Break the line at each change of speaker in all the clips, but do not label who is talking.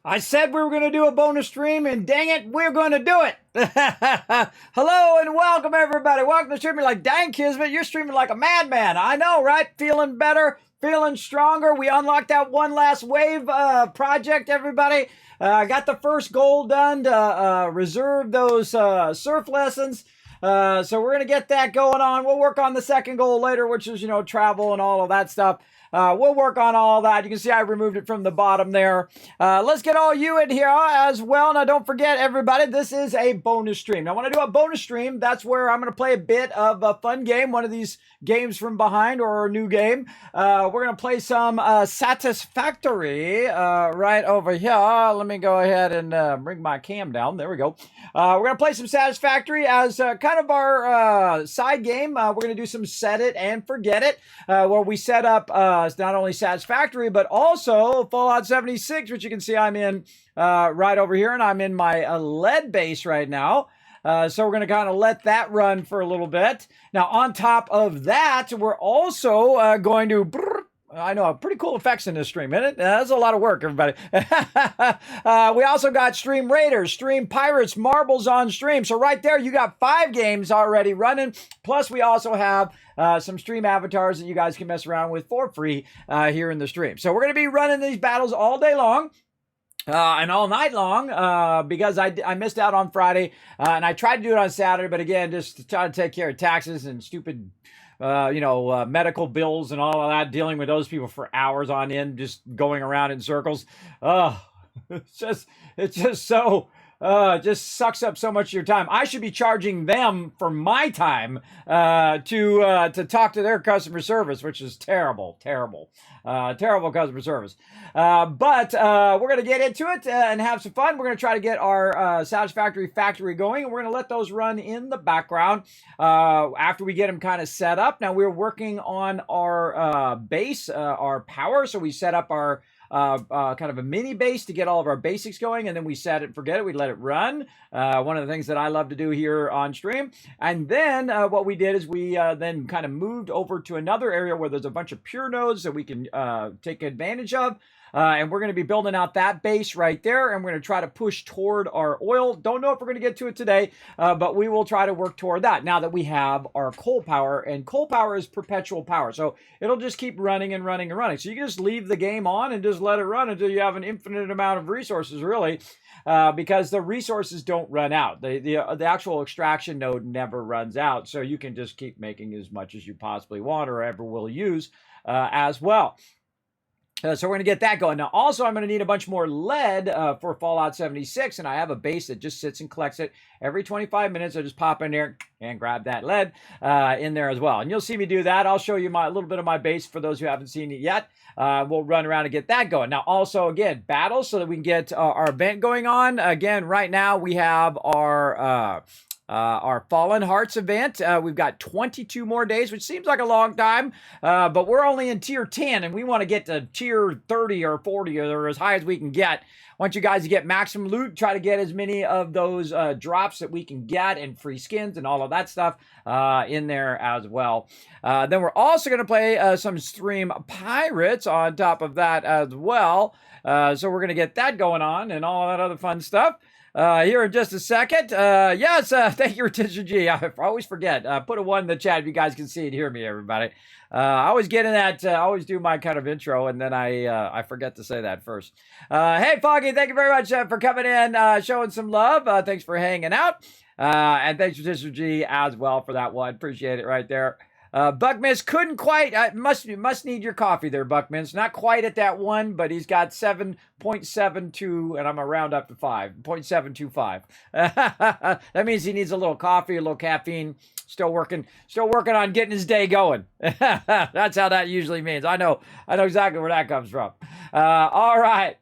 I said we were going to do a bonus stream, and dang it, we're going to do it. Hello and welcome, everybody. Welcome to streaming like dang, Kismet. You're streaming like a madman. I know, right? Feeling better, feeling stronger. We unlocked that one last wave project, everybody. Got the first goal done to reserve those surf lessons. So we're going to get that going on. We'll work on the second goal later, which is, travel and all of that stuff. We'll work on all that. You can see I removed it from the bottom there. Let's get all you in here as well. Now, don't forget, everybody, this is a bonus stream. Now, when I do a bonus stream, that's where I'm going to play a bit of a fun game, one of these games from behind or a new game. We're going to play some Satisfactory right over here. Let me go ahead and bring my cam down. There we go. We're going to play some Satisfactory as kind of our side game. We're going to do some set it and forget it, where we set up it's not only Satisfactory, but also Fallout 76, which you can see I'm in right over here, and I'm in my lead base right now. So we're going to kind of let that run for a little bit. Now, on top of that, we're also going to... I know, pretty cool effects in this stream, isn't it? That's a lot of work, everybody. We also got Stream Raiders, Stream Pirates, Marbles on stream. So right there, you got 5 games already running. Plus, we also have some stream avatars that you guys can mess around with for free here in the stream. So we're going to be running these battles all day long. And all night long, because I missed out on Friday, and I tried to do it on Saturday, but again, just to try to take care of taxes and stupid medical bills and all of that, dealing with those people for hours on end, just going around in circles. It's just so, just sucks up so much of your time. I should be charging them for my time, to talk to their customer service, which is terrible customer service. But we're going to get into it and have some fun. We're going to try to get our Satisfactory factory going, and we're going to let those run in the background after we get them kind of set up. Now, we're working on our base, our power, so we set up our kind of a mini base to get all of our basics going, and then we set it and forget it. We let it run. One of the things that I love to do here on stream. And then what we did is we then kind of moved over to another area where there's a bunch of pure nodes that we can take advantage of. And we're going to be building out that base right there, and we're going to try to push toward our oil. Don't know if we're going to get to it today, but we will try to work toward that now that we have our coal power, and coal power is perpetual power. So it'll just keep running and running and running. So you can just leave the game on and just let it run until you have an infinite amount of resources, really, because the resources don't run out. The actual extraction node never runs out, so you can just keep making as much as you possibly want or ever will use as well. So we're going to get that going. Now, also, I'm going to need a bunch more lead for Fallout 76, and I have a base that just sits and collects it every 25 minutes. I just pop in there and grab that lead in there as well. And you'll see me do that. I'll show you a little bit of my base for those who haven't seen it yet. We'll run around and get that going. Now, also, again, battles so that we can get our event going on. Again, right now, we have our Fallen Hearts event. We've got 22 more days, which seems like a long time, but we're only in tier 10, and we want to get to tier 30 or 40 or as high as we can get. I want you guys to get maximum loot, try to get as many of those drops that we can get, and free skins and all of that stuff in there as well. Then we're also going to play some Stream Pirates on top of that as well. So we're going to get that going on and all that other fun stuff. Here in just a second. Yes, thank you, Rotisha G. I always forget. Put a 1 in the chat if you guys can see and hear me, everybody. I always get in that, I always do my kind of intro, and then I forget to say that first. Hey, Foggy, thank you very much for coming in, showing some love. Thanks for hanging out. And thanks, Rotisha G, as well for that one. Appreciate it right there. Buckminster couldn't quite, must need your coffee there, Buckminster. Not quite at that 1, but he's got 7.72, and I'm going to round up to 5.725. That means he needs a little coffee, a little caffeine. Still working on getting his day going. That's how that usually means. I know exactly where that comes from. All right.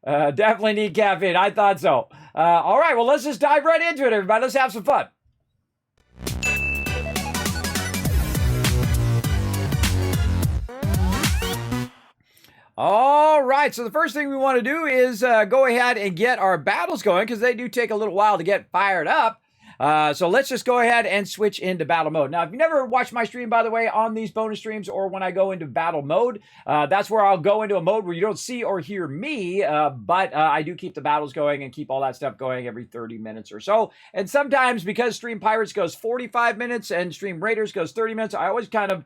Definitely need caffeine. I thought so. All right. Well, let's just dive right into it, everybody. Let's have some fun. All right, so the first thing we want to do is go ahead and get our battles going, because they do take a little while to get fired up. So let's just go ahead and switch into battle mode. Now, if you never watched my stream, by the way, on these bonus streams or when I go into battle mode, that's where I'll go into a mode where you don't see or hear me, but I do keep the battles going and keep all that stuff going every 30 minutes or so. And sometimes because Stream Pirates goes 45 minutes and Stream Raiders goes 30 minutes, I always kind of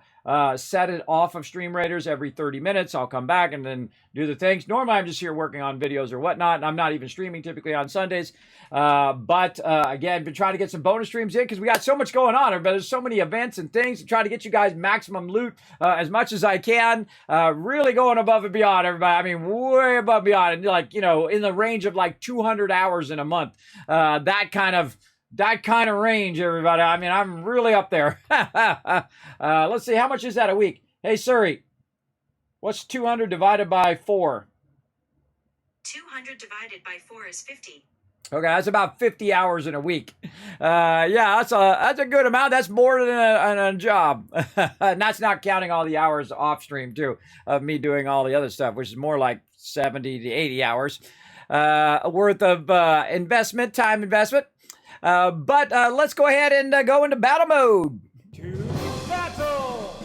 set it off of Stream Raiders every 30 minutes. I'll come back and then do the things. Normally, I'm just here working on videos or whatnot, and I'm not even streaming typically on Sundays. But again, been trying to get some bonus streams in because we got so much going on. But there's so many events and things to try to get you guys maximum loot as much as I can. Really going above and beyond, everybody. I mean, way above and beyond. And like, you know, in the range of like 200 hours in a month. That kind of range, everybody. I mean, I'm really up there. Let's see, how much is that a week? Hey, Siri, what's 200 divided by 4?
200 divided by 4 is 50.
Okay, that's about 50 hours in a week. Yeah, that's a good amount. That's more than a job. And that's not counting all the hours off stream, too, of me doing all the other stuff, which is more like 70 to 80 hours worth of time investment. But let's go ahead and go into battle mode. To battle!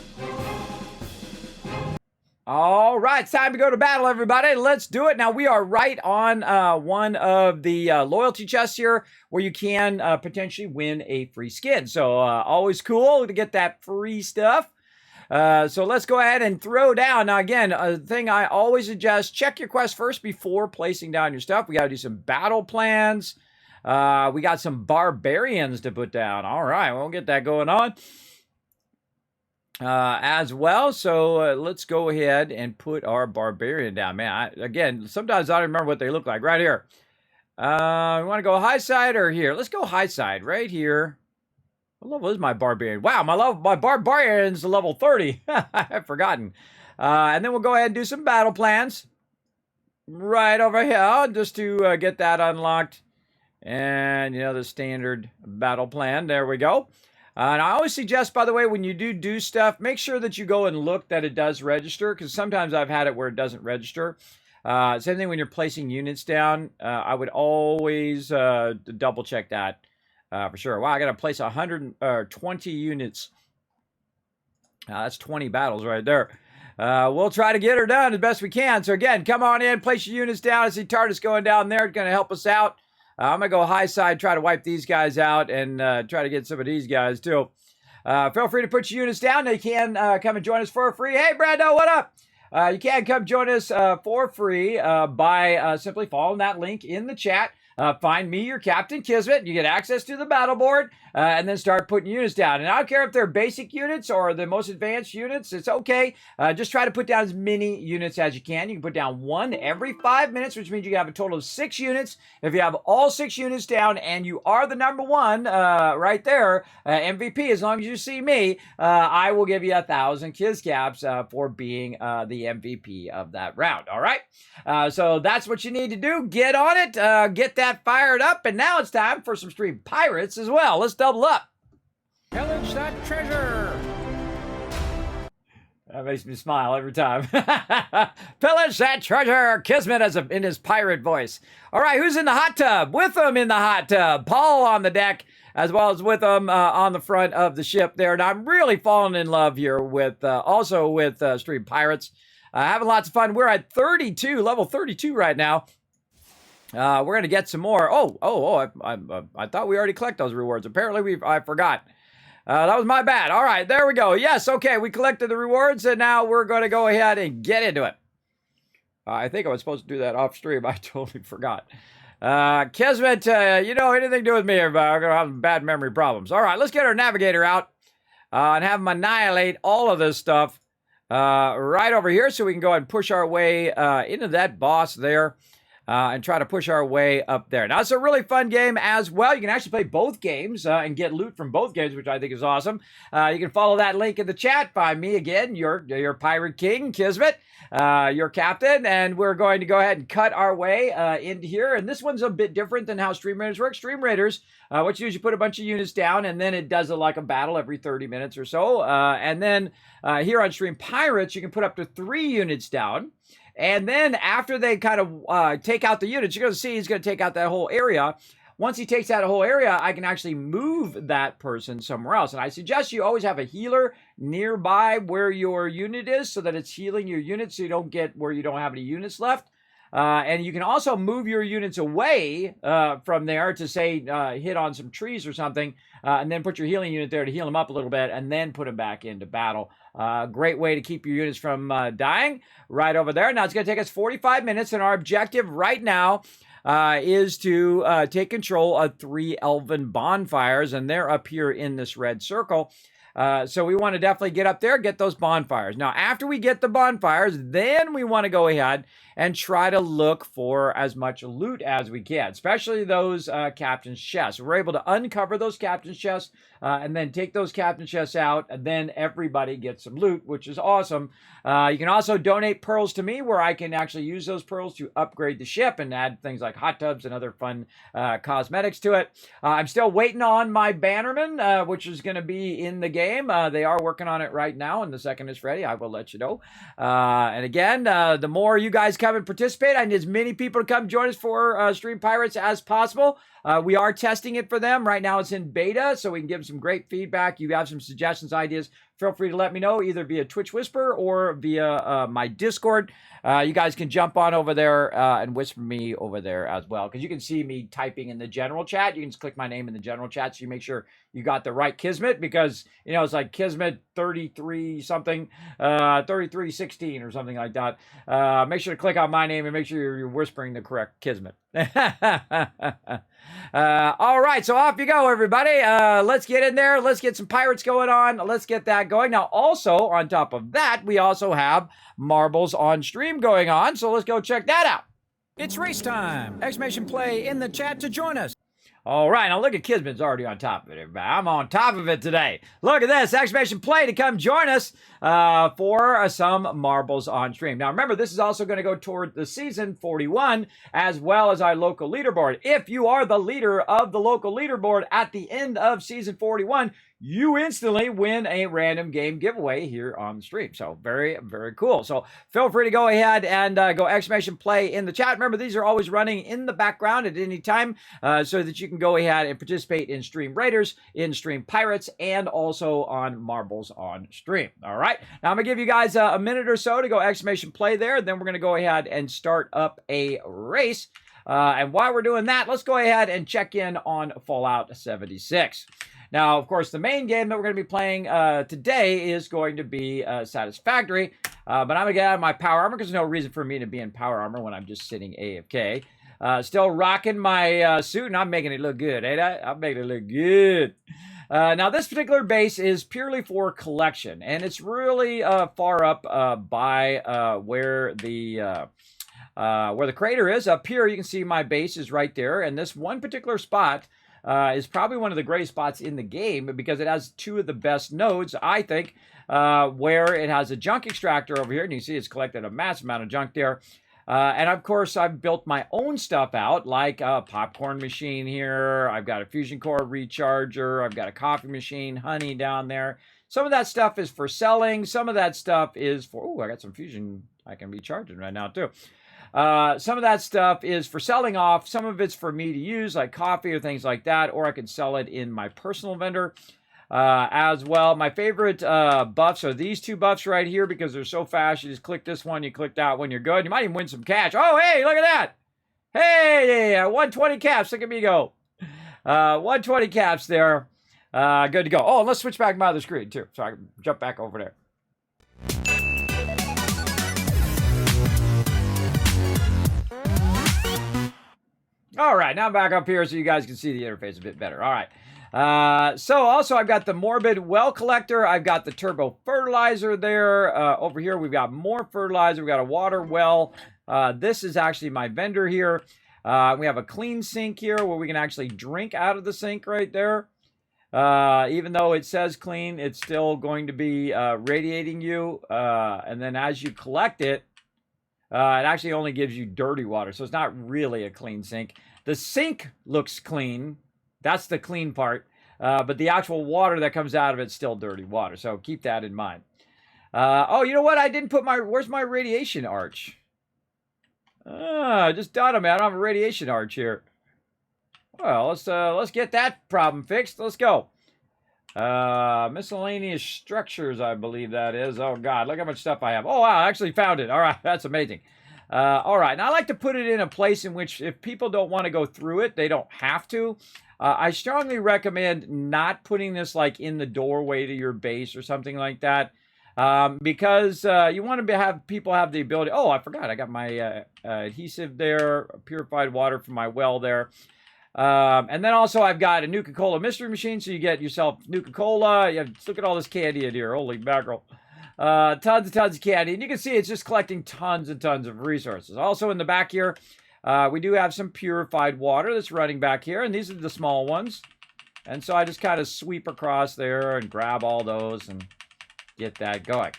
All right, it's time to go to battle, everybody. Let's do it. Now, we are right on one of the loyalty chests here where you can potentially win a free skin. So, always cool to get that free stuff. So let's go ahead and throw down. Now, again, a thing I always suggest, check your quest first before placing down your stuff. We got to do some battle plans. We got some barbarians to put down. All right, we'll get that going on as well. So let's go ahead and put our barbarian down. Man, again, sometimes I don't remember what they look like. Right here. We want to go high side or here? Let's go high side right here. What level is my barbarian? Wow, my barbarian's level 30. I've forgotten. And then we'll go ahead and do some battle plans right over here just to get that unlocked. And, you know, the standard battle plan. There we go. And I always suggest, by the way, when you do stuff, make sure that you go and look that it does register, because sometimes I've had it where it doesn't register. Same thing when you're placing units down. I would always double check that for sure. Wow, I got to place 120 units. That's 20 battles right there. We'll try to get her done as best we can. So again, come on in, place your units down. I see TARDIS going down there. It's going to help us out. I'm going to go high side, try to wipe these guys out, and try to get some of these guys, too. Feel free to put your units down. They can come and join us for free. Hey, Brando, what up? You can come join us for free by simply following that link in the chat. Find me, your Captain Kismet. You get access to the battle board and then start putting units down. And I don't care if they're basic units or the most advanced units. It's okay. Just try to put down as many units as you can. You can put down one every 5 minutes, which means you have a total of 6 units. If you have all 6 units down and you are the number one right there, MVP, as long as you see me, I will give you 1,000 Kiz Caps for being the MVP of that round. All right? So that's what you need to do. Get on it. Get that fired up, and now it's time for some Stream Pirates as well. Let's double up. Pillage that treasure. That makes me smile every time. Pillage that treasure. Kismet in his pirate voice. All right, who's in the hot tub? With him in the hot tub. Paul on the deck, as well as with him on the front of the ship there. And I'm really falling in love here with also with Stream Pirates. Having lots of fun. We're at 32, level 32 right now. We're going to get some more. I thought we already collected those rewards. Apparently, I forgot. That was my bad. All right, there we go. Yes, okay, we collected the rewards, and now we're going to go ahead and get into it. I think I was supposed to do that off stream. I totally forgot. Kismet, anything to do with me, I'm going to have bad memory problems. All right, let's get our navigator out and have him annihilate all of this stuff right over here so we can go ahead and push our way into that boss there. And try to push our way up there. Now, it's a really fun game as well. You can actually play both games and get loot from both games, which I think is awesome. You can follow that link in the chat. Find me again, your Pirate King, Kismet, your captain, and we're going to go ahead and cut our way into here. And this one's a bit different than how Stream Raiders work. Stream Raiders, what you do is you put a bunch of units down, and then it does like a battle every 30 minutes or so. And then here on Stream Pirates, you can put up to 3 units down. And then after they kind of take out the units, you're going to see he's going to take out that whole area. once he takes that whole area, I can actually move that person somewhere else. And I suggest you always have a healer nearby where your unit is so that it's healing your unit so you don't get where you don't have any units left. And you can also move your units away from there to, say, hit on some trees or something, and then put your healing unit there to heal them up a little bit, and then put them back into battle. Great way to keep your units from dying right over there. Now, it's going to take us 45 minutes, and our objective right now is to take control of 3 elven bonfires, and they're up here in this red circle. So we want to definitely get up there, get those bonfires. Now, after we get the bonfires, then we want to go ahead and try to look for as much loot as we can, especially those captain's chests. We're able to uncover those captain's chests and then take those captain's chests out, and then everybody gets some loot, which is awesome. You can also donate pearls to me, where I can actually use those pearls to upgrade the ship and add things like hot tubs and other fun cosmetics to it. I'm still waiting on my bannerman, which is going to be in the game. They are working on it right now, and the second it's ready, I will let you know. And again, the more you guys come and participate, I need as many people to come join us for Stream Pirates as possible. We are testing it for them. Right now it's in beta, so we can give them some great feedback. You have some suggestions, ideas, feel free to let me know either via Twitch Whisper or via my Discord. You guys can jump on over there and whisper me over there as well, because you can see me typing in the general chat. You can just click my name in the general chat so you make sure you got the right Kismet, because, you know, it's like Kismet 33 something, 3316 or something like that. Make sure to click on my name and make sure you're whispering the correct Kismet. All right, so off you go, everybody. Let's get in there. Let's get some pirates going on. Let's get that going. Now, also, on top of that, we also have marbles on stream going on, so let's go check that out.
It's race time! Exclamation play in the chat to join us.
All right, now look at Kismet's already on top of it, everybody. I'm on top of it today. Look at this, exclamation play to come join us for some marbles on stream. Now, remember, this is also going to go toward the season 41, as well as our local leaderboard. If you are the leader of the local leaderboard at the end of season 41, you instantly win a random game giveaway here on the stream. So very, very cool. So feel free to go ahead and go exclamation play in the chat. Remember, these are always running in the background at any time so that you can go ahead and participate in Stream Raiders, in Stream Pirates, and also on Marbles on Stream. All right. Now I'm going to give you guys a minute or so to go exclamation play there. Then we're going to go ahead and start up a race. And while we're doing that, let's go ahead and check in on Fallout 76. Now, of course, the main game that we're going to be playing today is going to be Satisfactory. But I'm going to get out of my power armor because there's no reason for me to be in power armor when I'm just sitting AFK. Still rocking my suit, and I'm making it look good, ain't I? I'm making it look good. Now, this particular base is purely for collection, and it's really far up by where the crater is. Up here, you can see my base is right there, and this one particular spot is probably one of the greatest spots in the game because it has two of the best nodes, I think, where it has a junk extractor over here, and you see it's collected a massive amount of junk there. And of course, I've built my own stuff out, like a popcorn machine here. I've got a fusion core recharger. I've got a coffee machine, honey down there. Some of that stuff is for selling. Some of that stuff is for, oh, I got some fusion I can be charging right now too. Some of that stuff is for selling off. Some of it's for me to use, like coffee or things like that, or I could sell it in my personal vendor as well. My favorite buffs are these two buffs right here because they're so fast. You just click this one, you click that one, you're good. You might even win some cash. Oh, hey, look at that. Hey, 120 caps. Look at me go. 120 caps there. Good to go. Oh, let's switch back to my other screen too, so I can jump back over there. All right, now I'm back up here so you guys can see the interface a bit better. All right. So also I've got the Morbid Well Collector. I've got the Turbo Fertilizer there. Over here we've got more fertilizer. We've got a water well. This is actually my vendor here. We have a clean sink here where we can actually drink out of the sink right there. Even though it says clean, it's still going to be radiating you. And then as you collect it, it actually only gives you dirty water, so it's not really a clean sink. The sink looks clean. That's the clean part. But the actual water that comes out of it's still dirty water, so keep that in mind. Oh, you know what? I didn't put my... Where's my radiation arch? I just done it, man. I don't have a radiation arch here. Well, let's get that problem fixed. Let's go. Miscellaneous structures, I believe that is. Oh God, look how much stuff I have. Oh wow, I actually found it. All right, that's amazing. All right, now I like to put it in a place in which if people don't want to go through it, they don't have to. I strongly recommend not putting this like in the doorway to your base or something like that. Because you want to have people have the ability. Oh, I forgot. I got my adhesive there, purified water from my well there. And then also I've got a Nuka-Cola mystery machine, so you get yourself Nuka-Cola. Look at all this candy in here. Holy mackerel. Tons and tons of candy. And you can see it's just collecting tons and tons of resources. Also in the back here, we do have some purified water that's running back here. And these are the small ones. And so I just kind of sweep across there and grab all those and get that going.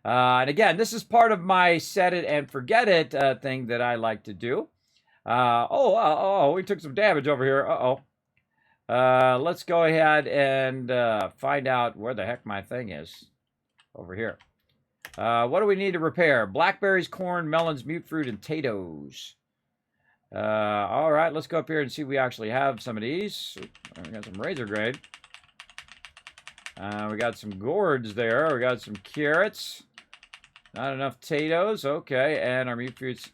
And again, this is part of my set it and forget it thing that I like to do. We took some damage over here. Let's go ahead and find out where the heck my thing is. Over here. What do we need to repair? Blackberries, corn, melons, mute fruit, and potatoes. All right, let's go up here and see if we actually have some of these. We got some razor grade. We got some gourds there. We got some carrots. Not enough potatoes. Okay, and our mute fruits.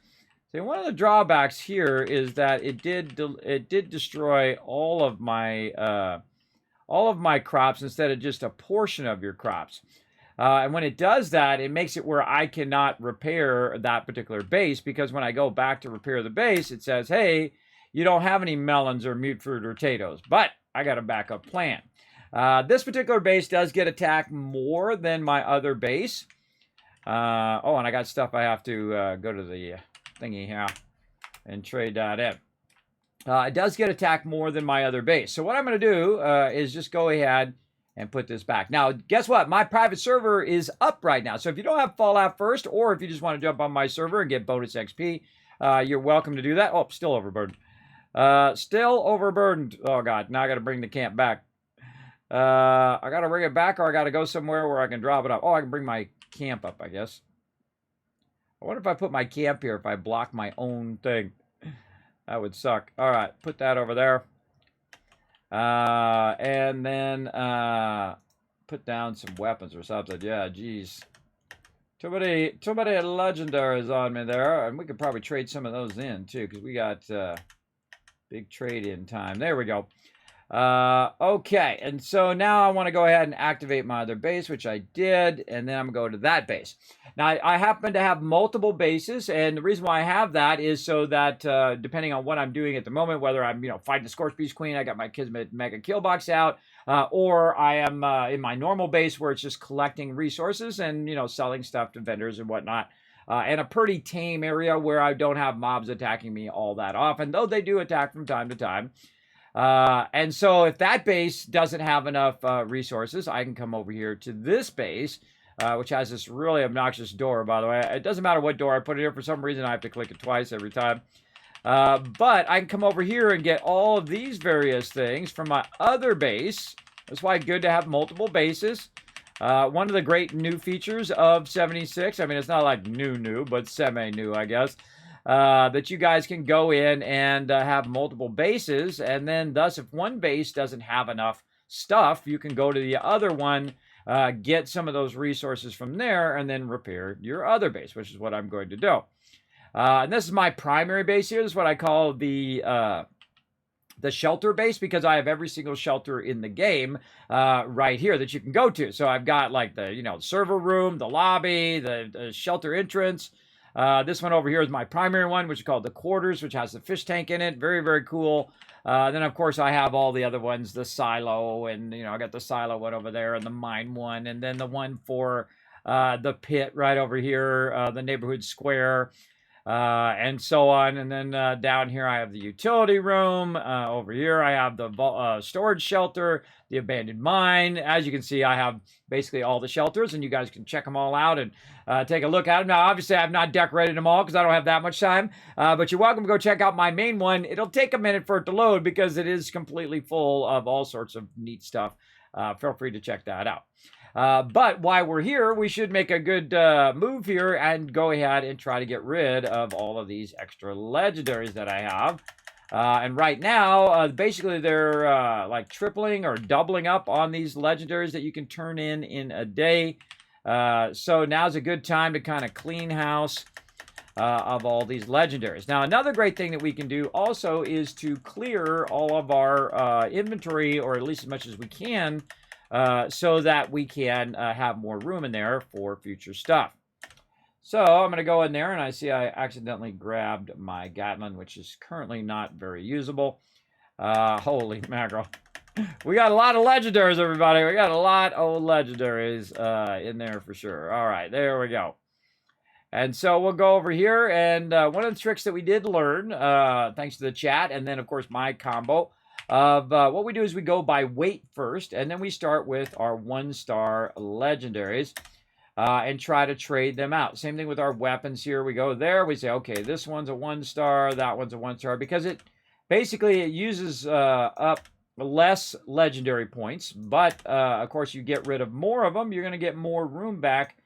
See, one of the drawbacks here is that it did destroy all of my crops instead of just a portion of your crops. And when it does that, it makes it where I cannot repair that particular base, because when I go back to repair the base, it says, hey, you don't have any melons or mute fruit or potatoes, but I got a backup plan. This particular base does get attacked more than my other base. And I got stuff I have to go to the thingy here and trade that in. It does get attacked more than my other base. So what I'm going to do is just go ahead and put this back. Now, guess what? My private server is up right now. So if you don't have Fallout first, or if you just want to jump on my server and get bonus XP, you're welcome to do that. Oh, still overburdened. Still overburdened. Oh, God. Now I got to bring the camp back. I got to bring it back, or I got to go somewhere where I can drop it up. Oh, I can bring my camp up, I guess. I wonder if I put my camp here, if I block my own thing. That would suck. All right, put that over there. And then put down some weapons or something. Yeah, geez. Too many legendaries on me there. And we could probably trade some of those in, too, because we got big trade-in time. There we go. Okay, and so now I want to go ahead and activate my other base, which I did, and then I'm going to go to that base. Now, I happen to have multiple bases, and the reason why I have that is so that, depending on what I'm doing at the moment, whether I'm, fighting the Scorch Beast Queen, I got my Kismet Mega Kill Box out, or I am in my normal base where it's just collecting resources and, selling stuff to vendors and whatnot. And a pretty tame area where I don't have mobs attacking me all that often, though they do attack from time to time. And so if that base doesn't have enough resources, I can come over here to this base, which has this really obnoxious door, by the way. It doesn't matter what door I put it here. For some reason, I have to click it twice every time. But I can come over here and get all of these various things from my other base. That's why it's good to have multiple bases. One of the great new features of 76, I mean, it's not like new, but semi-new, I guess, that you guys can go in and have multiple bases, and then thus if one base doesn't have enough stuff, you can go to the other one, get some of those resources from there, and then repair your other base, which is what I'm going to do. And this is my primary base here. This is what I call the shelter base, because I have every single shelter in the game right here that you can go to. So I've got like the server room, the lobby, the shelter entrance. This one over here is my primary one, which is called the quarters, which has the fish tank in it. Very, very cool. Then, of course, I have all the other ones, the silo, and, I got the silo one over there, and the mine one, and then the one for the pit right over here, the neighborhood square, and so on. And then down here, I have the utility room. Over here, I have the storage shelter, the abandoned mine. As you can see, I have basically all the shelters, and you guys can check them all out and take a look at them. Now, obviously, I have not decorated them all because I don't have that much time, but you're welcome to go check out my main one. It'll take a minute for it to load because it is completely full of all sorts of neat stuff. Feel free to check that out. But while we're here, we should make a good move here and go ahead and try to get rid of all of these extra legendaries that I have. And right now, basically they're like tripling or doubling up on these legendaries that you can turn in a day. So now's a good time to kind of clean house of all these legendaries. Now, another great thing that we can do also is to clear all of our inventory, or at least as much as we can, so that we can have more room in there for future stuff. So I'm going to go in there, and I see I accidentally grabbed my Gatling, which is currently not very usable. Holy mackerel. We got a lot of legendaries, everybody. We got a lot of legendaries in there for sure. All right, there we go. And so we'll go over here, and one of the tricks that we did learn, thanks to the chat, and then, of course, my combo, of what we do is we go by weight first, and then we start with our 1-star legendaries. And try to trade them out. Same thing with our weapons here. We go there. We say, okay, this one's a 1-star. That one's a 1-star. Because it basically it uses up less legendary points. But, of course, you get rid of more of them. You're going to get more room back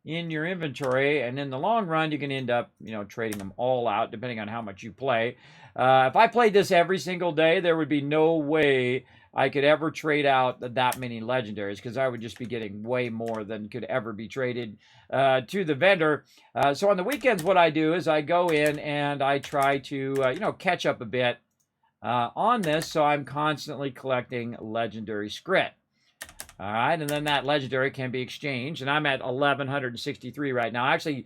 in your inventory. And in the long run, you can end up, trading them all out, depending on how much you play. If I played this every single day, there would be no way I could ever trade out that many legendaries, because I would just be getting way more than could ever be traded to the vendor. So on the weekends, what I do is I go in and I try to, catch up a bit on this. So I'm constantly collecting legendary scrit. All right, and then that legendary can be exchanged, and I'm at 1,163 right now. I actually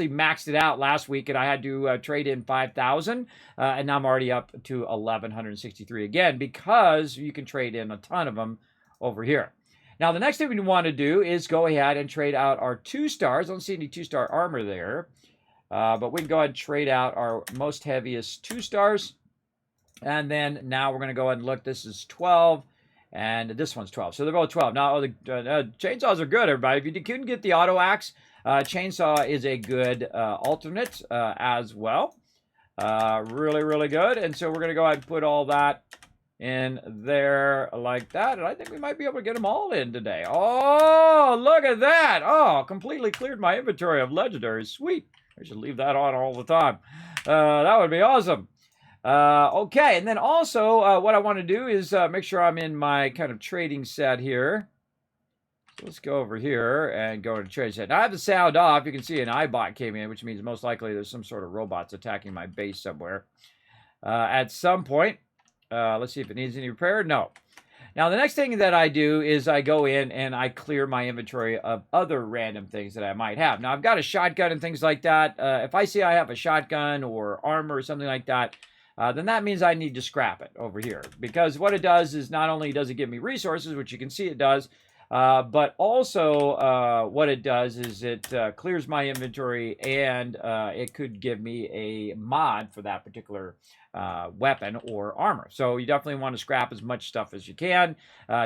maxed it out last week, and I had to trade in 5,000, and now I'm already up to 1,163 again, because you can trade in a ton of them over here. Now, the next thing we want to do is go ahead and trade out our 2-stars. I don't see any 2-star armor there, but we can go ahead and trade out our most heaviest 2-stars, and then now we're going to go ahead and look. This is 12. And this one's 12. So they're both 12. Now, the chainsaws are good, everybody. If you couldn't get the auto axe, chainsaw is a good alternate as well. Really, really good. And so we're going to go ahead and put all that in there like that. And I think we might be able to get them all in today. Oh, look at that. Oh, completely cleared my inventory of legendaries. Sweet. I should leave that on all the time. That would be awesome. Okay, and then also what I want to do is make sure I'm in my kind of trading set here. So let's go over here and go to trading set. Now I have the sound off. You can see an iBot came in, which means most likely there's some sort of robots attacking my base somewhere at some point. Let's see if it needs any repair. No. Now, the next thing that I do is I go in and I clear my inventory of other random things that I might have. Now, I've got a shotgun and things like that. If I see I have a shotgun or armor or something like that, then that means I need to scrap it over here. Because what it does is not only does it give me resources, which you can see it does, but also what it does is it clears my inventory, and it could give me a mod for that particular weapon or armor. So you definitely want to scrap as much stuff as you can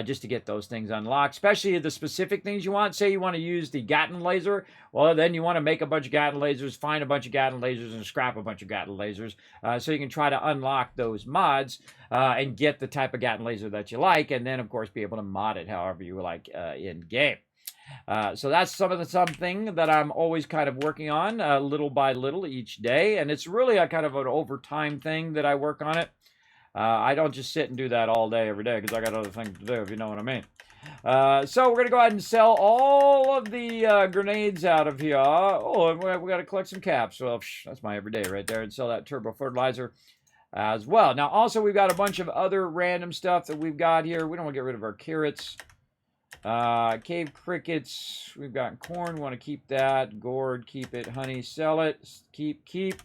just to get those things unlocked, especially the specific things you want. Say you want to use the Gatling laser. Well, then you want to make a bunch of Gatling lasers, find a bunch of Gatling lasers, and scrap a bunch of Gatling lasers so you can try to unlock those mods and get the type of Gatling laser that you like, and then, of course, be able to mod it however you like in-game. So that's something that I'm always kind of working on little by little each day, and it's really a kind of an overtime thing that I work on it. I don't just sit and do that all day every day, because I got other things to do, if you know what I mean. So we're going to go ahead and sell all of the grenades out of here. Oh, and we got to collect some caps. Well, that's my everyday right there, and sell that turbo fertilizer as well. Now, also, we've got a bunch of other random stuff that we've got here. We don't want to get rid of our carrots. Cave crickets, we've got corn, want to keep that. Gourd, keep it. Honey, sell it. Keep.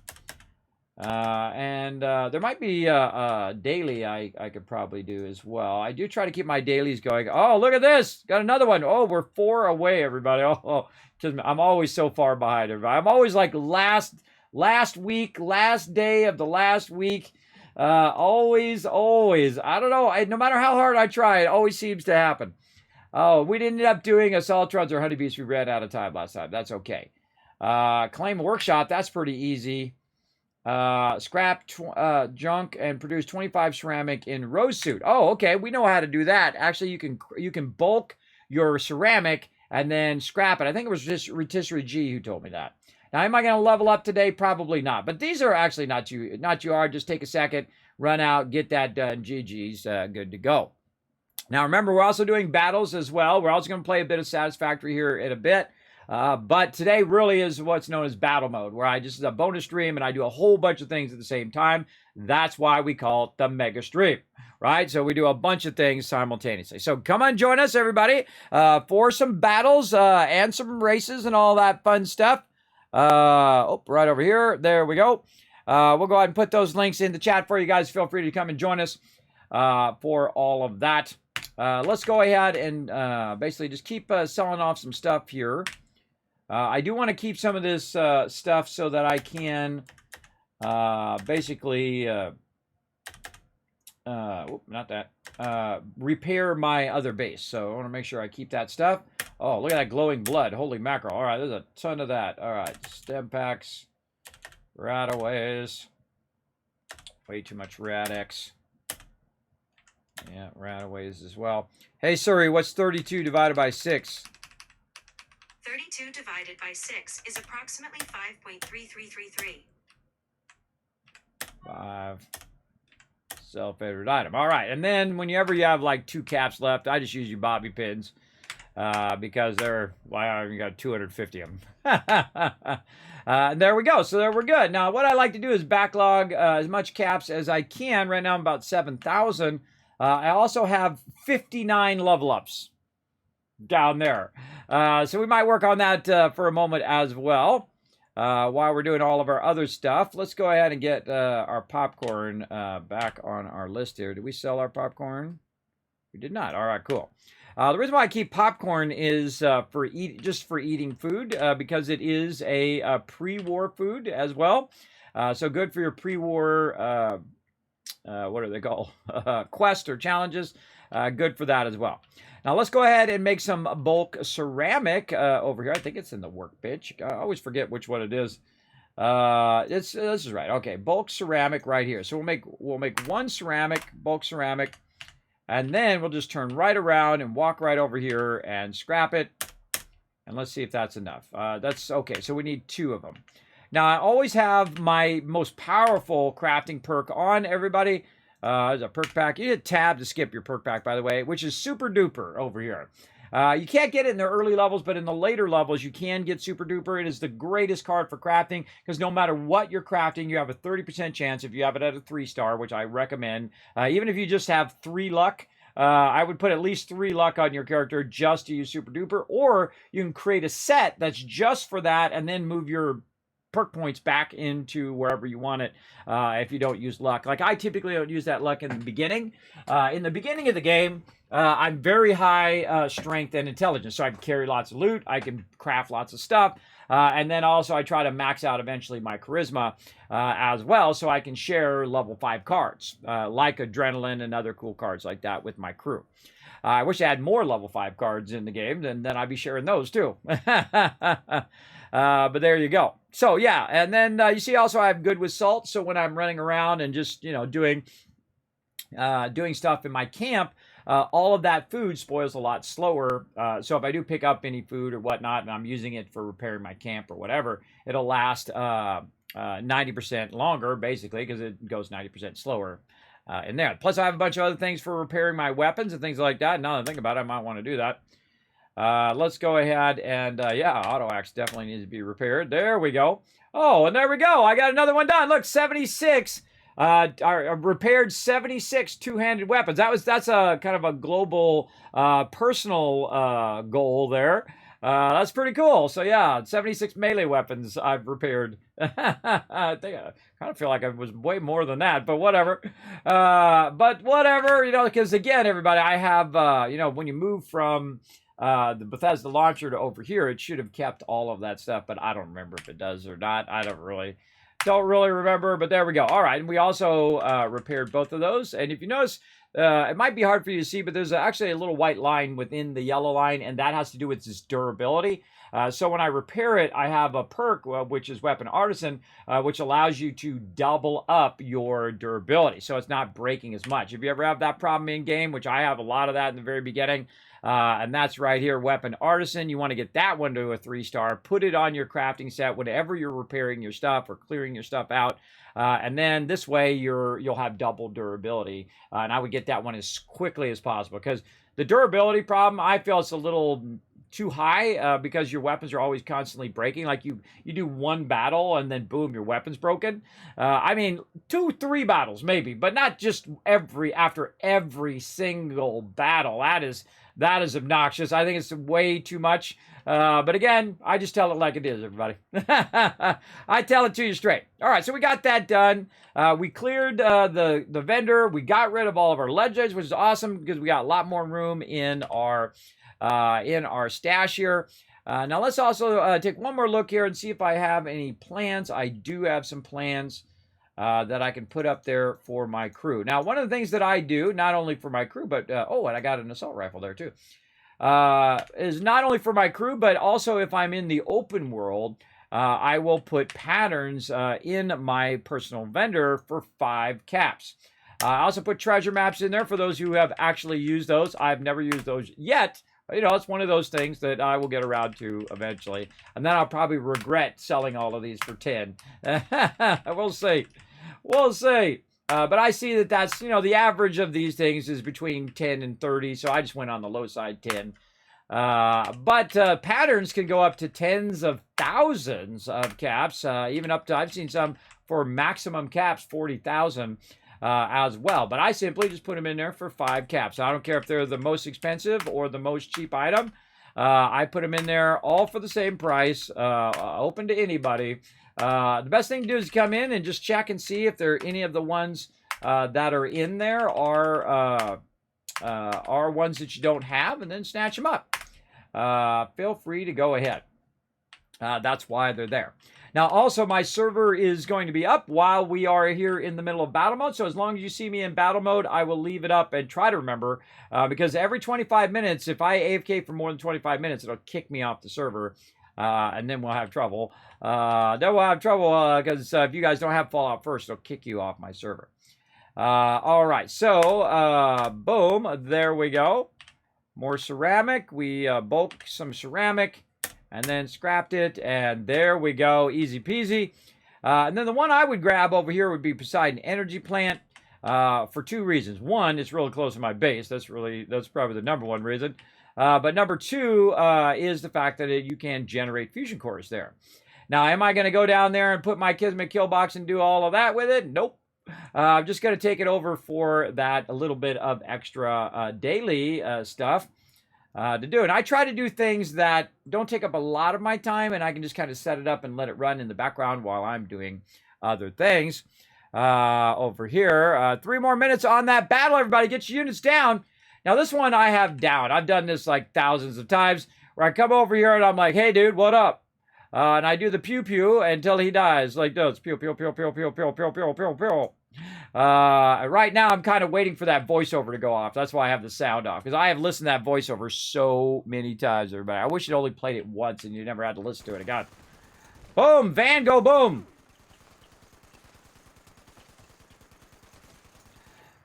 And there might be daily I could probably do as well. I do try to keep my dailies going. Oh, look at this. Got another one. Oh, we're 4 away, everybody. Oh, I'm always so far behind everybody. I'm always like last week, last day of the last week. Always. I don't know. No matter how hard I try, it always seems to happen. Oh, we didn't end up doing assaultrons or honeybees. We ran out of time last time. That's okay. Claim workshop. That's pretty easy. Scrap junk and produce 25 ceramic in rose suit. Oh, okay. We know how to do that. Actually, you can bulk your ceramic and then scrap it. I think it was just Rotisserie G who told me that. Now, am I going to level up today? Probably not. But these are actually not too hard. Just take a second, run out, get that done. GG's, good to go. Now, remember, we're also doing battles as well. We're also going to play a bit of Satisfactory here in a bit. But today really is what's known as battle mode, where I just is a bonus stream and I do a whole bunch of things at the same time. That's why we call it the mega stream, right? So we do a bunch of things simultaneously. So come on, join us, everybody, for some battles and some races and all that fun stuff. Right over here. There we go. We'll go ahead and put those links in the chat for you guys. Feel free to come and join us for all of that. Let's go ahead and basically just keep selling off some stuff here. I do want to keep some of this stuff so that I can basically, repair my other base. So I want to make sure I keep that stuff. Oh, look at that glowing blood. Holy mackerel. All right, there's a ton of that. All right, stem packs, rataways. Way too much Rad-X. Yeah, rataways as well. Hey, Suri, what's 32 divided by 6?
32 divided by 6 is approximately 5.3333.
5. Self-favorite item. All right, and then whenever you have like 2 caps left, I just use your bobby pins because they're, well, I only got 250 of them. There we go. So there we're good. Now, what I like to do is backlog as much caps as I can. Right now, I'm about 7,000. I also have 59 level ups down there. So we might work on that for a moment as well. While we're doing all of our other stuff, let's go ahead and get our popcorn back on our list here. Did we sell our popcorn? We did not. All right, cool. The reason why I keep popcorn is just for eating food because it is a pre-war food as well. So good for your pre-war, what are they called? Quest or challenges. Good for that as well. Now let's go ahead and make some bulk ceramic over here. I think it's in the workbench. I always forget which one it is. This is right. Okay, bulk ceramic right here. So we'll make one ceramic, bulk ceramic, and then we'll just turn right around and walk right over here and scrap it. And let's see if that's enough. That's okay. So we need 2 of them. Now I always have my most powerful crafting perk on, everybody. There's a perk pack. You hit tab to skip your perk pack, by the way, which is super duper over here. You can't get it in the early levels, but in the later levels, you can get super duper. It is the greatest card for crafting because no matter what you're crafting, you have a 30% chance if you have it at a 3-star, which I recommend. Even if you just have 3 luck, I would put at least 3 luck on your character just to use super duper, or you can create a set that's just for that and then move your perk points back into wherever you want it if you don't use luck. Like I typically don't use that luck in the beginning. In the beginning of the game, I'm very high strength and intelligence, so I can carry lots of loot, I can craft lots of stuff, and then also I try to max out eventually my charisma as well, so I can share level 5 cards, like Adrenaline and other cool cards like that with my crew. I wish I had more level 5 cards in the game, then I'd be sharing those too. But there you go. So yeah, and then you see also I have good with salt. So when I'm running around and just doing stuff in my camp, all of that food spoils a lot slower. So if I do pick up any food or whatnot, and I'm using it for repairing my camp or whatever, it'll last 90% longer basically because it goes 90% slower in there. Plus I have a bunch of other things for repairing my weapons and things like that. Now that I think about it, I might want to do that. Let's go ahead and, yeah, auto axe definitely needs to be repaired. There we go. Oh, and there we go. I got another one done. Look, 76. I repaired 76 two-handed weapons. That's a kind of a global, personal goal there. That's pretty cool. So yeah, 76 melee weapons I've repaired. I think I kind of feel like I was way more than that, but whatever. But whatever, because again, everybody, I have, when you move from the Bethesda launcher to over here, it should have kept all of that stuff, but I don't remember if it does or not. I don't really remember, but there we go. All right, and we also repaired both of those. And if you notice, it might be hard for you to see, but there's actually a little white line within the yellow line, and that has to do with its durability. So when I repair it, I have a perk, which is Weapon Artisan, which allows you to double up your durability, so it's not breaking as much. If you ever have that problem in game, which I have a lot of that in the very beginning, And that's right here, Weapon Artisan. You want to get that one to a 3-star. Put it on your crafting set whenever you're repairing your stuff or clearing your stuff out. And then this way you'll have double durability. And I would get that one as quickly as possible, because the durability problem, I feel it's a little too high because your weapons are always constantly breaking. Like you do one battle and then boom, your weapon's broken. I mean, 2-3 battles maybe, but not just after every single battle. That is obnoxious. I think it's way too much. But again, I just tell it like it is, everybody. I tell it to you straight. All right, so we got that done. We cleared the vendor. We got rid of all of our ledges, which is awesome because we got a lot more room in our stash here. Now let's also take one more look here and see if I have any plans. I do have some plans that I can put up there for my crew. Now, one of the things that I do, not only for my crew, but, and I got an assault rifle there too, is not only for my crew, but also if I'm in the open world, I will put patterns in my personal vendor for 5 caps. I also put treasure maps in there for those who have actually used those. I've never used those yet. You know, it's one of those things that I will get around to eventually. And then I'll probably regret selling all of these for 10. We'll see. We'll see. But I see that that's, the average of these things is between 10 and 30. So I just went on the low side 10. But patterns can go up to tens of thousands of caps. Even up to, I've seen some for maximum caps, 40,000. As well, but I simply just put them in there for 5 caps. I don't care if they're the most expensive or the most cheap item. I put them in there all for the same price, open to anybody. The best thing to do is come in and just check and see if there are any of the ones that are in there are ones that you don't have, and then snatch them up. Feel free to go ahead. That's why they're there. Now, also, my server is going to be up while we are here in the middle of battle mode. So as long as you see me in battle mode, I will leave it up and try to remember. Because every 25 minutes, if I AFK for more than 25 minutes, it'll kick me off the server. And then we'll have trouble. Because if you guys don't have Fallout first, it'll kick you off my server. All right, so boom, there we go. More ceramic. We bulk some ceramic. And then scrapped it, and there we go, easy peasy. And then the one I would grab over here would be Poseidon Energy Plant for 2 reasons. One, it's really close to my base. That's probably the number 1 reason. But number 2 is the fact that you can generate fusion cores there. Now, am I going to go down there and put my Kismet kill box and do all of that with it? Nope. I'm just going to take it over for that a little bit of extra daily stuff. To do. And I try to do things that don't take up a lot of my time, and I can just kind of set it up and let it run in the background while I'm doing other things. Over here, 3 more minutes on that battle, everybody. Get your units down. Now, this one I have down. I've done this like thousands of times, where I come over here and I'm like, hey, dude, what up? And I do the pew-pew until he dies, like this. Pew, pew, pew, pew, pew, pew, pew, pew, pew, pew. Right now, I'm kind of waiting for that voiceover to go off. That's why I have the sound off, because I have listened to that voiceover so many times, everybody. I wish you'd only played it once and you never had to listen to it again. Boom! Van, go boom!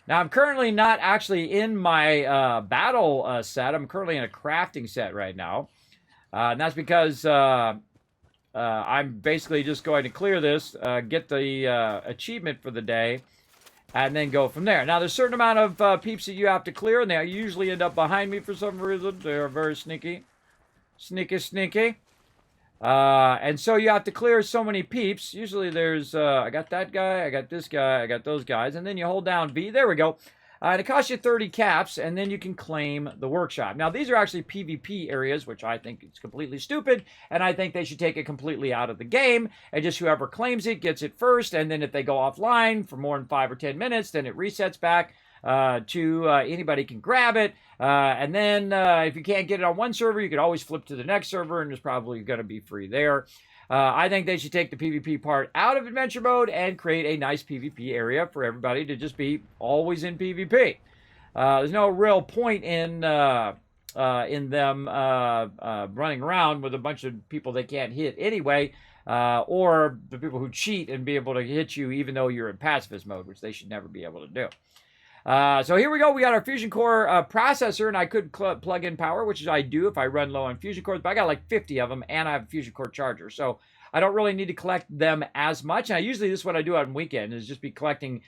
Now, I'm currently not actually in my battle set. I'm currently in a crafting set right now. And that's because I'm basically just going to clear this, get the achievement for the day, and then go from there. Now, there's a certain amount of peeps that you have to clear, and they usually end up behind me for some reason. They're very sneaky. Sneaky, sneaky. And so you have to clear so many peeps. Usually there's, I got that guy, I got this guy, I got those guys, and then you hold down V. There we go. And it costs you 30 caps, and then you can claim the workshop. Now, these are actually PvP areas, which I think is completely stupid, and I think they should take it completely out of the game, and just whoever claims it gets it first, and then if they go offline for more than 5 or 10 minutes, then it resets back to anybody can grab it. And then if you can't get it on one server, you can always flip to the next server, and it's probably going to be free there. I think they should take the PvP part out of adventure mode and create a nice PvP area for everybody to just be always in PvP. There's no real point in them running around with a bunch of people they can't hit anyway, or the people who cheat and be able to hit you even though you're in pacifist mode, which they should never be able to do. So here we go. We got our Fusion Core processor, and I could plug in power, which is I do if I run low on Fusion Cores, but I got like 50 of them, and I have a Fusion Core charger. So I don't really need to collect them as much. And this is what I do on weekend, is just be collecting,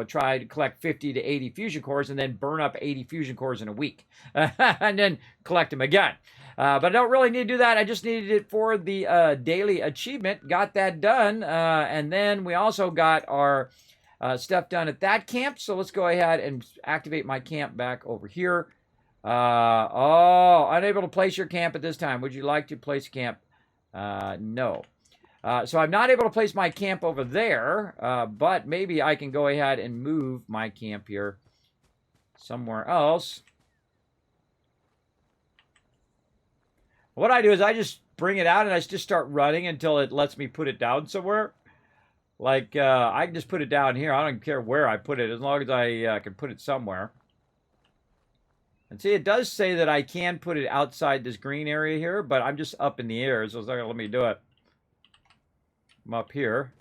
try to collect 50 to 80 Fusion Cores and then burn up 80 Fusion Cores in a week and then collect them again. But I don't really need to do that. I just needed it for the daily achievement. Got that done. And then we also got our stuff done at that camp. So let's go ahead and activate my camp back over here. Unable to place your camp at this time. Would you like to place camp? No. So I'm not able to place my camp over there, but maybe I can go ahead and move my camp here somewhere else. What I do is I just bring it out and I just start running until it lets me put it down somewhere. Like, I can just put it down here. I don't care where I put it, as long as I can put it somewhere. And see, it does say that I can put it outside this green area here, but I'm just up in the air, so it's not going to let me do it. I'm up here.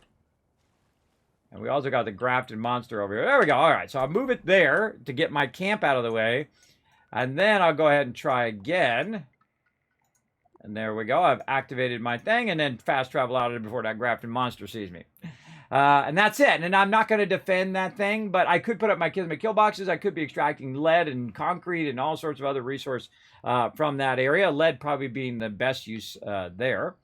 And we also got the grafted monster over here. There we go. All right, so I'll move it there to get my camp out of the way. And then I'll go ahead and try again. And there we go. I've activated my thing and then fast travel out of it before that grafted monster sees me. And that's it. And I'm not going to defend that thing, but I could put up my Kismet kill boxes. I could be extracting lead and concrete and all sorts of other resource from that area. Lead probably being the best use there.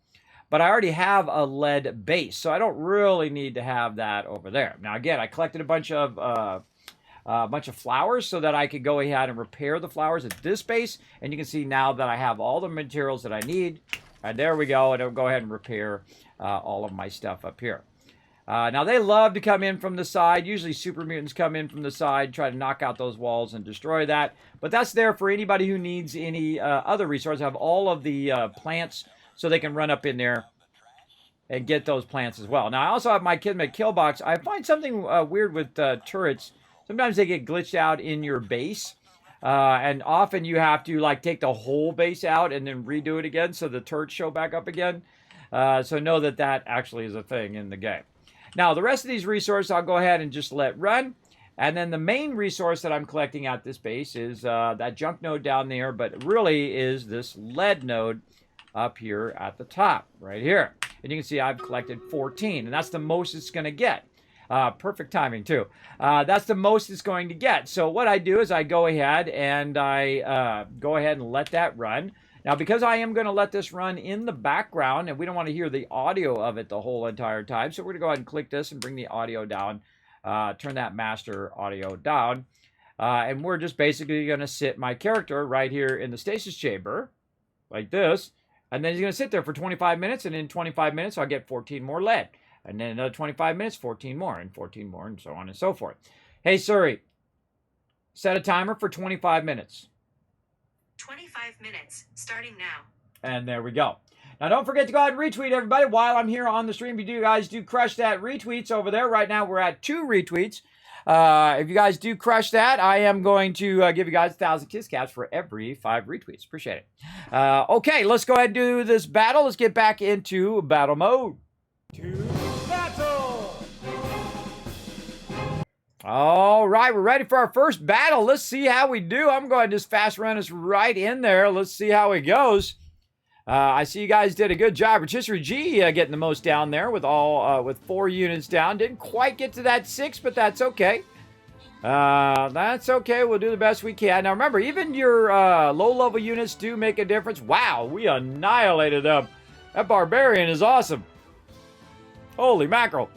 But I already have a lead base, so I don't really need to have that over there. Now, again, I collected a bunch of flowers so that I could go ahead and repair the flowers at this base. And you can see now that I have all the materials that I need. And there we go. And I'll go ahead and repair all of my stuff up here. Now, they love to come in from the side. Usually, super mutants come in from the side, try to knock out those walls and destroy that. But that's there for anybody who needs any other resources. I have all of the plants so they can run up in there and get those plants as well. Now, I also have my Kismet kill box. I find something weird with turrets. Sometimes they get glitched out in your base. And often you have to like take the whole base out and then redo it again so the turrets show back up again. So know that that actually is a thing in the game. Now, the rest of these resources, I'll go ahead and just let run. And then the main resource that I'm collecting at this base is that junk node down there, but it really is this lead node up here at the top, right here. And you can see I've collected 14, and that's the most it's going to get. Perfect timing, too. That's the most it's going to get. So what I do is I go ahead and let that run. Now, because I am going to let this run in the background, and we don't want to hear the audio of it the whole entire time, so we're going to go ahead and click this and bring the audio down, turn that master audio down, and we're just basically going to sit my character right here in the stasis chamber, like this, and then he's going to sit there for 25 minutes, and in 25 minutes, I'll get 14 more lead. And then another 25 minutes, 14 more, and 14 more, and so on and so forth. Hey, Siri, set a timer for 25 minutes.
25 minutes, starting now.
And there we go. Now, don't forget to go ahead and retweet, everybody, while I'm here on the stream. If you guys do crush that retweets over there. Right now, we're at 2 retweets. If you guys do crush that, I am going to give you guys 1,000 kiss caps for every 5 retweets. Appreciate it. Okay, let's go ahead and do this battle. Let's get back into battle mode.
To battle!
All right, we're ready for our first battle. Let's see how we do. I'm going to just fast run us right in there. Let's see how it goes. I see you guys did a good job. Rotisserie G getting the most down there with 4 units down. Didn't quite get to that 6, but that's okay. That's okay. We'll do the best we can. Now remember, even your low-level units do make a difference. Wow, we annihilated them. That barbarian is awesome. Holy mackerel.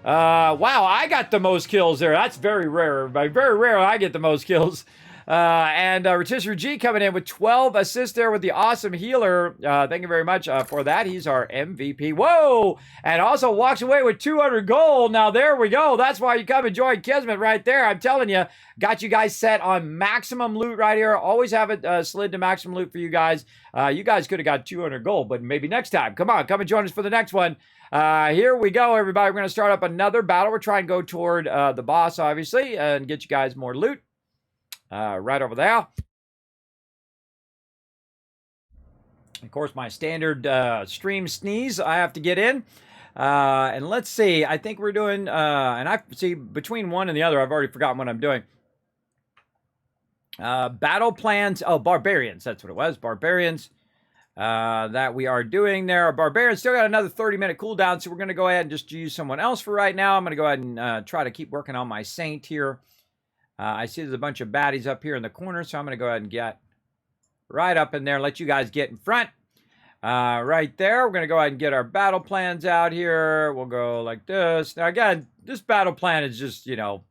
Wow, I got the most kills there. That's very rare. Very rare I get the most kills. And Rotisserie G coming in with 12 assists there with the awesome healer. Thank you very much for that. He's our MVP. Whoa! And also walks away with 200 gold. Now, there we go. That's why you come and join Kismet right there. I'm telling you, got you guys set on maximum loot right here. Always have it slid to maximum loot for you guys. You guys could have got 200 gold, but maybe next time. Come on, come and join us for the next one. Here we go, everybody. We're going to start up another battle. We're trying to go toward the boss, obviously, and get you guys more loot. Right over there. Of course, my standard stream sneeze I have to get in. And let's see. I think we're doing, and I see between one and the other, I've already forgotten what I'm doing. battle plans. Oh, barbarians. That's what it was. Barbarians that we are doing there. Our barbarians still got another 30-minute cooldown, so we're going to go ahead and just use someone else for right now. I'm going to go ahead and try to keep working on my saint here. I see there's a bunch of baddies up here in the corner, so I'm going to go ahead and get right up in there, let you guys get in front. Right there, we're going to go ahead and get our battle plans out here. We'll go like this. Now, again, this battle plan is just, you know,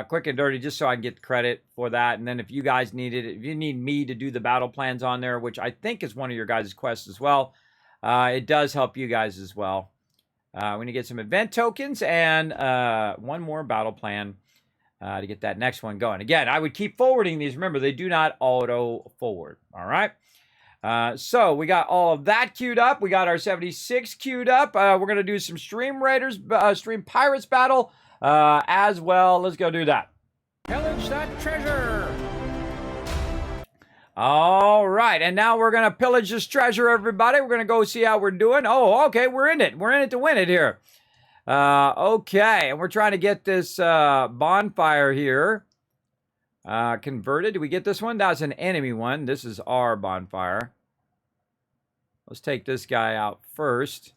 quick and dirty, just so I can get the credit for that. And then if you guys need it, if you need me to do the battle plans on there, which I think is one of your guys' quests as well, it does help you guys as well. We're going to get some event tokens and one more battle plan to get that next one going. Again, I would keep forwarding these. Remember, they do not auto forward. All right. So we got all of that queued up. We got our 76 queued up. We're going to do some Stream Raiders, Stream Pirates battle as well. Let's go do that.
Pillage that treasure.
All right. And now we're going to pillage this treasure, everybody. We're going to go see how we're doing. Oh, okay. We're in it. We're in it to win it here. Okay. And we're trying to get this bonfire here converted. Did we get this one? That's an enemy one. This is our bonfire. Let's take this guy out first.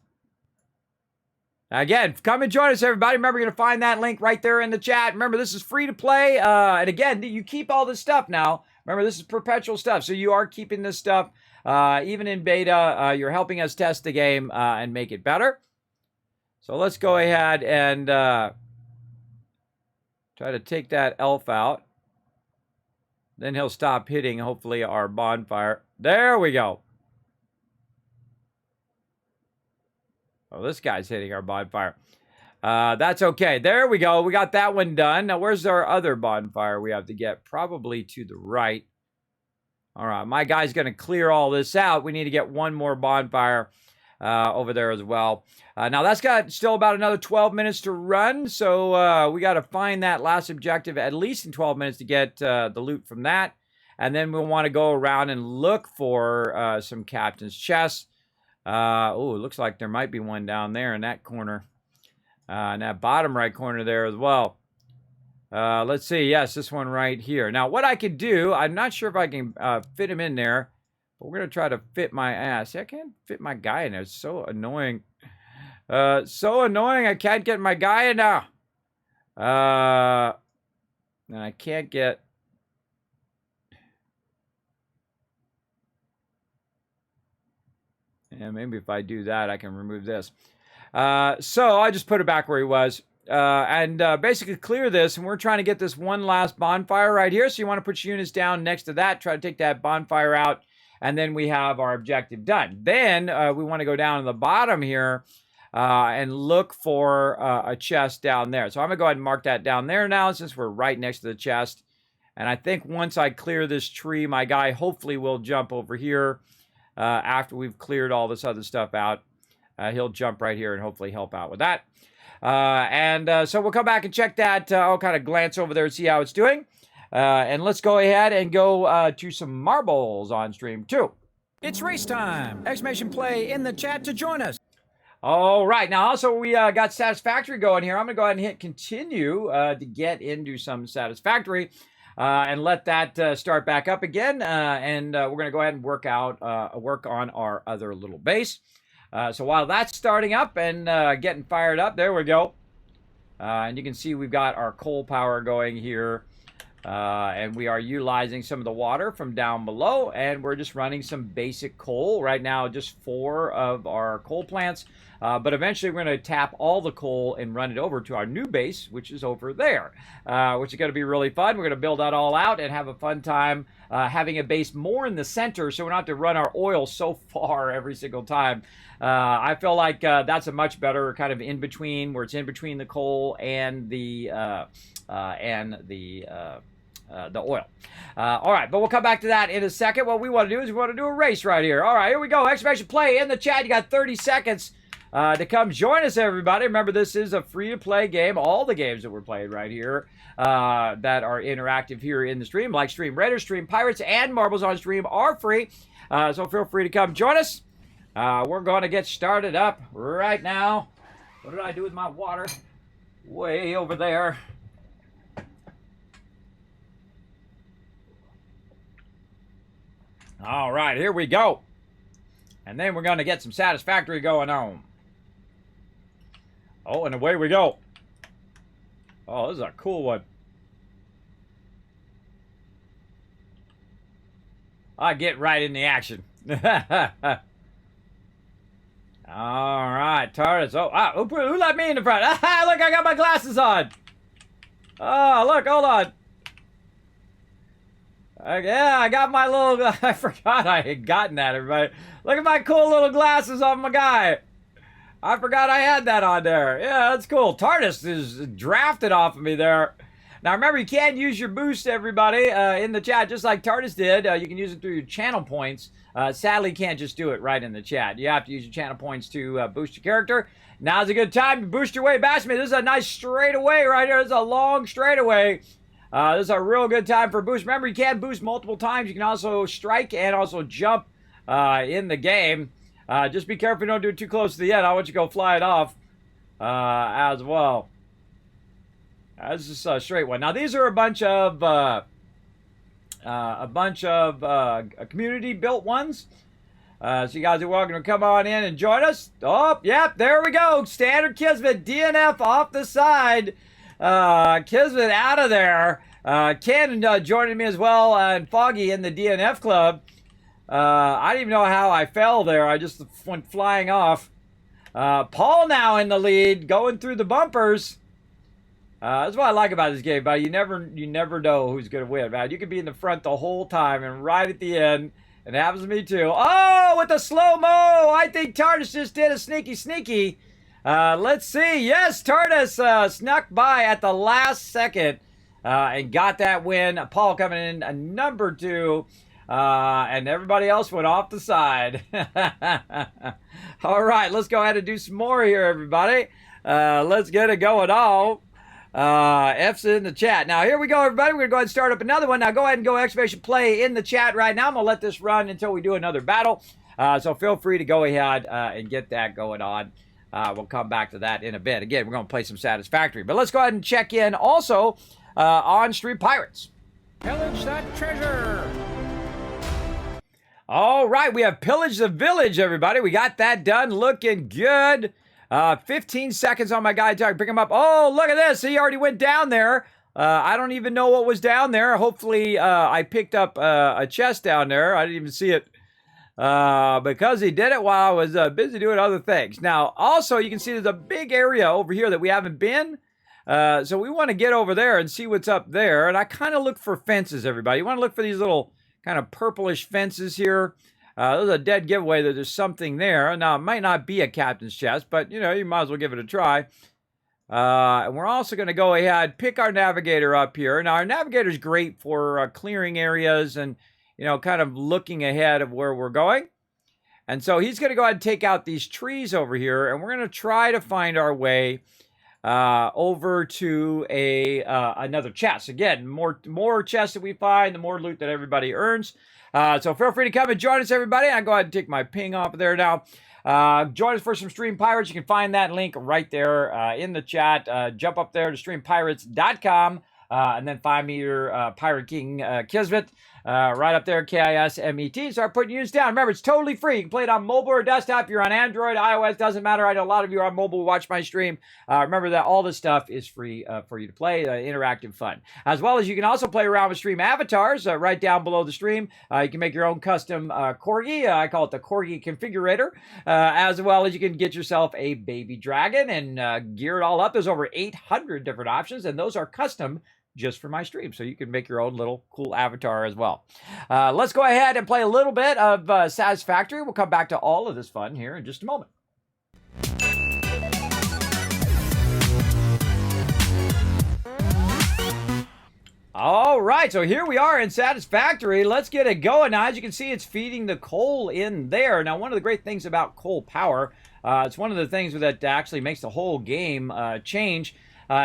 Again, come and join us, everybody. Remember, you're going to find that link right there in the chat. Remember, this is free to play. And again, you keep all this stuff now. Remember, this is perpetual stuff. So you are keeping this stuff. Even in beta, you're helping us test the game and make it better. So let's go ahead and try to take that elf out. Then he'll stop hitting, hopefully, our bonfire. There we go. Oh, this guy's hitting our bonfire. That's okay. There we go. We got that one done. Now, where's our other bonfire we have to get? Probably to the right. All right. My guy's going to clear all this out. We need to get one more bonfire over there as well. Now, that's got still about another 12 minutes to run. So we got to find that last objective at least in 12 minutes to get the loot from that. And then we'll want to go around and look for some captain's chests. Oh, it looks like there might be one down there in that corner. In that bottom right corner there as well. Let's see. Yes, this one right here. Now, what I could do, I'm not sure if I can fit him in there. But we're going to try to fit my ass. I can't fit my guy in there. It's so annoying. So annoying. I can't get my guy in now. And I can't get... Yeah, maybe if I do that, I can remove this. So I just put it back where he was. And basically clear this. And we're trying to get this one last bonfire right here. So you want to put your units down next to that. Try to take that bonfire out. And then we have our objective done. Then we want to go down to the bottom here and look for a chest down there. So I'm going to go ahead and mark that down there now since we're right next to the chest. And I think once I clear this tree, my guy hopefully will jump over here after we've cleared all this other stuff out. He'll jump right here and hopefully help out with that. So we'll come back and check that. I'll kind of glance over there and see how it's doing. And let's go ahead and go to some marbles on stream too.
It's race time! Exclamation play in the chat to join us.
All right. Now, also, we got Satisfactory going here. I'm going to go ahead and hit continue to get into some Satisfactory and let that start back up again. And we're going to go ahead and work on our other little base. So while that's starting up and getting fired up, there we go. And you can see we've got our coal power going here. And we are utilizing some of the water from down below, and we're just running some basic coal right now, just 4 of our coal plants. But eventually we're going to tap all the coal and run it over to our new base, which is over there, which is going to be really fun. We're going to build that all out and have a fun time having a base more in the center so we don't have to run our oil so far every single time. I feel like that's a much better kind of in between, where it's in between the coal and the oil. All right, but we'll come back to that in a second. What we want to do is we want to do a race right here. All right, here we go. Exclamation play in the chat. You got 30 seconds to come join us, everybody. Remember, this is a free-to-play game. All the games that we're playing right here that are interactive here in the stream, like Stream Raiders, Stream Pirates, and Marbles on Stream, are free. So feel free to come join us. We're going to get started up right now. What did I do with my water? Way over there. All right, here we go. And then we're going to get some Satisfactory going on. Oh, and away we go. Oh, this is a cool one. I get right in the action. All right, TARDIS. Oh, who let me in the front? Look, I got my glasses on. Oh, look, hold on. Yeah, I got my little... I forgot I had gotten that, everybody. Look at my cool little glasses on my guy. I forgot I had that on there. Yeah, that's cool. TARDIS is drafted off of me there. Now, remember, you can use your boost, everybody, in the chat, just like TARDIS did. You can use it through your channel points. Sadly, you can't just do it right in the chat. You have to use your channel points to boost your character. Now's a good time to boost your way. Battlemode, this is a nice straightaway right here. This is a long straightaway. This is a real good time for boost. Remember, you can boost multiple times. You can also strike and also jump in the game. Just be careful you don't do it too close to the end. I want you to go fly it off as well. This is a straight one. Now, these are a bunch of community-built ones. So you guys are welcome to come on in and join us. Oh, yep, there we go. Standard Kismet, DNF off the side. Kismet out of there. Ken joining me as well, and Foggy in the DNF club. I didn't even know how I fell there. I just went flying off. Paul now in the lead, going through the bumpers. That's what I like about this game, buddy. You never know who's going to win, man. You could be in the front the whole time, and right at the end, it happens to me too. Oh, with the slow-mo! I think TARDIS just did a sneaky. Let's see. Yes, TARDIS snuck by at the last second and got that win. Paul coming in number 2. And everybody else went off the side. All right, let's go ahead and do some more here, everybody. Let's get it going on. F's in the chat. Now, here we go, everybody. We're going to go ahead and start up another one. Now, go ahead and go exclamation play in the chat right now. I'm going to let this run until we do another battle. So feel free to go ahead and get that going on. We'll come back to that in a bit. Again, we're going to play some Satisfactory. But let's go ahead and check in also on Street Pirates.
Pillage that treasure.
All right, we have pillaged the village, everybody. We got that done. Looking good. 15 seconds on my guide tag. Pick him up. Oh, look at this. He already went down there. I don't even know what was down there. Hopefully, I picked up a chest down there. I didn't even see it because he did it while I was busy doing other things. Now, also, you can see there's a big area over here that we haven't been. So we want to get over there and see what's up there. And I kind of look for fences, everybody. You want to look for these little kind of purplish fences here. There's a dead giveaway that there's something there. Now, it might not be a captain's chest, but, you know, you might as well give it a try. And we're also going to go ahead, pick our navigator up here. Now, our navigator is great for clearing areas and, you know, kind of looking ahead of where we're going. And so he's going to go ahead and take out these trees over here, and we're going to try to find our way over to another chest. Again, more chests that we find, the more loot that everybody earns. So feel free to come and join us, everybody. I'll go ahead and take my ping off there now. Join us for some Stream Pirates. You can find that link right there in the chat. Jump up there to streampirates.com and then find me your Pirate King Kismet. Right up there, Kismet. Start putting units down. Remember, it's totally free. You can play it on mobile or desktop. You're on Android, iOS, doesn't matter. I know a lot of you are on mobile, watch my stream. Remember that all this stuff is free for you to play, interactive fun. As well as you can also play around with stream avatars right down below the stream. You can make your own custom corgi. I call it the corgi configurator. As well as you can get yourself a baby dragon and gear it all up. There's over 800 different options, and those are custom just for my stream, so you can make your own little cool avatar as well. Let's go ahead and play a little bit of Satisfactory. We'll come back to all of this fun here in just a moment. All right, so here we are in Satisfactory. Let's get it going. Now, as you can see, it's feeding the coal in there. Now, one of the great things about coal power, it's one of the things that actually makes the whole game change.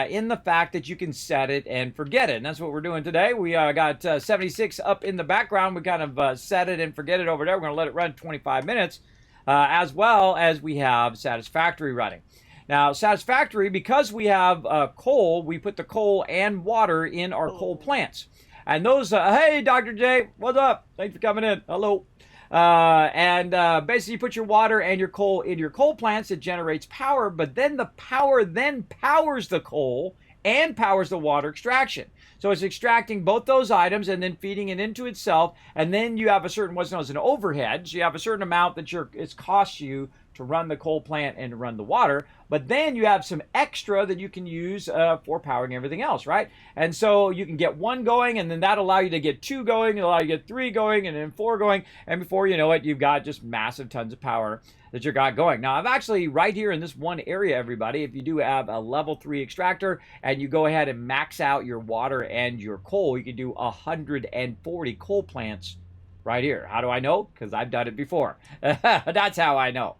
In the fact that you can set it and forget it. And that's what we're doing today. We got 76 up in the background. We kind of set it and forget it over there. We're going to let it run 25 minutes, as well as we have Satisfactory running. Now, Satisfactory, because we have coal, we put the coal and water in our coal plants. And those, hey, Dr. J, what's up? Thanks for coming in. Hello. Basically you put your water and your coal in your coal plants. It generates power, but then the power then powers the coal and powers the water extraction. So it's extracting both those items and then feeding it into itself. And then you have a certain, what's known as an overhead. So you have a certain amount that it's cost you to run the coal plant and to run the water. But then you have some extra that you can use for powering everything else, right? And so you can get one going, and then that'll allow you to get two going, it'll allow you to get three going, and then four going. And before you know it, you've got just massive tons of power that you got going. Now, I've actually, right here in this one area, everybody, if you do have a level 3 extractor and you go ahead and max out your water and your coal, you can do 140 coal plants right here. How do I know? Because I've done it before. That's how I know.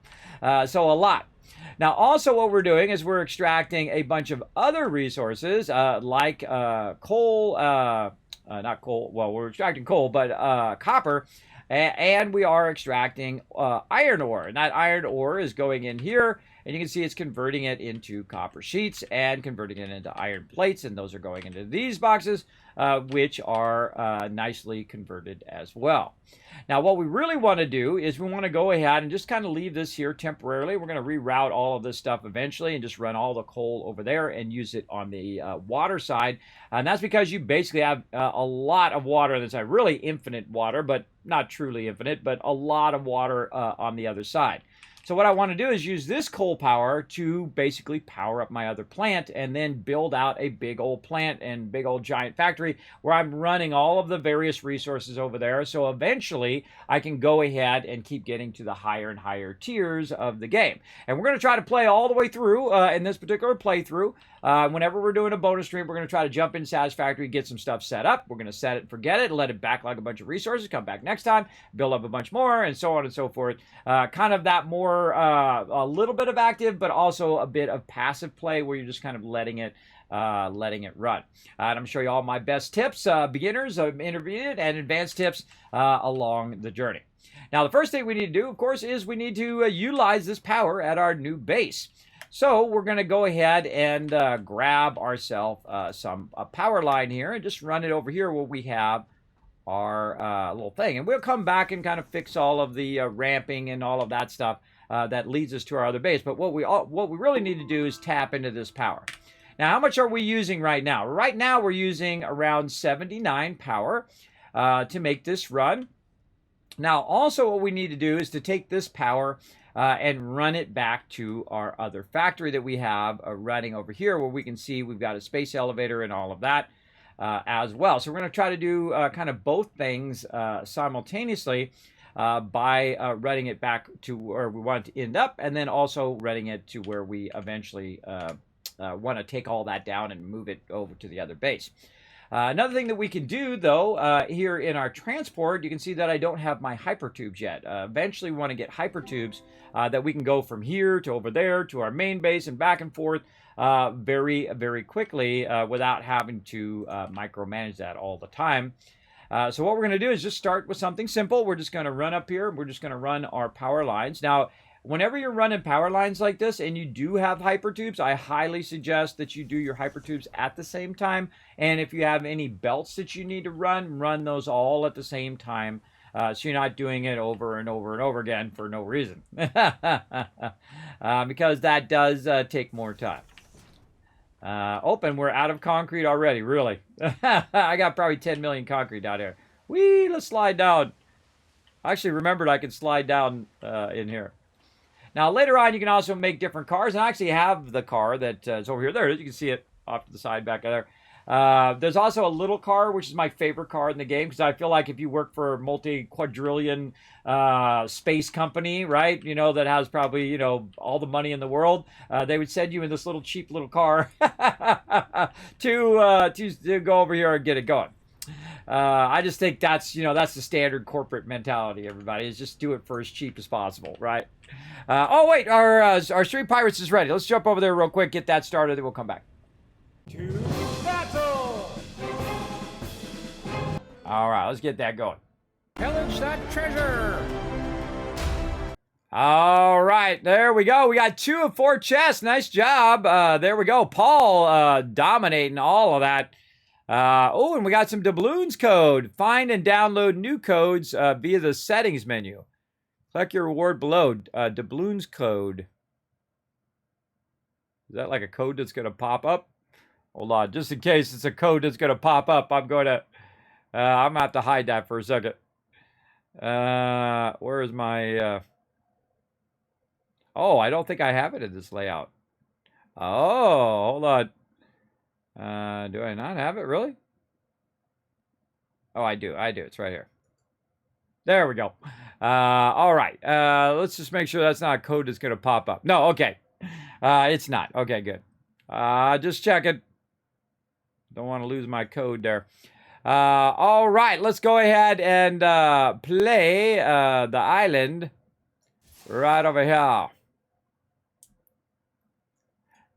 So a lot. Now, also what we're doing is we're extracting a bunch of other resources like coal, not coal, well, we're extracting coal, but copper, and we are extracting iron ore. And that iron ore is going in here, and you can see it's converting it into copper sheets and converting it into iron plates, and those are going into these boxes, which are nicely converted as well. Now, what we really want to do is we want to go ahead and just kind of leave this here temporarily. We're going to reroute all of this stuff eventually and just run all the coal over there and use it on the water side. And that's because you basically have a lot of water. That's really infinite water, but not truly infinite, but a lot of water on the other side. So what I want to do is use this coal power to basically power up my other plant and then build out a big old plant and big old giant factory where I'm running all of the various resources over there. So eventually I can go ahead and keep getting to the higher and higher tiers of the game. And we're going to try to play all the way through in this particular playthrough. Whenever we're doing a bonus stream, we're going to try to jump in Satisfactory, get some stuff set up. We're going to set it, forget it, let it backlog a bunch of resources, come back next time, build up a bunch more, and so on and so forth. Kind of that more, a little bit of active, but also a bit of passive play where you're just kind of letting it run. And I'm going to show you all my best tips, beginners, intermediate, and advanced tips along the journey. Now, the first thing we need to do, of course, is we need to utilize this power at our new base. So we're going to go ahead and grab ourselves some power line here and just run it over here where we have our little thing. And we'll come back and kind of fix all of the ramping and all of that stuff that leads us to our other base. But what we really need to do is tap into this power. Now, how much are we using right now? Right now, we're using around 79 power to make this run. Now, also what we need to do is to take this power and run it back to our other factory that we have running over here where we can see we've got a space elevator and all of that as well. So we're going to try to do kind of both things simultaneously by running it back to where we want to end up and then also running it to where we eventually want to take all that down and move it over to the other base. Another thing that we can do, though, here in our transport, you can see that I don't have my hypertubes yet. Eventually, we want to get hypertubes that we can go from here to over there to our main base and back and forth very, very quickly without having to micromanage that all the time. So what we're going to do is just start with something simple. We're just going to run up here. We're just going to run our power lines. Now, whenever you're running power lines like this and you do have hypertubes, I highly suggest that you do your hypertubes at the same time. And if you have any belts that you need to run those all at the same time. So you're not doing it over and over and over again for no reason. Because that does take more time. And we're out of concrete already, really. I got probably 10 million concrete down here. Whee, let's slide down. I actually remembered I could slide down in here. Now, later on, you can also make different cars. And I actually have the car that is over here. There it is. You can see it off to the side back there. There's also a little car, which is my favorite car in the game, because I feel like if you work for a multi-quadrillion space company, right, you know, that has probably, you know, all the money in the world, they would send you in this little cheap little car to go over here and get it going. I just think that's, you know, that's the standard corporate mentality, everybody, is just do it for as cheap as possible, right? Oh, wait, our Street Pirates is ready. Let's jump over there real quick, get that started, then we'll come back.
To battle!
All right, let's get that going.
Pillage that treasure!
All right, there we go. We got 2 of 4 chests. Nice job. There we go. Paul dominating all of that Oh, and we got some doubloons code. Find and download new codes via the settings menu. Click your reward below. Doubloons code. Is that like a code that's going to pop up? Hold on. Just in case it's a code that's going to pop up, I'm going to have to hide that for a second. Where is my... Oh, I don't think I have it in this layout. Oh, hold on. Do I not have it, really? Oh, I do. It's right here. There we go. All right. Let's just make sure that's not a code that's going to pop up. No, okay. It's not. Okay, good. Just checking. Don't want to lose my code there. All right. Let's go ahead and play the island right over here.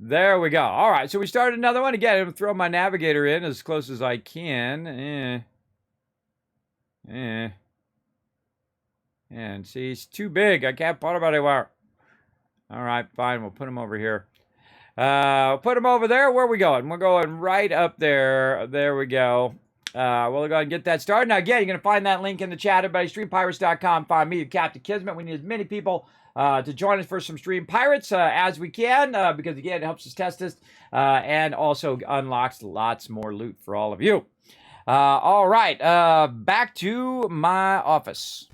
There we go. All right, so we started another one. Again, I'm going to throw my navigator in as close as I can. And see, it's too big. I can't put him anywhere. All right, fine. We'll put him over here. Put him over there. Where are we going? We're going right up there. There we go. We'll go ahead and get that started. Now, again, you're going to find that link in the chat. Everybody, streampirates.com. Find me, Captain Kismet. We need as many people to join us for some Stream Pirates as we can, because, again, it helps us test this and also unlocks lots more loot for all of you. All right, back to my office.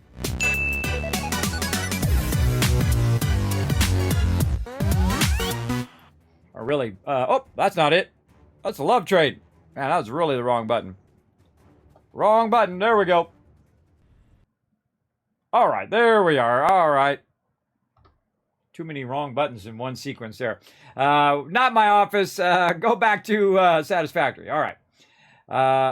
Or really, oh, that's not it. That's a love trade. Man, that was really the wrong button. Wrong button. There we go. All right, there we are. All right. Too many wrong buttons in one sequence there. Not my office. Go back to Satisfactory. All right.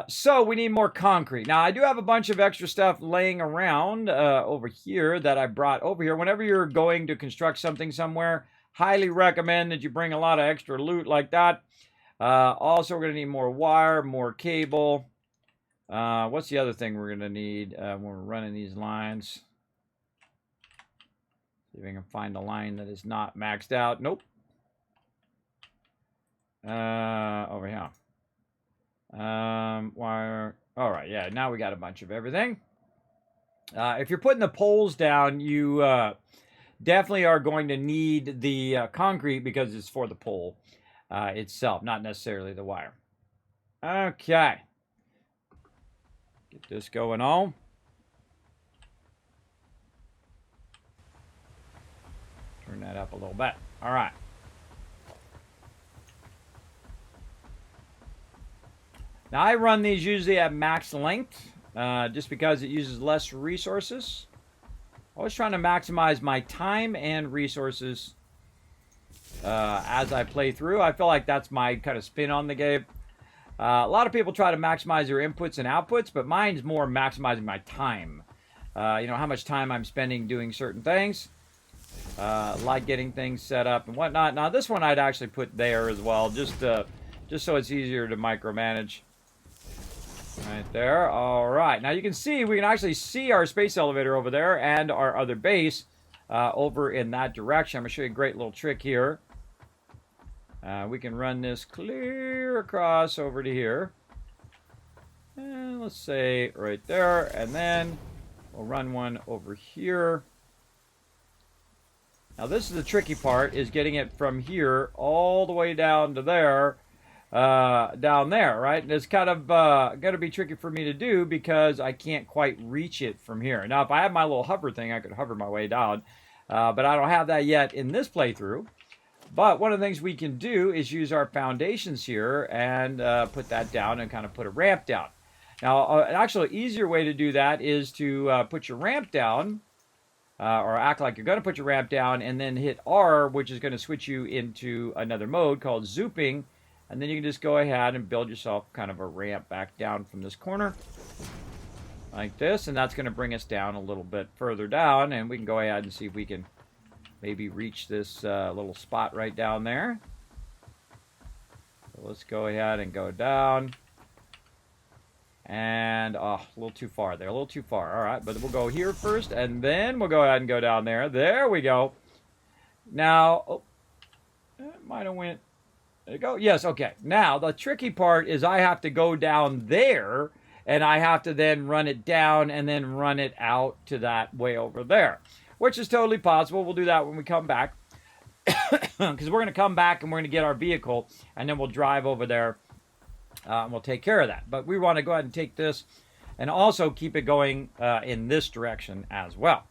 So we need more concrete. Now, I do have a bunch of extra stuff laying around over here that I brought over here. Whenever you're going to construct something somewhere, highly recommend that you bring a lot of extra loot like that. Also, we're going to need more wire, more cable. What's the other thing we're going to need when we're running these lines? See if I can find a line that is not maxed out. Nope. Over here. Wire. All right, yeah, now we got a bunch of everything. If you're putting the poles down, you definitely are going to need the concrete because it's for the pole itself, not necessarily the wire. Okay. Get this going on. Turn that up a little bit. All right. Now, I run these usually at max length, just because it uses less resources. Always trying to maximize my time and resources as I play through. I feel like that's my kind of spin on the game. A lot of people try to maximize their inputs and outputs, but mine's more maximizing my time. You know, how much time I'm spending doing certain things. Like getting things set up and whatnot. Now, this one I'd actually put there as well, just so it's easier to micromanage. Right there. All right. Now, you can see, we can actually see our space elevator over there and our other base over in that direction. I'm going to show you a great little trick here. We can run this clear across over to here. And let's say right there. And then we'll run one over here. Now, this is the tricky part, is getting it from here all the way down to there, down there, right? And it's kind of going to be tricky for me to do because I can't quite reach it from here. Now, if I had my little hover thing, I could hover my way down, but I don't have that yet in this playthrough. But one of the things we can do is use our foundations here and put that down and kind of put a ramp down. Now, an actual easier way to do that is to put your ramp down, or act like you're going to put your ramp down, and then hit R, which is going to switch you into another mode called zooping, and then you can just go ahead and build yourself kind of a ramp back down from this corner, like this, and that's going to bring us down a little bit further down, and we can go ahead and see if we can maybe reach this little spot right down there. So let's go ahead and go down. And, oh, a little too far there, a little too far. All right, but we'll go here first, and then we'll go ahead and go down there. There we go. Now, oh, it might have went There you go. Yes, okay. Now, the tricky part is I have to go down there, and I have to then run it down and then run it out to that way over there, which is totally possible. We'll do that when we come back, because we're going to come back and we're going to get our vehicle, and then we'll drive over there, and we'll take care of that. But we want to go ahead and take this and also keep it going in this direction as well.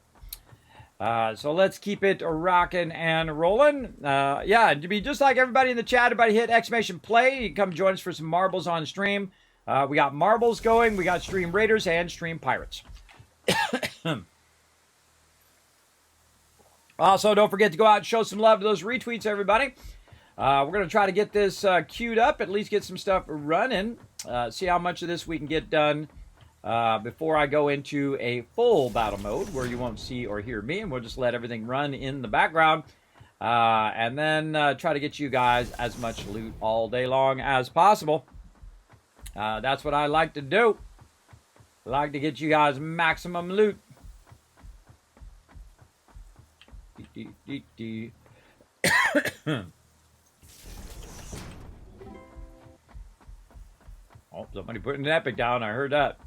So let's keep it rocking and rolling. Yeah, to be just like everybody in the chat, everybody hit exclamation play. You can come join us for some marbles on stream. We got marbles going. We got stream raiders and stream pirates. Also, don't forget to go out and show some love to those retweets, everybody. We're going to try to get this queued up, at least get some stuff running. See how much of this we can get done before I go into a full battle mode where you won't see or hear me, and we'll just let everything run in the background, and then try to get you guys as much loot all day long as possible. That's what I like to do. I like to get you guys maximum loot. Oh, somebody putting an epic down. I heard that.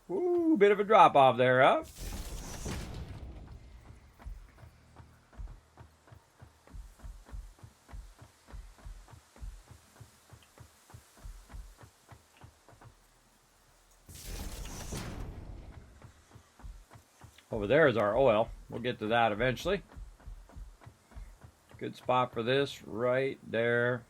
Ooh, bit of a drop off there, huh? Over there is our oil. We'll get to that eventually. Good spot for this right there.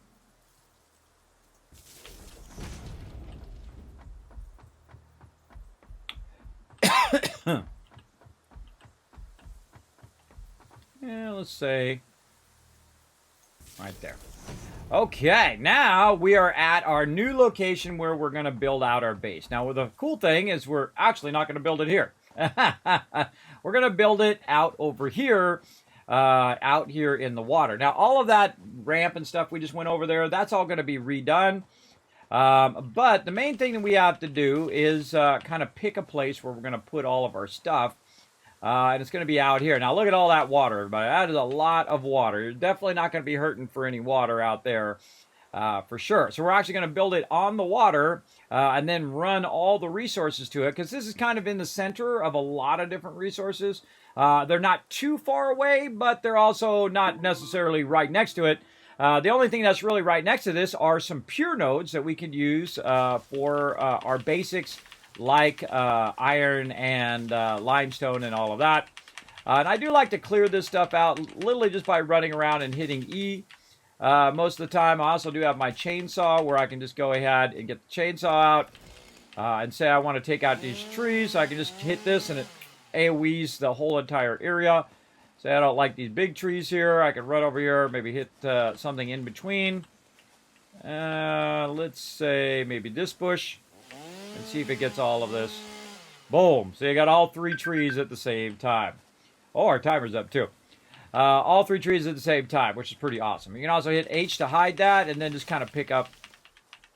Yeah, let's say right there. Okay, now we are at our new location where we're going to build out our base. Now, the cool thing is we're actually not going to build it here. We're going to build it out over here, out here in the water. Now, all of that ramp and stuff we just went over there, that's all going to be redone. But the main thing that we have to do is kind of pick a place where we're going to put all of our stuff. And it's going to be out here. Now, look at all that water, everybody. That is a lot of water. You're definitely not going to be hurting for any water out there, for sure. So we're actually going to build it on the water and then run all the resources to it, because this is kind of in the center of a lot of different resources. They're not too far away, but they're also not necessarily right next to it. The only thing that's really right next to this are some pure nodes that we could use for our basics, like iron and limestone and all of that. And I do like to clear this stuff out literally just by running around and hitting E most of the time. I also do have my chainsaw where I can just go ahead and get the chainsaw out and say I want to take out these trees. So I can just hit this and it AoEs the whole entire area. Say I don't like these big trees here. I can run over here, maybe hit something in between. Let's say maybe this bush. And see if it gets all of this. Boom. So you got all three trees at the same time. Oh, our timer's up too. All three trees at the same time, which is pretty awesome. You can also hit H to hide that and then just kind of pick up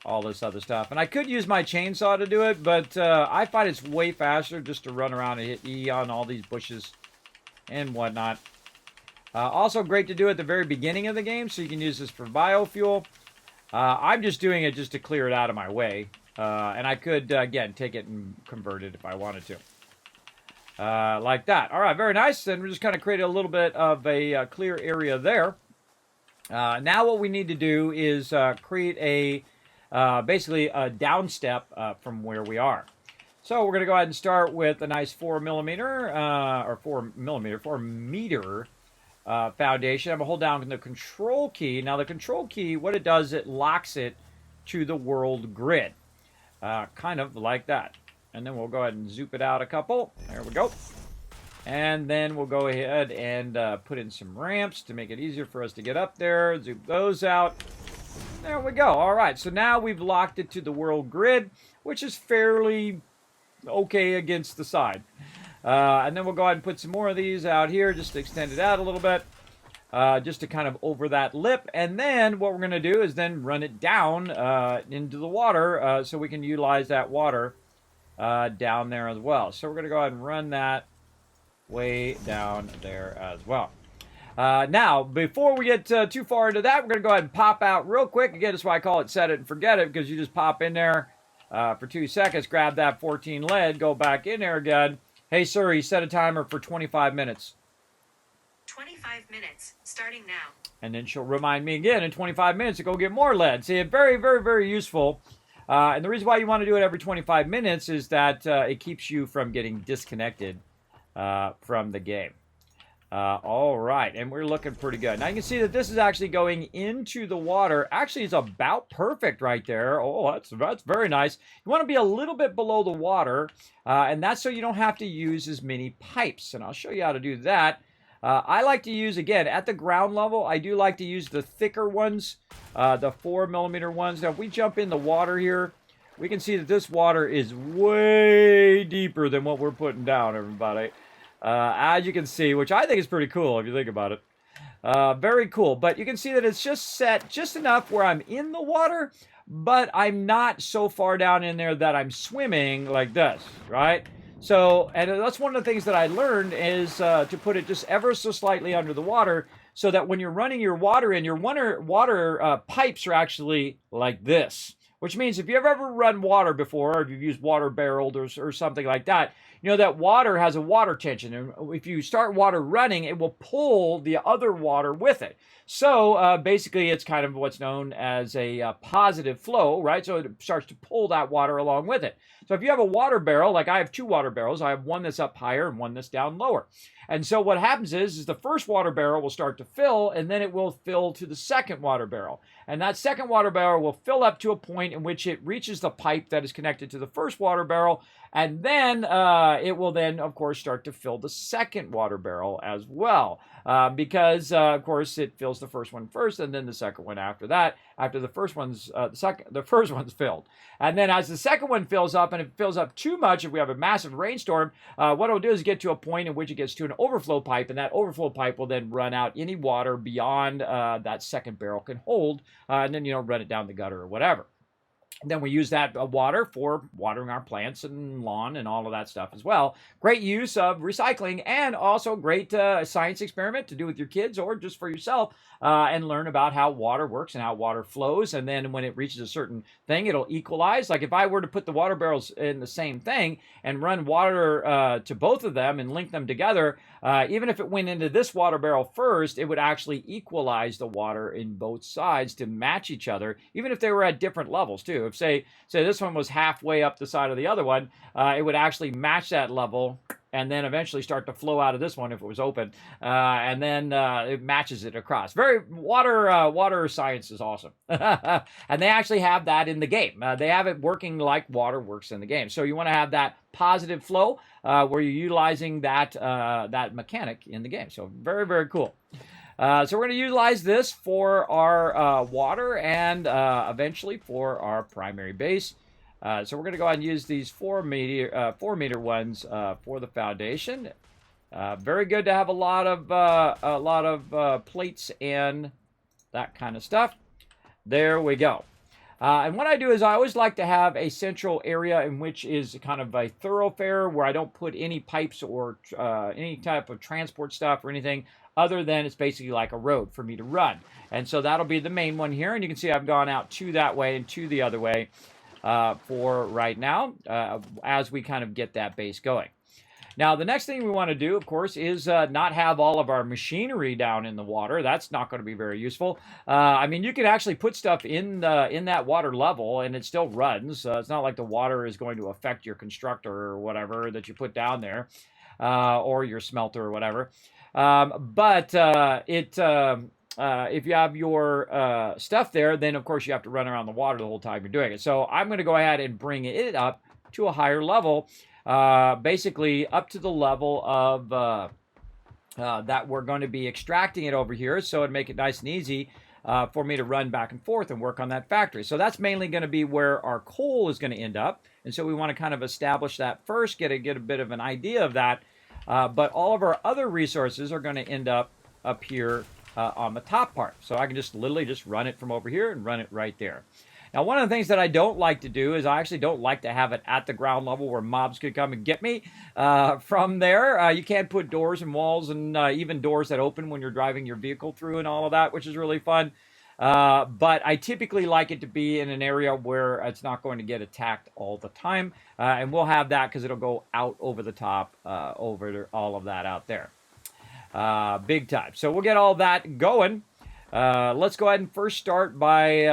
all this other stuff. And I could use my chainsaw to do it, but I find it's way faster just to run around and hit E on all these bushes and whatnot. Also great to do at the very beginning of the game, so you can use this for biofuel. I'm just doing it just to clear it out of my way. And I could, again, take it and convert it if I wanted to. Like that. All right, very nice. And we're just kind of create a little bit of a clear area there. Now what we need to do is create a, basically a down step from where we are. So we're going to go ahead and start with a nice 4 meter foundation. I'm going to hold down the control key. Now the control key, what it does, it locks it to the world grid. Kind of like that. And then we'll go ahead and zoop it out a couple. There we go. And then we'll go ahead and put in some ramps to make it easier for us to get up there. Zoop those out. There we go. All right. So now we've locked it to the world grid, which is fairly okay against the side. And then we'll go ahead and put some more of these out here just to extend it out a little bit. Just to kind of over that lip. And then what we're going to do is then run it down into the water so we can utilize that water down there as well. So we're going to go ahead and run that way down there as well. Now, before we get too far into that, we're going to go ahead and pop out real quick. Again, that's why I call it set it and forget it, because you just pop in there for 2 seconds, grab that 14 lead, go back in there again. Hey, Siri, set a timer for 25 minutes.
25 minutes, starting now.
And then she'll remind me again in 25 minutes to go get more lead. See, it's very, very, very useful. And the reason why you want to do it every 25 minutes is that it keeps you from getting disconnected from the game. All right, and we're looking pretty good. Now you can see that this is actually going into the water. Actually, it's about perfect right there. Oh, that's very nice. You want to be a little bit below the water, and that's so you don't have to use as many pipes. And I'll show you how to do that. I like to use, again, at the ground level, I do like to use the thicker ones, the 4mm ones. Now, if we jump in the water here, we can see that this water is way deeper than what we're putting down, everybody. As you can see, which I think is pretty cool if you think about it. Very cool. But you can see that it's just set just enough where I'm in the water, but I'm not so far down in there that I'm swimming like this, right? So, and that's one of the things that I learned is to put it just ever so slightly under the water so that when you're running your water in, your water pipes are actually like this. Which means if you've ever run water before, or if you've used water barrels or something like that, you know that water has a water tension. And if you start water running, it will pull the other water with it. So basically, it's kind of what's known as a positive flow, right? So it starts to pull that water along with it. So if you have a water barrel, like I have 2 water barrels, I have one that's up higher and one that's down lower. And so what happens is the first water barrel will start to fill, and then it will fill to the second water barrel. And that second water barrel will fill up to a point in which it reaches the pipe that is connected to the first water barrel, and then it will then, of course, start to fill the second water barrel as well. Because, of course, it fills the first one first, and then the second one after that. After the first one's the first one's filled, and then as the second one fills up, and it fills up too much, if we have a massive rainstorm, what it'll do is get to a point in which it gets to an overflow pipe, and that overflow pipe will then run out any water beyond that second barrel can hold, and then run it down the gutter or whatever. Then we use that water for watering our plants and lawn and all of that stuff as well. Great use of recycling, and also great science experiment to do with your kids or just for yourself, and learn about how water works and how water flows. And then when it reaches a certain thing, it'll equalize. Like if I were to put the water barrels in the same thing and run water to both of them and link them together, even if it went into this water barrel first, it would actually equalize the water in both sides to match each other, even if they were at different levels too. If say this one was halfway up the side of the other one, it would actually match that level and then eventually start to flow out of this one if it was open, and then it matches it across. Very water science is awesome, and they actually have that in the game. They have it working like water works in the game. So you want to have that positive flow where you're utilizing that that mechanic in the game. So very, very cool. So we're going to utilize this for our water and eventually for our primary base. So we're going to go ahead and use these 4-meter ones for the foundation. Very good to have a lot of plates and that kind of stuff. There we go. And what I do is I always like to have a central area in which is kind of a thoroughfare where I don't put any pipes or any type of transport stuff or anything other than it's basically like a road for me to run. And so that'll be the main one here. And you can see I've gone out 2 that way and 2 the other way for right now as we kind of get that base going. Now, the next thing we want to do, of course, is not have all of our machinery down in the water. That's not going to be very useful. I mean, you can actually put stuff in that water level, and it still runs. It's not like the water is going to affect your constructor or whatever that you put down there, or your smelter or whatever. But if you have your stuff there, then, of course, you have to run around the water the whole time you're doing it. So I'm going to go ahead and bring it up to a higher level, basically up to the level of that we're going to be extracting it over here, so it'd make it nice and easy for me to run back and forth and work on that factory. So that's mainly going to be where our coal is going to end up, and so we want to kind of establish that first, get a bit of an idea of that. But all of our other resources are going to end up here on the top part. So I can just literally just run it from over here and run it right there. Now, one of the things that I don't like to do is I actually don't like to have it at the ground level where mobs could come and get me. From there, you can't put doors and walls and even doors that open when you're driving your vehicle through and all of that, which is really fun. But I typically like it to be in an area where it's not going to get attacked all the time. And we'll have that because it'll go out over the top, over all of that out there. Big time. So we'll get all that going. Let's go ahead and first start by,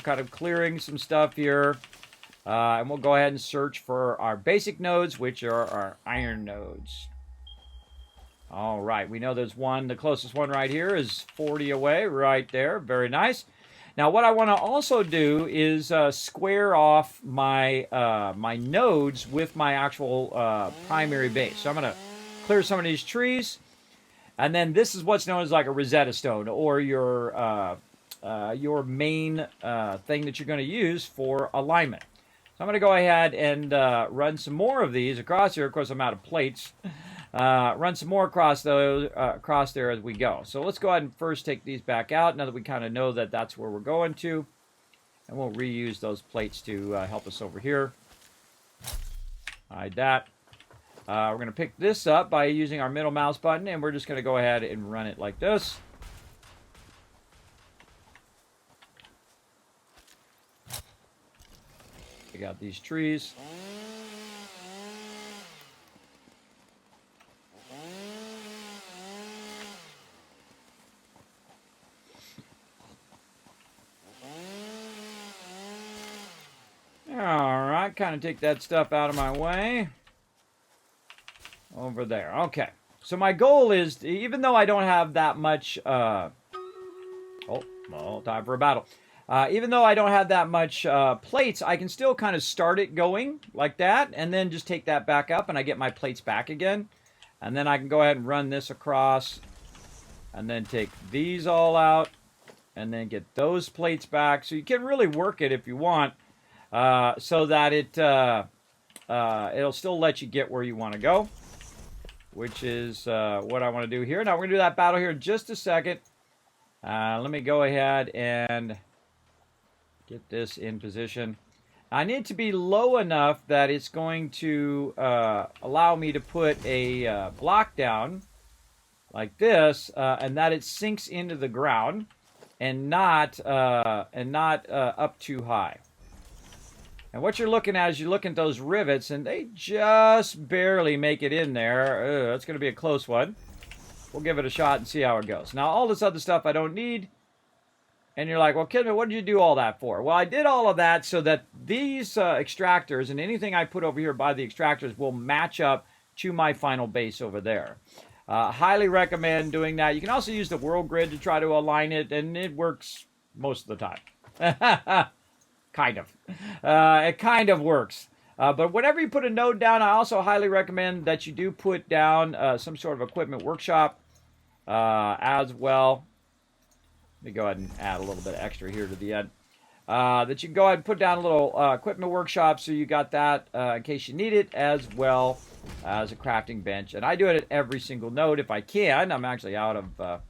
kind of clearing some stuff here. And we'll go ahead and search for our basic nodes, which are our iron nodes. All right, we know there's one. The closest one right here is 40 away, right there. Very nice. Now, what I want to also do is square off my my nodes with my actual primary base. So I'm going to clear some of these trees. And then this is what's known as like a Rosetta Stone, or your main thing that you're going to use for alignment. So I'm going to go ahead and run some more of these across here. Of course, I'm out of plates. Run some more across there as we go. So let's go ahead and first take these back out now that we kind of know that that's where we're going to. And we'll reuse those plates to help us over here. Hide that. We're going to pick this up by using our middle mouse button, and we're just going to go ahead and run it like this. Take out these trees. Alright, kind of take that stuff out of my way. Over there. Okay. So my goal is, even though I don't have that much... time for a battle. Even though I don't have that much plates, I can still kind of start it going like that, and then just take that back up, and I get my plates back again. And then I can go ahead and run this across, and then take these all out, and then get those plates back. So you can really work it if you want, so that it'll still let you get where you want to go, which is what I want to do here. Now, we're going to do that battle here in just a second. Let me go ahead and get this in position. I need to be low enough that it's going to allow me to put a block down like this, and that it sinks into the ground and not up too high. And what you're looking at is you're looking at those rivets, and they just barely make it in there. That's going to be a close one. We'll give it a shot and see how it goes. Now, all this other stuff I don't need. And you're like, well, Kismet, what did you do all that for? Well, I did all of that so that these extractors and anything I put over here by the extractors will match up to my final base over there. Highly recommend doing that. You can also use the world grid to try to align it, and it works most of the time. Kind of. It kind of works. But whenever you put a node down, I also highly recommend that you do put down some sort of equipment workshop as well. Let me go ahead and add a little bit extra here to the end. That you can go ahead and put down a little equipment workshop, so you got that in case you need it, as well as a crafting bench. And I do it at every single node if I can. I'm actually out of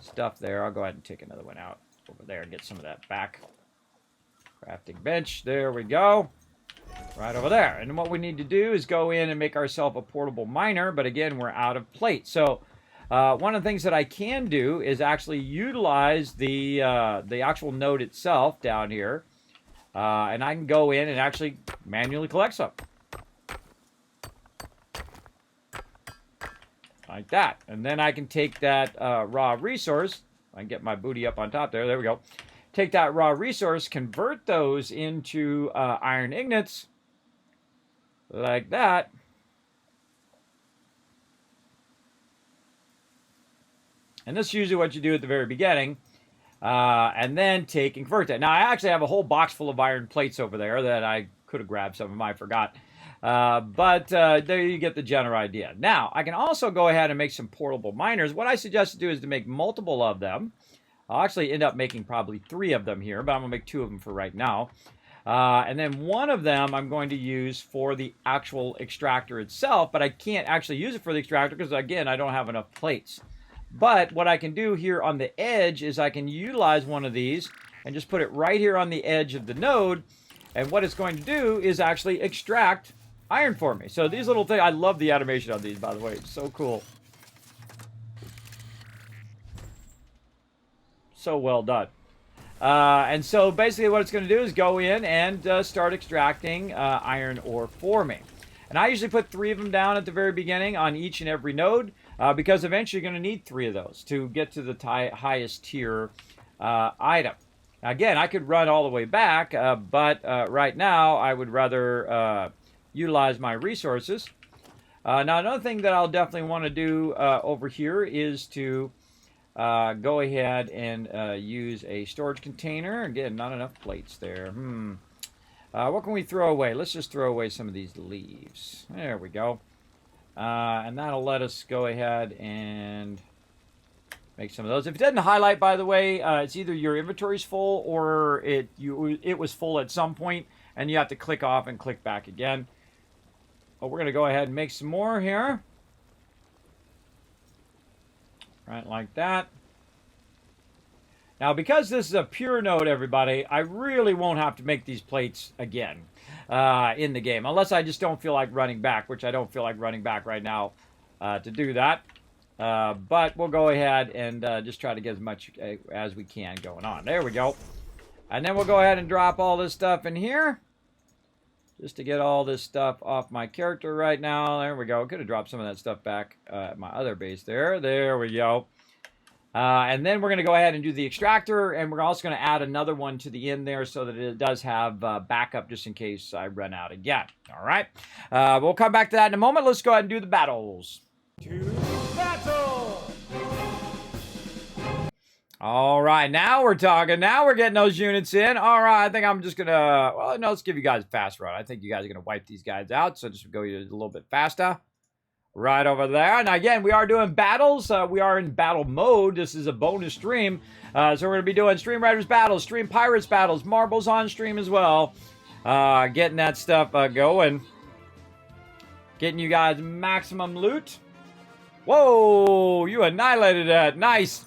stuff there. I'll go ahead and take another one out over there and get some of that back. Crafting bench. There we go. Right over there. And what we need to do is go in and make ourselves a portable miner. But again, we're out of plate. So one of the things that I can do is actually utilize the actual node itself down here. And I can go in and actually manually collect some. Like that. And then I can take that raw resource. I can get my booty up on top there. There we go. Take that raw resource, convert those into iron ingots. Like that. And this is usually what you do at the very beginning. And then take and convert that. Now, I actually have a whole box full of iron plates over there that I could have grabbed some of them. I forgot. But there you get the general idea. Now, I can also go ahead and make some portable miners. What I suggest to do is to make multiple of them. I'll actually end up making probably 3 of them here, but I'm going to make 2 of them for right now. And then one of them I'm going to use for the actual extractor itself, but I can't actually use it for the extractor because, again, I don't have enough plates. But what I can do here on the edge is I can utilize one of these and just put it right here on the edge of the node. And what it's going to do is actually extract iron for me. So these little things, I love the animation on these, by the way. It's so cool. So well done. And so basically what it's going to do is go in and start extracting iron ore for me. And I usually put 3 of them down at the very beginning on each and every node because eventually you're going to need 3 of those to get to the highest tier item. Now, again, I could run all the way back, but right now I would rather utilize my resources. Now, another thing that I'll definitely want to do over here is to go ahead and use a storage container. Again, not enough plates there. What can we throw away? Let's just throw away some of these leaves. There we go. And that'll let us go ahead and make some of those. If it doesn't highlight, by the way, it's either your inventory's full or it was full at some point, and you have to click off and click back again. But we're going to go ahead and make some more here. Right like that. Now, because this is a pure node, everybody, I really won't have to make these plates again in the game. Unless I just don't feel like running back, which I don't feel like running back right now to do that. But we'll go ahead and just try to get as much as we can going on. There we go. And then we'll go ahead and drop all this stuff in here. Just to get all this stuff off my character right now. There we go. Could have dropped some of that stuff back at my other base there. There we go. And then we're going to go ahead and do the extractor. And we're also going to add another one to the end there so that it does have backup just in case I run out again. All right. We'll come back to that in a moment. Let's go ahead and do the battles. To battle! All right, now we're talking. Now we're getting those units in. All right, I think I'm just going to... Well, no, let's give you guys a fast run. I think you guys are going to wipe these guys out, so just go a little bit faster. Right over there. Now, again, we are doing battles. We are in battle mode. This is a bonus stream. So we're going to be doing Stream Riders battles, Stream Pirates battles, Marbles on stream as well. Getting that stuff going. Getting you guys maximum loot. Whoa, you annihilated that. Nice.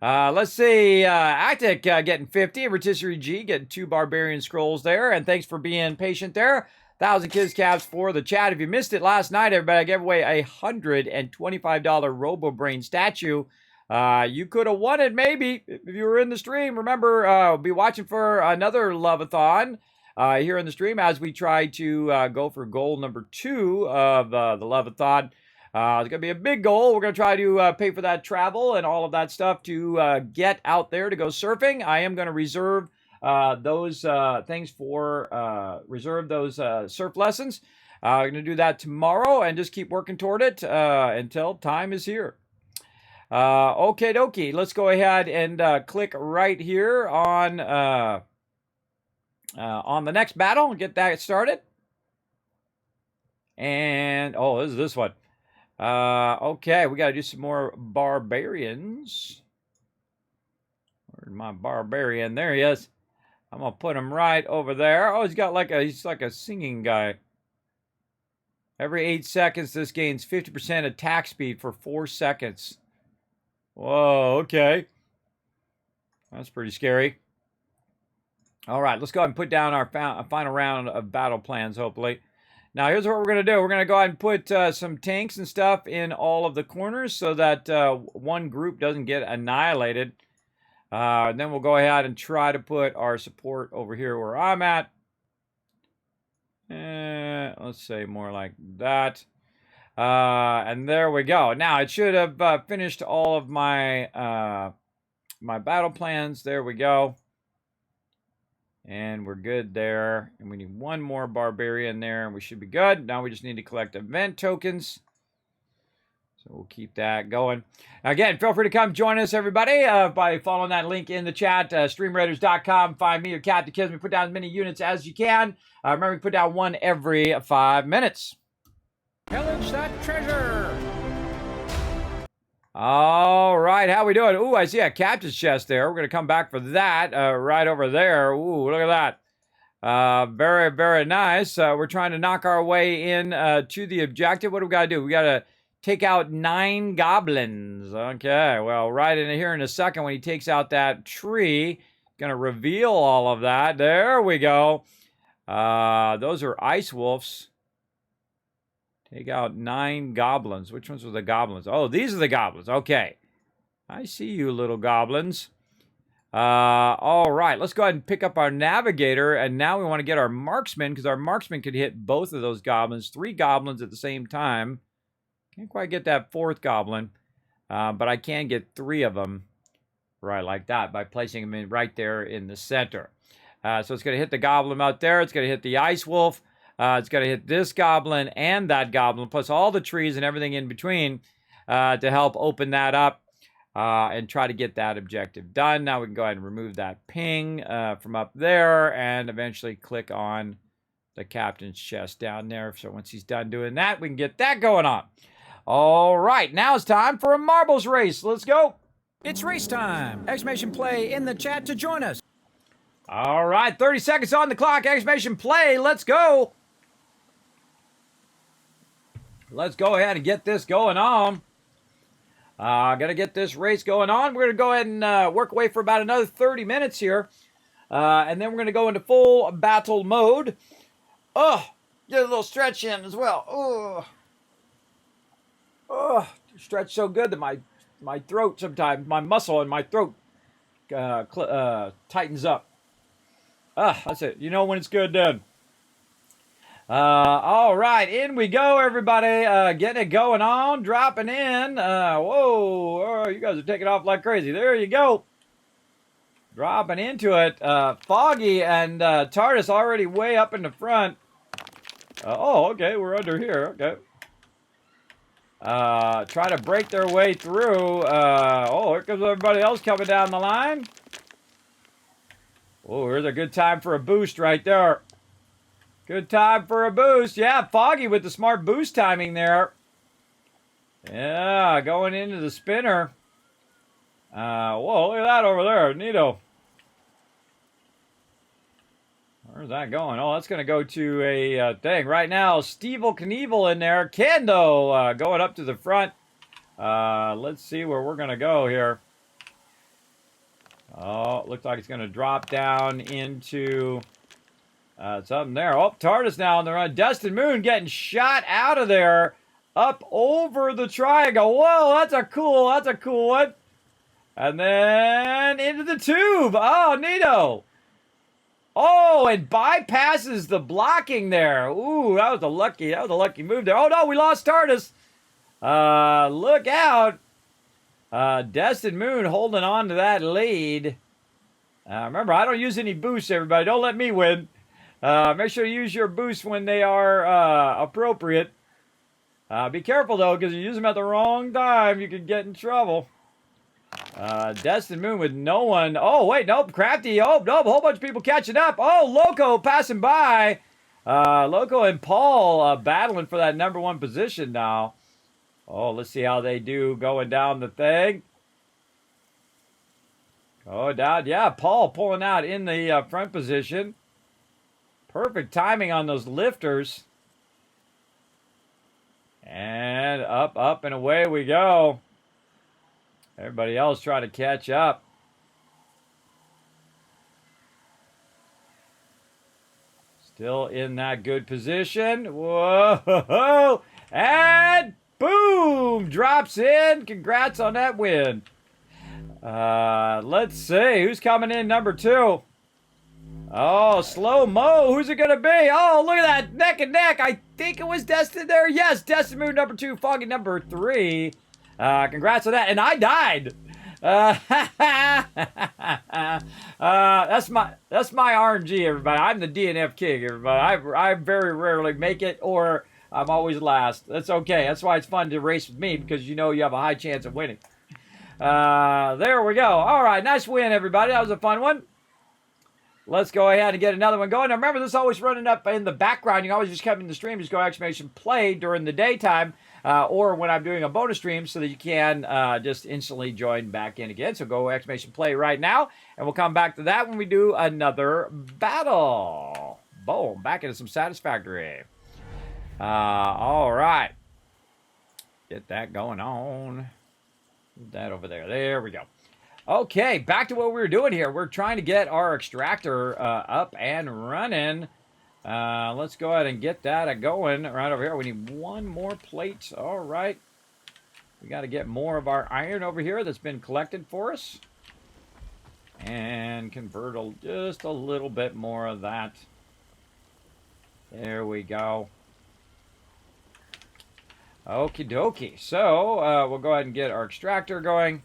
Let's see. Actic getting 50. Rotisserie G getting 2 Barbarian Scrolls there. And thanks for being patient there. 1,000 Kids Caps for the chat. If you missed it last night, everybody, I gave away a $125 Robo-Brain statue. You could have won it maybe if you were in the stream. Remember, be watching for another Love-a-thon here in the stream as we try to go for goal number 2 of the Love-a-thon. It's going to be a big goal. We're going to try to pay for that travel and all of that stuff to get out there to go surfing. I am going to reserve those things for, reserve those surf lessons. I'm going to do that tomorrow and just keep working toward it until time is here. Okay, dokie. Let's go ahead and click right here on the next battle and get that started. And, oh, this is this one. Okay, we got to do some more barbarians. Where's my barbarian? There he is. I'm going to put him right over there. Oh, he's like a singing guy. Every 8 seconds, this gains 50% attack speed for 4 seconds. Whoa, okay. That's pretty scary. All right, let's go ahead and put down our final round of battle plans, hopefully. Now, here's what we're going to do. We're going to go ahead and put some tanks and stuff in all of the corners so that one group doesn't get annihilated. Then we'll go ahead and try to put our support over here where I'm at. Let's say more like that. And there we go. Now, it should have finished all of my, my battle plans. There we go. And we're good there. And we need one more barbarian there, and we should be good. Now we just need to collect event tokens. So we'll keep that going. Again, feel free to come join us, everybody, by following that link in the chat, streamraiders.com. Find me or Captain Kismet. Put down as many units as you can. Remember, put down one every 5 minutes.
Pillage that treasure!
All right, how we doing? Ooh, I see a captain's chest there. We're going to come back for that right over there. Ooh, look at that. Very, very nice. We're trying to knock our way in to the objective. What do we got to do? We got to take out 9 goblins. Okay, well, right in here in a second when he takes out that tree, going to reveal all of that. There we go. Those are ice wolves. Take out 9 goblins. Which ones were the goblins? Oh, these are the goblins. Okay. I see you, little goblins. All right. Let's go ahead and pick up our navigator. And now we want to get our marksman, because our marksman could hit both of those goblins. 3 goblins at the same time. Can't quite get that 4th goblin. But I can get 3 of them right like that by placing them in right there in the center. So it's going to hit the goblin out there. It's going to hit the ice wolf. It's going to hit this goblin and that goblin, plus all the trees and everything in between to help open that up and try to get that objective done. Now we can go ahead and remove that ping from up there and eventually click on the captain's chest down there. So once he's done doing that, we can get that going on. All right, now it's time for a marbles race. Let's go.
It's race time! Exclamation play in the chat to join us.
All right, 30 seconds on the clock. Exclamation play. Let's go. Let's go ahead and get this going on. Gonna get this race going on. We're gonna go ahead and work away for about another 30 minutes here. And then we're gonna go into full battle mode. Oh, get a little stretch in as well. Oh, stretch so good that my throat sometimes, my muscle in my throat tightens up. That's it. You know when it's good done. All right, in we go, everybody. Getting it going on, dropping in. Whoa, you guys are taking off like crazy. There you go. Dropping into it. Foggy and TARDIS already way up in the front. Okay, we're under here. Okay. Try to break their way through. Here comes everybody else coming down the line. Oh, here's a good time for a boost right there. Good time for a boost. Yeah, Foggy with the smart boost timing there. Yeah, going into the spinner. Whoa, look at that over there. Neato. Where's that going? Oh, that's going to go to a thing. Right now, Stevel Knievel in there. Kendo going up to the front. Let's see where we're going to go here. Oh, looks like it's going to drop down into something there. Oh, TARDIS now on the run. Destin Moon getting shot out of there. Up over the triangle. Whoa, that's a cool one. And then into the tube. Oh, neato. Oh, and bypasses the blocking there. Ooh, that was a lucky move there. Oh no, we lost TARDIS. Look out. Destin Moon holding on to that lead. Remember, I don't use any boosts, everybody. Don't let me win. Make sure you use your boosts when they are appropriate. Be careful, though, because you use them at the wrong time, you could get in trouble. Destin Moon with no one. Oh, wait, nope. Crafty. Oh, nope. A whole bunch of people catching up. Oh, Loco passing by. Loco and Paul battling for that #1 position now. Oh, let's see how they do going down the thing. Oh, down. Yeah, Paul pulling out in the front position. Perfect timing on those lifters. And up, and away we go. Everybody else trying to catch up. Still in that good position. Whoa! And boom! Drops in. Congrats on that win. Let's see. Who's coming in #2? Oh, Slow Mo. Who's it going to be? Oh, look at that. Neck and neck. I think it was Destin there. Yes, Destin Moon #2. Foggy #3. Congrats on that. And I died. That's my RNG, everybody. I'm the DNF king, everybody. I very rarely make it, or I'm always last. That's okay. That's why it's fun to race with me, because you know you have a high chance of winning. There we go. All right, nice win, everybody. That was a fun one. Let's go ahead and get another one going. Now, remember, this is always running up in the background. You can always just come in the stream, just go !play during the daytime, or when I'm doing a bonus stream, so that you can just instantly join back in again. So go !play right now, and we'll come back to that when we do another battle. Boom, back into some Satisfactory. All right. Get that going on. Put that over there. There we go. Okay, back to what we were doing here. We're trying to get our extractor up and running. Let's go ahead and get that going right over here. We need one more plate. All right. We got to get more of our iron over here that's been collected for us. And convert just a little bit more of that. There we go. Okie dokie. So, we'll go ahead and get our extractor going.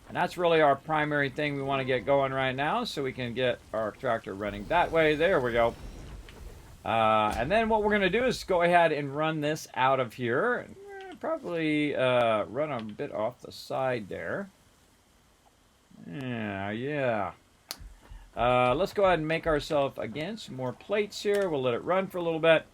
And that's really our primary thing we want to get going right now, so we can get our extractor running that way. There we go. And then what we're going to do is go ahead and run this out of here. Probably run a bit off the side there. Yeah. Let's go ahead and make ourselves, again, some more plates here. We'll let it run for a little bit.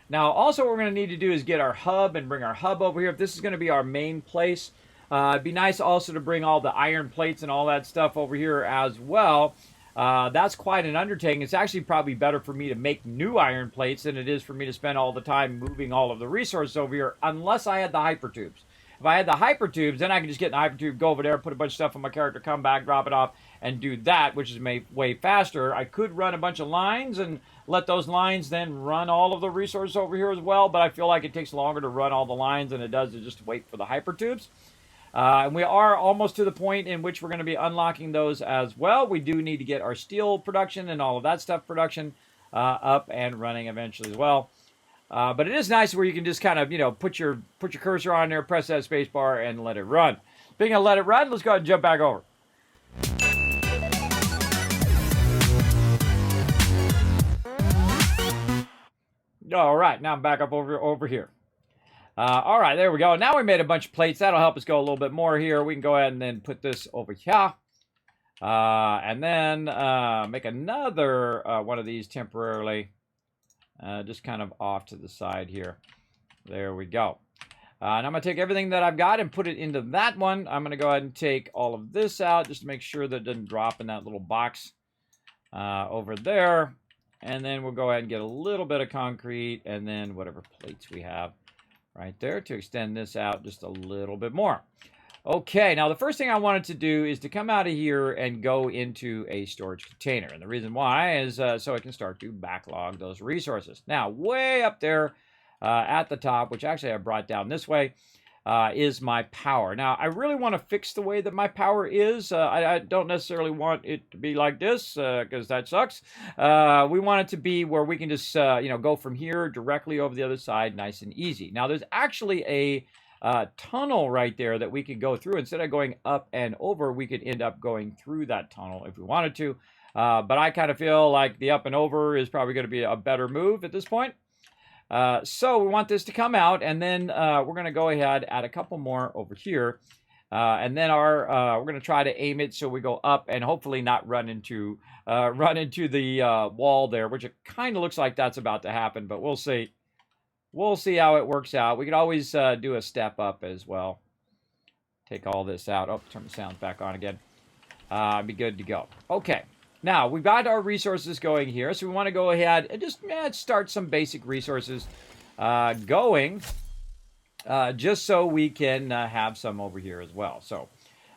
Now, also what we're going to need to do is get our hub and bring our hub over here. If this is going to be our main place, it'd be nice also to bring all the iron plates and all that stuff over here as well. That's quite an undertaking. It's actually probably better for me to make new iron plates than it is for me to spend all the time moving all of the resources over here, unless I had the hypertubes. If I had the hypertubes, then I can just get in the hypertube, go over there, put a bunch of stuff on my character, come back, drop it off, and do that, which is way faster. I could run a bunch of lines and let those lines then run all of the resources over here as well, but I feel like it takes longer to run all the lines than it does to just wait for the hypertubes. And we are almost to the point in which we're going to be unlocking those as well. We do need to get our steel production and all of that stuff production up and running eventually as well. But it is nice where you can just kind of, put your cursor on there, press that space bar, and let it run. Speaking of let it run, let's go ahead and jump back over. All right, now I'm back up over here. All right, there we go. Now we made a bunch of plates. That'll help us go a little bit more here. We can go ahead and then put this over here. And then make another one of these temporarily. Just kind of off to the side here. There we go. And I'm going to take everything that I've got and put it into that one. I'm going to go ahead and take all of this out just to make sure that it doesn't drop in that little box over there. And then we'll go ahead and get a little bit of concrete and then whatever plates we have right there to extend this out just a little bit more. Okay, now the first thing I wanted to do is to come out of here and go into a storage container. And the reason why is so I can start to backlog those resources. Now, way up there at the top, which actually I brought down this way, is my power. Now, I really want to fix the way that my power is. I don't necessarily want it to be like this, because that sucks. We want it to be where we can just, go from here directly over the other side, nice and easy. Now, there's actually a tunnel right there that we could go through. Instead of going up and over, we could end up going through that tunnel if we wanted to. But I kind of feel like the up and over is probably going to be a better move at this point. So we want this to come out, and then we're going to go ahead, add a couple more over here. And then we're going to try to aim it so we go up and hopefully not run into the wall there, which it kind of looks like that's about to happen, but we'll see. We'll see how it works out. We could always do a step up as well. Take all this out. Oh, turn the sounds back on again. Be good to go. Okay. Now, we've got our resources going here, so we want to go ahead and just start some basic resources going, just so we can have some over here as well. So,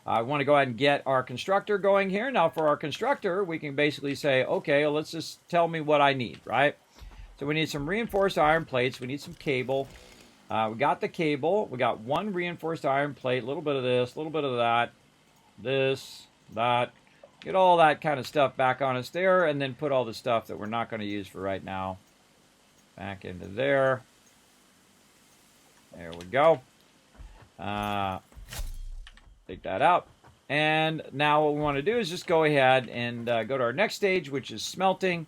I want to go ahead and get our constructor going here. Now, for our constructor, we can basically say, okay, well, let's just tell me what I need, right? So we need some reinforced iron plates. We need some cable. We got the cable. We got one reinforced iron plate, a little bit of this, a little bit of that, this, that. Get all that kind of stuff back on us there, and then put all the stuff that we're not going to use for right now back into there. There we go. Take that out. And now what we want to do is just go ahead and go to our next stage, which is smelting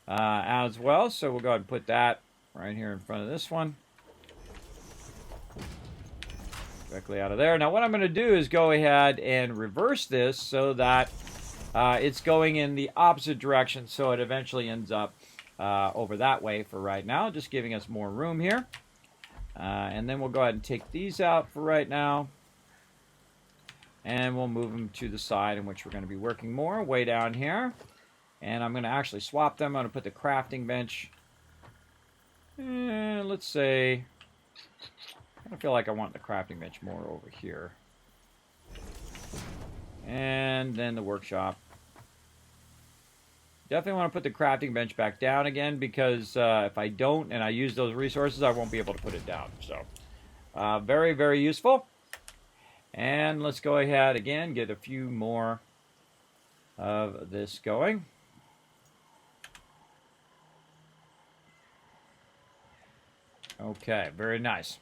as well. So we'll go ahead and put that right here in front of this one. Directly out of there. Now what I'm going to do is go ahead and reverse this so that it's going in the opposite direction, so it eventually ends up over that way for right now, just giving us more room here. And then we'll go ahead and take these out for right now. And we'll move them to the side in which we're going to be working more, way down here. And I'm going to actually swap them. I'm going to put the crafting bench, let's say, I feel like I want the crafting bench more over here. And then the workshop. Definitely want to put the crafting bench back down again, because if I don't and I use those resources, I won't be able to put it down. So, very, very useful. And let's go ahead again, get a few more of this going. Okay, very nice.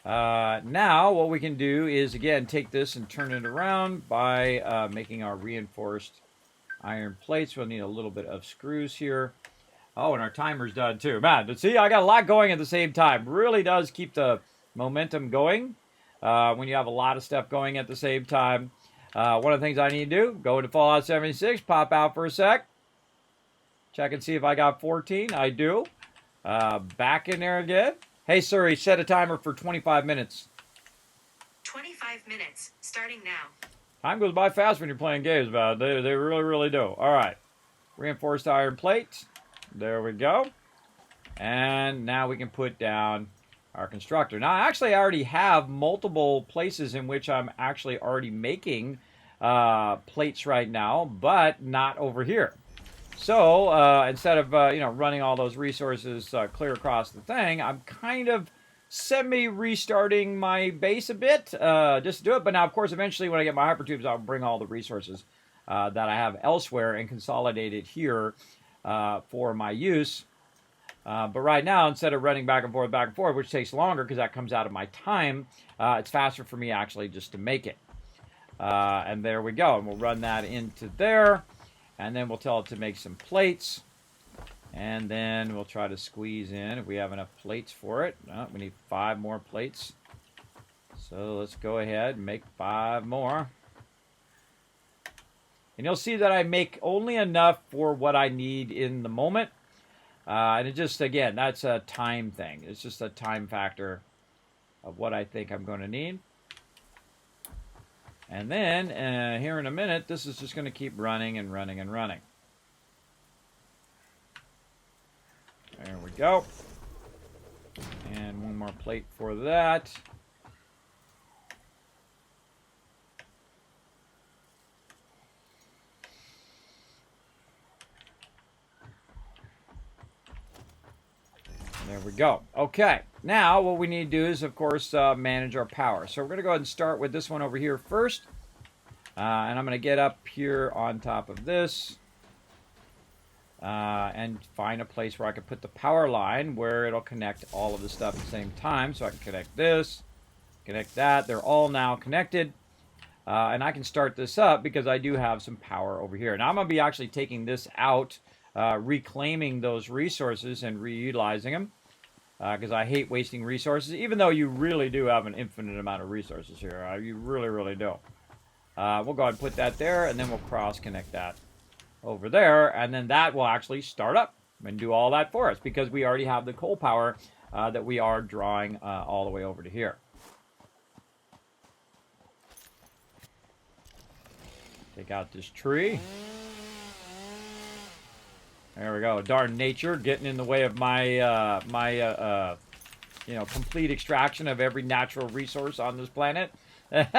Now what we can do is, again, take this and turn it around by making our reinforced iron plates. We'll need a little bit of screws here. Oh, and our timer's done too. Man, see, I got a lot going at the same time. Really does keep the momentum going when you have a lot of stuff going at the same time. One of the things I need to do, go into Fallout 76, pop out for a sec. Check and see if I got 14. I do. Back in there again. Hey, Siri, set a timer for 25 minutes.
25 minutes, starting now.
Time goes by fast when you're playing games, man. They really, really do. All right. Reinforced iron plate. There we go. And now we can put down our constructor. Now, actually, I already have multiple places in which I'm actually already making plates right now, but not over here. So instead of running all those resources clear across the thing, I'm kind of semi-restarting my base a bit just to do it. But now, of course, eventually when I get my hypertubes, I'll bring all the resources that I have elsewhere and consolidate it here for my use. But right now, instead of running back and forth, which takes longer because that comes out of my time, it's faster for me actually just to make it. And there we go. And we'll run that into there. And then we'll tell it to make some plates. And then we'll try to squeeze in if we have enough plates for it. No, we need 5 more plates. So let's go ahead and make 5 more. And you'll see that I make only enough for what I need in the moment. And it just, again, that's a time thing. It's just a time factor of what I think I'm going to need. And then, here in a minute, this is just going to keep running and running and running. There we go. And 1 more plate for that. There we go. Okay, now what we need to do is, of course, manage our power. So we're going to go ahead and start with this one over here first. And I'm going to get up here on top of this and find a place where I can put the power line where it'll connect all of the stuff at the same time. So I can connect this, connect that. They're all now connected. And I can start this up because I do have some power over here. Now I'm going to be actually taking this out, reclaiming those resources and reutilizing them. Because I hate wasting resources, even though you really do have an infinite amount of resources here. You really, really do. We'll go ahead and put that there, and then we'll cross-connect that over there, and then that will actually start up and do all that for us, because we already have the coal power that we are drawing all the way over to here. Take out this tree. There we go. Darn nature getting in the way of my complete extraction of every natural resource on this planet. Yeah.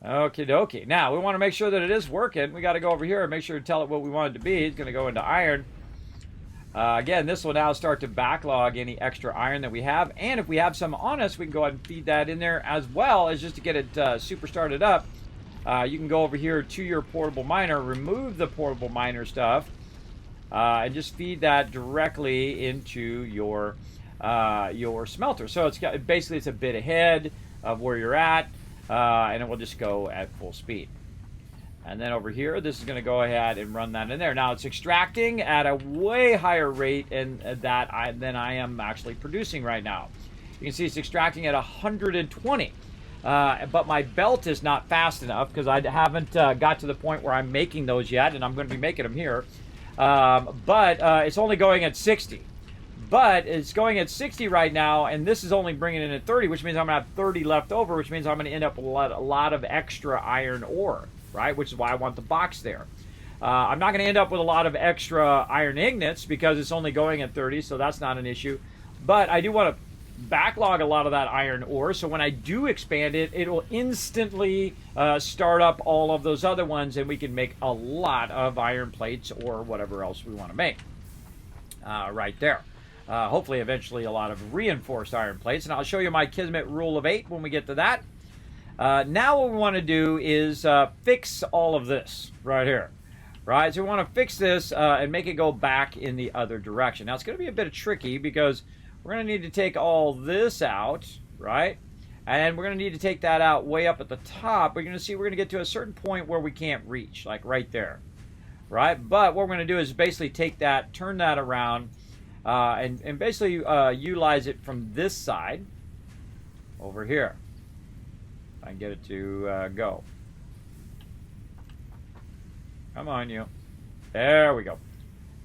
Okie dokie. Now, we want to make sure that it is working. We got to go over here and make sure to tell it what we want it to be. It's going to go into iron. Again, this will now start to backlog any extra iron that we have. And if we have some on us, we can go ahead and feed that in there, as well as just to get it super started up. You can go over here to your portable miner, remove the portable miner stuff, and just feed that directly into your smelter. So it's basically it's a bit ahead of where you're at, and it will just go at full speed. And then over here, this is going to go ahead and run that in there. Now, it's extracting at a way higher rate than I am actually producing right now. You can see it's extracting at 120. But my belt is not fast enough because I haven't got to the point where I'm making those yet, and I'm going to be making them here. But it's only going at 60. But it's going at 60 right now, and this is only bringing in at 30, which means I'm going to have 30 left over, which means I'm going to end up with a lot of extra iron ore. Right, which is why I want the box there. I'm not going to end up with a lot of extra iron ingots because it's only going at 30, so that's not an issue. But I do want to backlog a lot of that iron ore, so when I do expand it, it will instantly start up all of those other ones, and we can make a lot of iron plates or whatever else we want to make right there. Hopefully, eventually, a lot of reinforced iron plates, and I'll show you my Kismet rule of 8 when we get to that. Now what we want to do is fix all of this right here. Right, so we want to fix this and make it go back in the other direction. Now, it's going to be a bit tricky because we're going to need to take all this out, right? And we're going to need to take that out way up at the top. We're going to see we're going to get to a certain point where we can't reach, like right there, right? But what we're going to do is basically take that, turn that around, and basically utilize it from this side over here. If I can get it to go. Come on, you. There we go.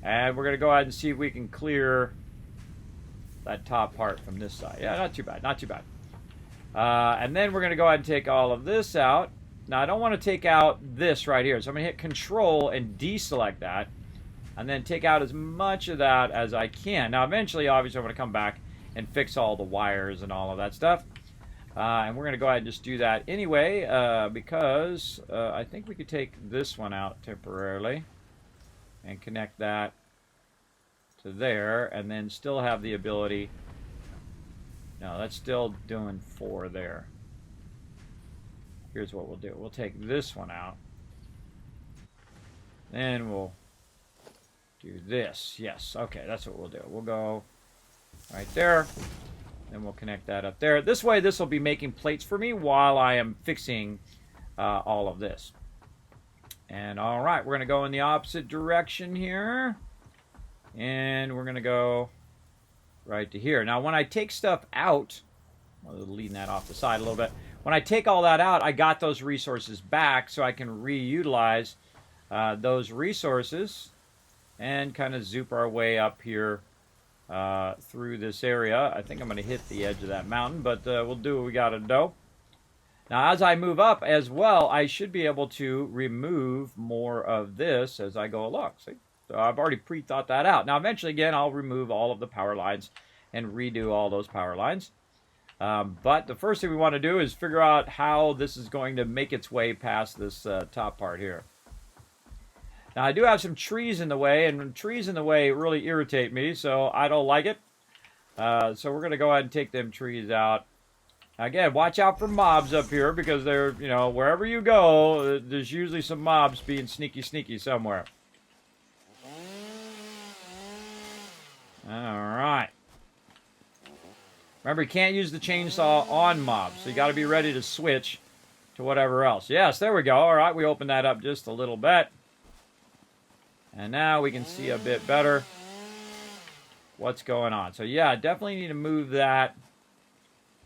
And we're going to go ahead and see if we can clear that top part from this side. Yeah, not too bad, not too bad. And then we're going to go ahead and take all of this out. Now, I don't want to take out this right here, so I'm going to hit Control and deselect that, and then take out as much of that as I can. Now, eventually, obviously, I'm going to come back and fix all the wires and all of that stuff. And we're going to go ahead and just do that anyway, because I think we could take this one out temporarily and connect that to there, and then still have the ability. No, that's still doing 4 there. Here's what we'll do. We'll take this one out. Then we'll do this. Yes, okay, that's what we'll do. We'll go right there. Then we'll connect that up there. This way, this will be making plates for me while I am fixing all of this. And all right, we're going to go in the opposite direction here. And we're going to go right to here. Now, when I take stuff out, I'll lean that off the side a little bit. When I take all that out, I got those resources back, so I can reutilize those resources and kind of zoop our way up here through this area. I think I'm going to hit the edge of that mountain, but we'll do what we got to do. Now, as I move up as well, I should be able to remove more of this as I go along. See? So I've already pre-thought that out. Now, eventually, again, I'll remove all of the power lines and redo all those power lines. But the first thing we want to do is figure out how this is going to make its way past this top part here. Now, I do have some trees in the way, and trees in the way really irritate me, so I don't like it. So we're going to go ahead and take them trees out. Again, watch out for mobs up here, because they're, you know, wherever you go, there's usually some mobs being sneaky somewhere. Alright. Remember, you can't use the chainsaw on mobs, so you got to be ready to switch to whatever else. Yes, there we go. Alright, we opened that up just a little bit. And now we can see a bit better what's going on. So yeah, definitely need to move that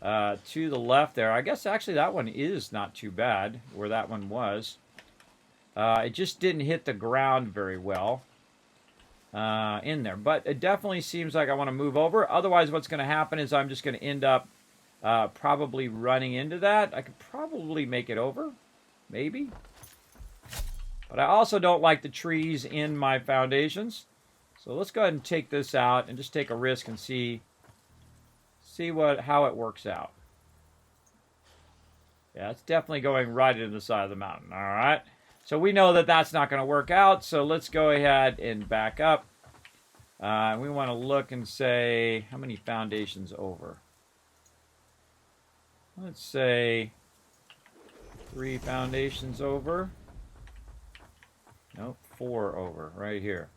to the left there. I guess actually that one is not too bad where that one was. It just didn't hit the ground very well in there. But it definitely seems like I want to move over. Otherwise, what's going to happen is I'm just going to end up probably running into that. I could probably make it over. Maybe. But I also don't like the trees in my foundations. So let's go ahead and take this out and just take a risk and see how it works out. Yeah, it's definitely going right into the side of the mountain. All right. So we know that that's not going to work out. So let's go ahead and back up. We want to look and say, how many foundations over? Let's say 3 foundations over. Nope, 4 over, right here.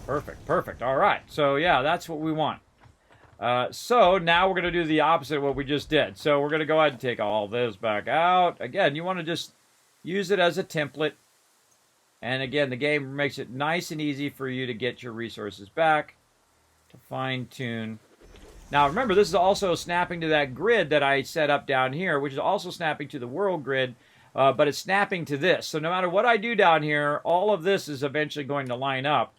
Perfect. All right. So, yeah, that's what we want. So, now we're going to do the opposite of what we just did. So, we're going to go ahead and take all this back out. Again, you want to just use it as a template. And, again, the game makes it nice and easy for you to get your resources back, to fine-tune. Now, remember, this is also snapping to that grid that I set up down here, which is also snapping to the world grid. But it's snapping to this. So no matter what I do down here, all of this is eventually going to line up,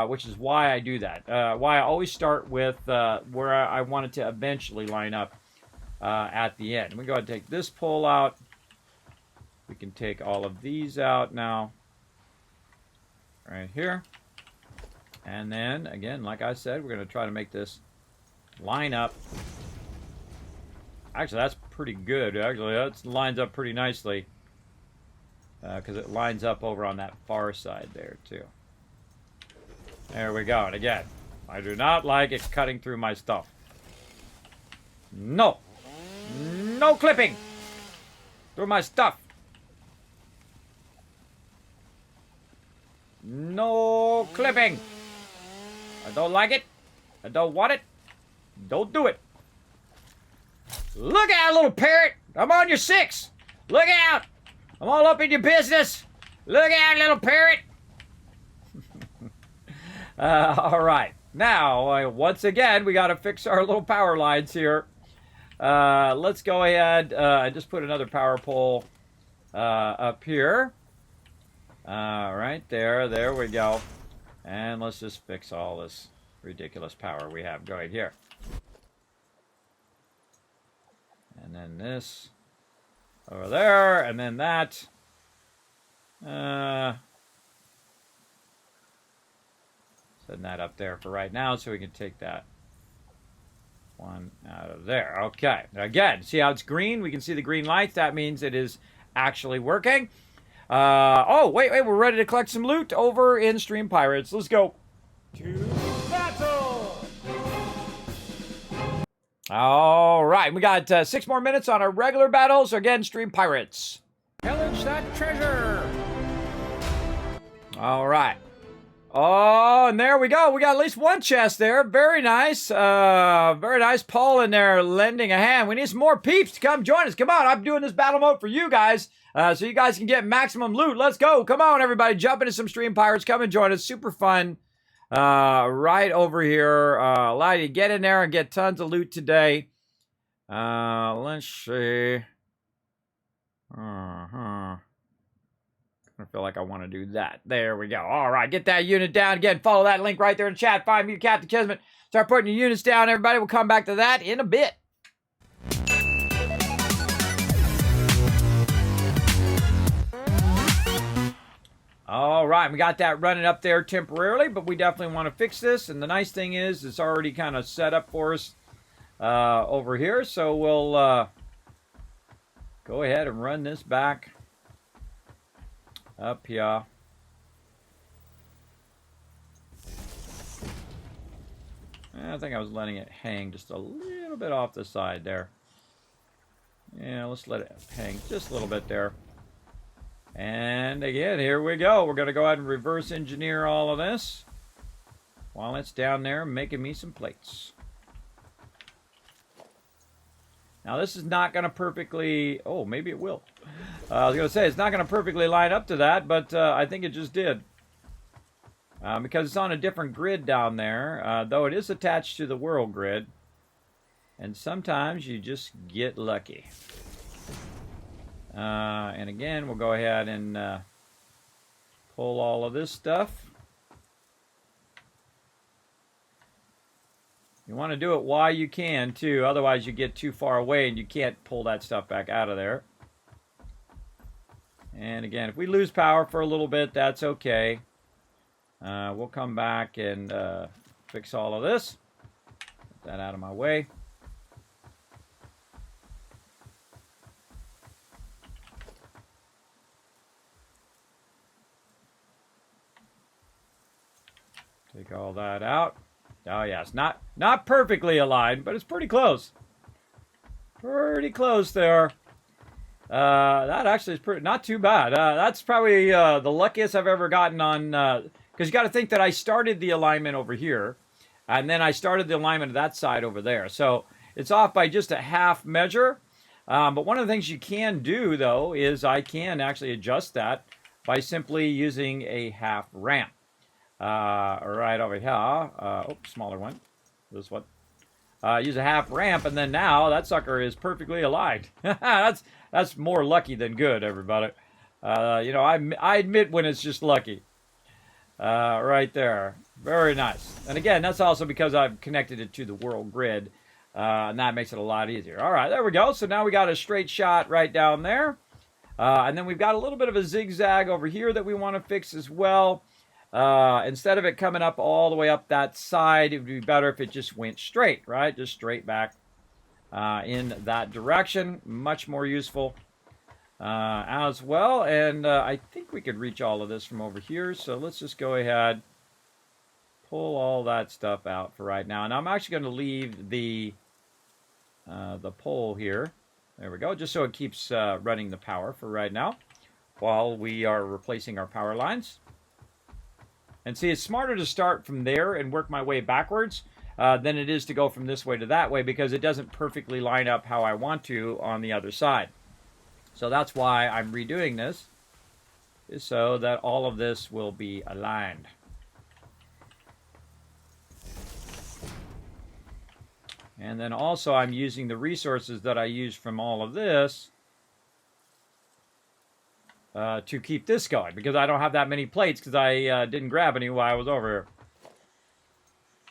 which is why I do that. Why I always start with where I want it to eventually line up at the end. We go ahead and take this pole out. We can take all of these out now. Right here. And then, again, like I said, we're going to try to make this line up. Actually, that's pretty good. Actually, that lines up pretty nicely. Because it lines up over on that far side there, too. There we go. And again, I do not like it cutting through my stuff. No. No clipping through my stuff. No clipping. I don't like it. I don't want it. Don't do it. Look out, little parrot. I'm on your 6. Look out. I'm all up in your business. Look out, little parrot. All right. Now, once again, we got to fix our little power lines here. Let's go ahead. I just put another power pole up here. Right there. There we go. And let's just fix all this ridiculous power we have going here. And then this over there, and then that. Setting that up there for right now so we can take that one out of there. Okay. Again, see how it's green? We can see the green lights. That means it is actually working. Oh, wait, we're ready to collect some loot over in Stream Pirates. Let's go.
To battle!
All right, we got 6 more minutes on our regular battles. So again, Stream Pirates.
Pillage that treasure!
All right. Oh, and there we go. We got at least one chest there. Very nice. Very nice. Paul in there lending a hand. We need some more peeps to come join us. Come on, I'm doing this battle mode for you guys. So you guys can get maximum loot. Let's go. Come on, everybody. Jump into some Stream Pirates. Come and join us. Super fun. Right over here. Allow you to get in there and get tons of loot today. Let's see. I feel like I want to do that. There we go. All right, get that unit down. Again, follow that link right there in the chat. Find me, Captain Kismet. Start putting your units down, everybody. We'll come back to that in a bit. All right, we got that running up there temporarily, but we definitely want to fix this. And the nice thing is it's already kind of set up for us over here. So we'll go ahead and run this back up here. I think I was letting it hang just a little bit off the side there. Yeah, let's let it hang just a little bit there. And again, here we go. We're going to go ahead and reverse engineer all of this while it's down there making me some plates. Now, this is not going to perfectly... Oh, maybe it will. I was going to say, it's not going to perfectly line up to that, but I think it just did. Because it's on a different grid down there, though it is attached to the world grid. And sometimes you just get lucky. And again, we'll go ahead and pull all of this stuff. You want to do it while you can, too. Otherwise, you get too far away and you can't pull that stuff back out of there. And again, if we lose power for a little bit, that's okay. We'll come back and fix all of this. Get that out of my way. Take all that out. Oh yeah, it's not perfectly aligned, but it's pretty close. Pretty close there. That actually is not too bad. That's probably the luckiest I've ever gotten on, because you got to think that I started the alignment over here, and then I started the alignment of that side over there. So it's off by just a half measure. But one of the things you can do, though, is I can actually adjust that by simply using a half ramp. Right over here. Smaller one. This one. Use a half ramp, and then now that sucker is perfectly aligned. That's more lucky than good, everybody. You know, I admit when it's just lucky. Right there. Very nice. And again, that's also because I've connected it to the world grid, and that makes it a lot easier. All right, there we go. So now we got a straight shot right down there. And then we've got a little bit of a zigzag over here that we want to fix as well. Instead of it coming up all the way up that side, it would be better if it just went straight, right? Just straight back in that direction. Much more useful as well. And I think we could reach all of this from over here. So let's just go ahead, pull all that stuff out for right now. And I'm actually going to leave the pole here. There we go, just so it keeps running the power for right now while we are replacing our power lines. And see, it's smarter to start from there and work my way backwards than it is to go from this way to that way, because it doesn't perfectly line up how I want to on the other side. So that's why I'm redoing this, is so that all of this will be aligned. And then also I'm using the resources that I used from all of this to keep this going, because I don't have that many plates because I didn't grab any while I was over here.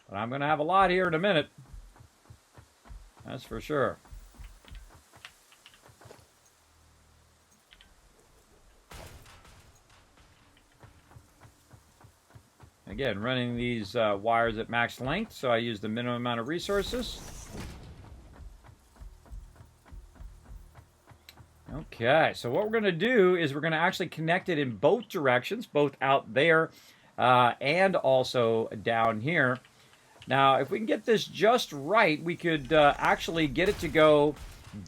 But I'm going to have a lot here in a minute. That's for sure. Again, running these wires at max length, so I use the minimum amount of resources. Okay, so what we're going to do is we're going to actually connect it in both directions, both out there and also down here. Now, if we can get this just right, we could actually get it to go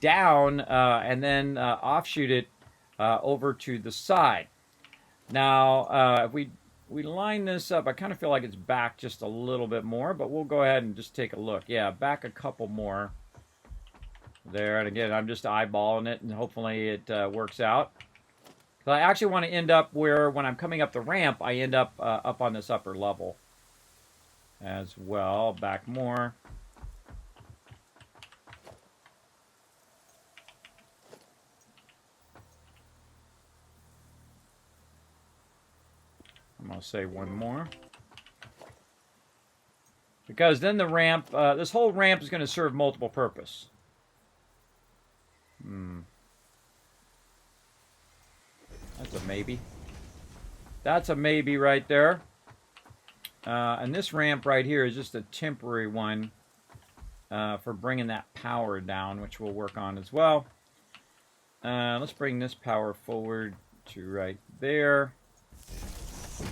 down and then offshoot it over to the side. Now, if we line this up, I kind of feel like it's back just a little bit more, but we'll go ahead and just take a look. Yeah, back a couple more there. And again, I'm just eyeballing it, and hopefully it works out. So I actually want to end up where, when I'm coming up the ramp, I end up up on this upper level as well. Back more. I'm going to say one more. Because then the ramp, this whole ramp is going to serve multiple purpose. That's a maybe. That's a maybe right there. And this ramp right here is just a temporary one for bringing that power down, which we'll work on as well. Let's bring this power forward to right there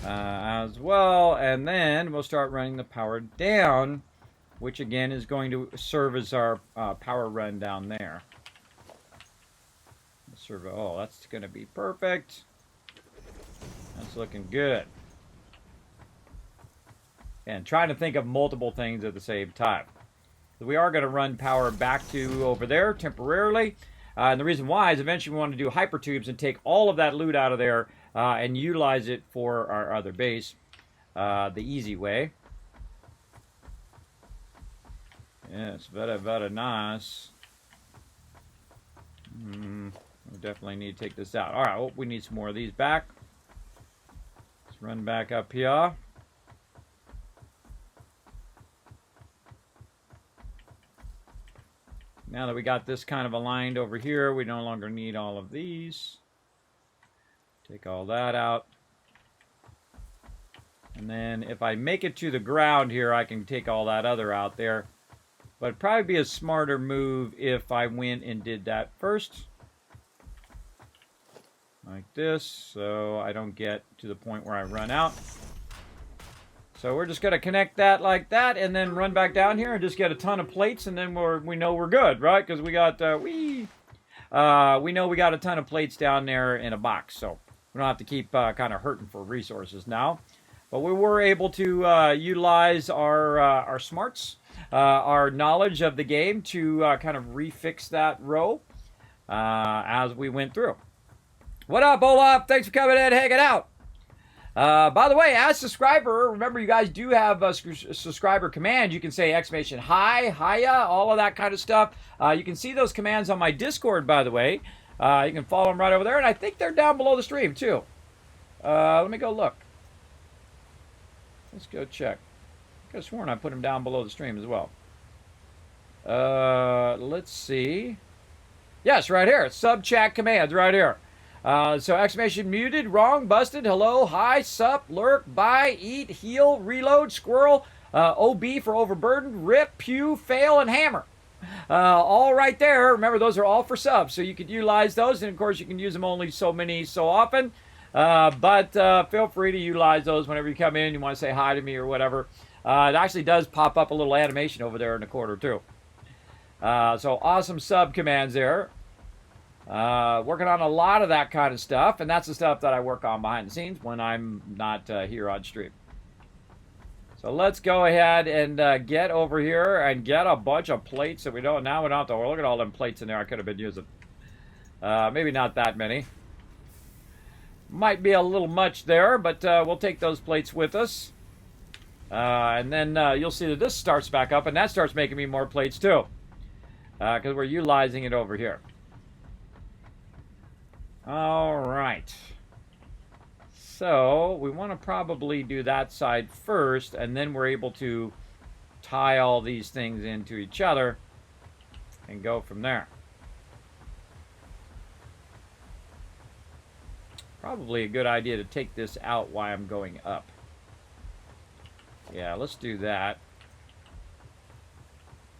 as well. And then we'll start running the power down, which again is going to serve as our power run down there. Oh, that's going to be perfect. That's looking good. And trying to think of multiple things at the same time. So we are going to run power back to over there temporarily. And the reason why is eventually we want to do hypertubes and take all of that loot out of there and utilize it for our other base the easy way. Yes, very nice. We definitely need to take this out. All right, well, we need some more of these back. Let's run back up here. Now that we got this kind of aligned over here, we no longer need all of these. Take all that out. And then if I make it to the ground here, I can take all that other out there. But it'd probably be a smarter move if I went and did that first. Like this, so I don't get to the point where I run out. So we're just going to connect that like that, and then run back down here and just get a ton of plates, and then we know we're good, right? Because we got we know we got a ton of plates down there in a box, so we don't have to keep kind of hurting for resources now. But we were able to utilize our smarts, our knowledge of the game to kind of refix that row as we went through. What up, Olaf? Thanks for coming in, hanging out. By the way, as a subscriber, remember you guys do have a subscriber command. You can say exclamation hi, hiya, all of that kind of stuff. You can see those commands on my Discord, by the way. You can follow them right over there, and I think they're down below the stream, too. Let me go look. Let's go check. I could have sworn I put them down below the stream as well. Let's see. Yes, right here. Sub chat commands right here. So exclamation muted, wrong, busted, hello, hi, sup, lurk, buy, eat, heal, reload, squirrel, OB for overburdened, rip, pew, fail, and hammer. All right there. Remember, those are all for subs, so you could utilize those, and of course you can use them only so often. But feel free to utilize those whenever you come in. You want to say hi to me or whatever. It actually does pop up a little animation over there in the corner too. So awesome sub commands there. Working on a lot of that kind of stuff, and that's the stuff that I work on behind the scenes when I'm not here on stream. So let's go ahead and get over here and get a bunch of plates that we don't. Now we don't have to look at all them plates in there I could have been using. Maybe not that many. Might be a little much there, but we'll take those plates with us. And then you'll see that this starts back up, and that starts making me more plates too. Because we're utilizing it over here. All right. So we want to probably do that side first, and then we're able to tie all these things into each other and go from there. Probably a good idea to take this out while I'm going up. Yeah, let's do that.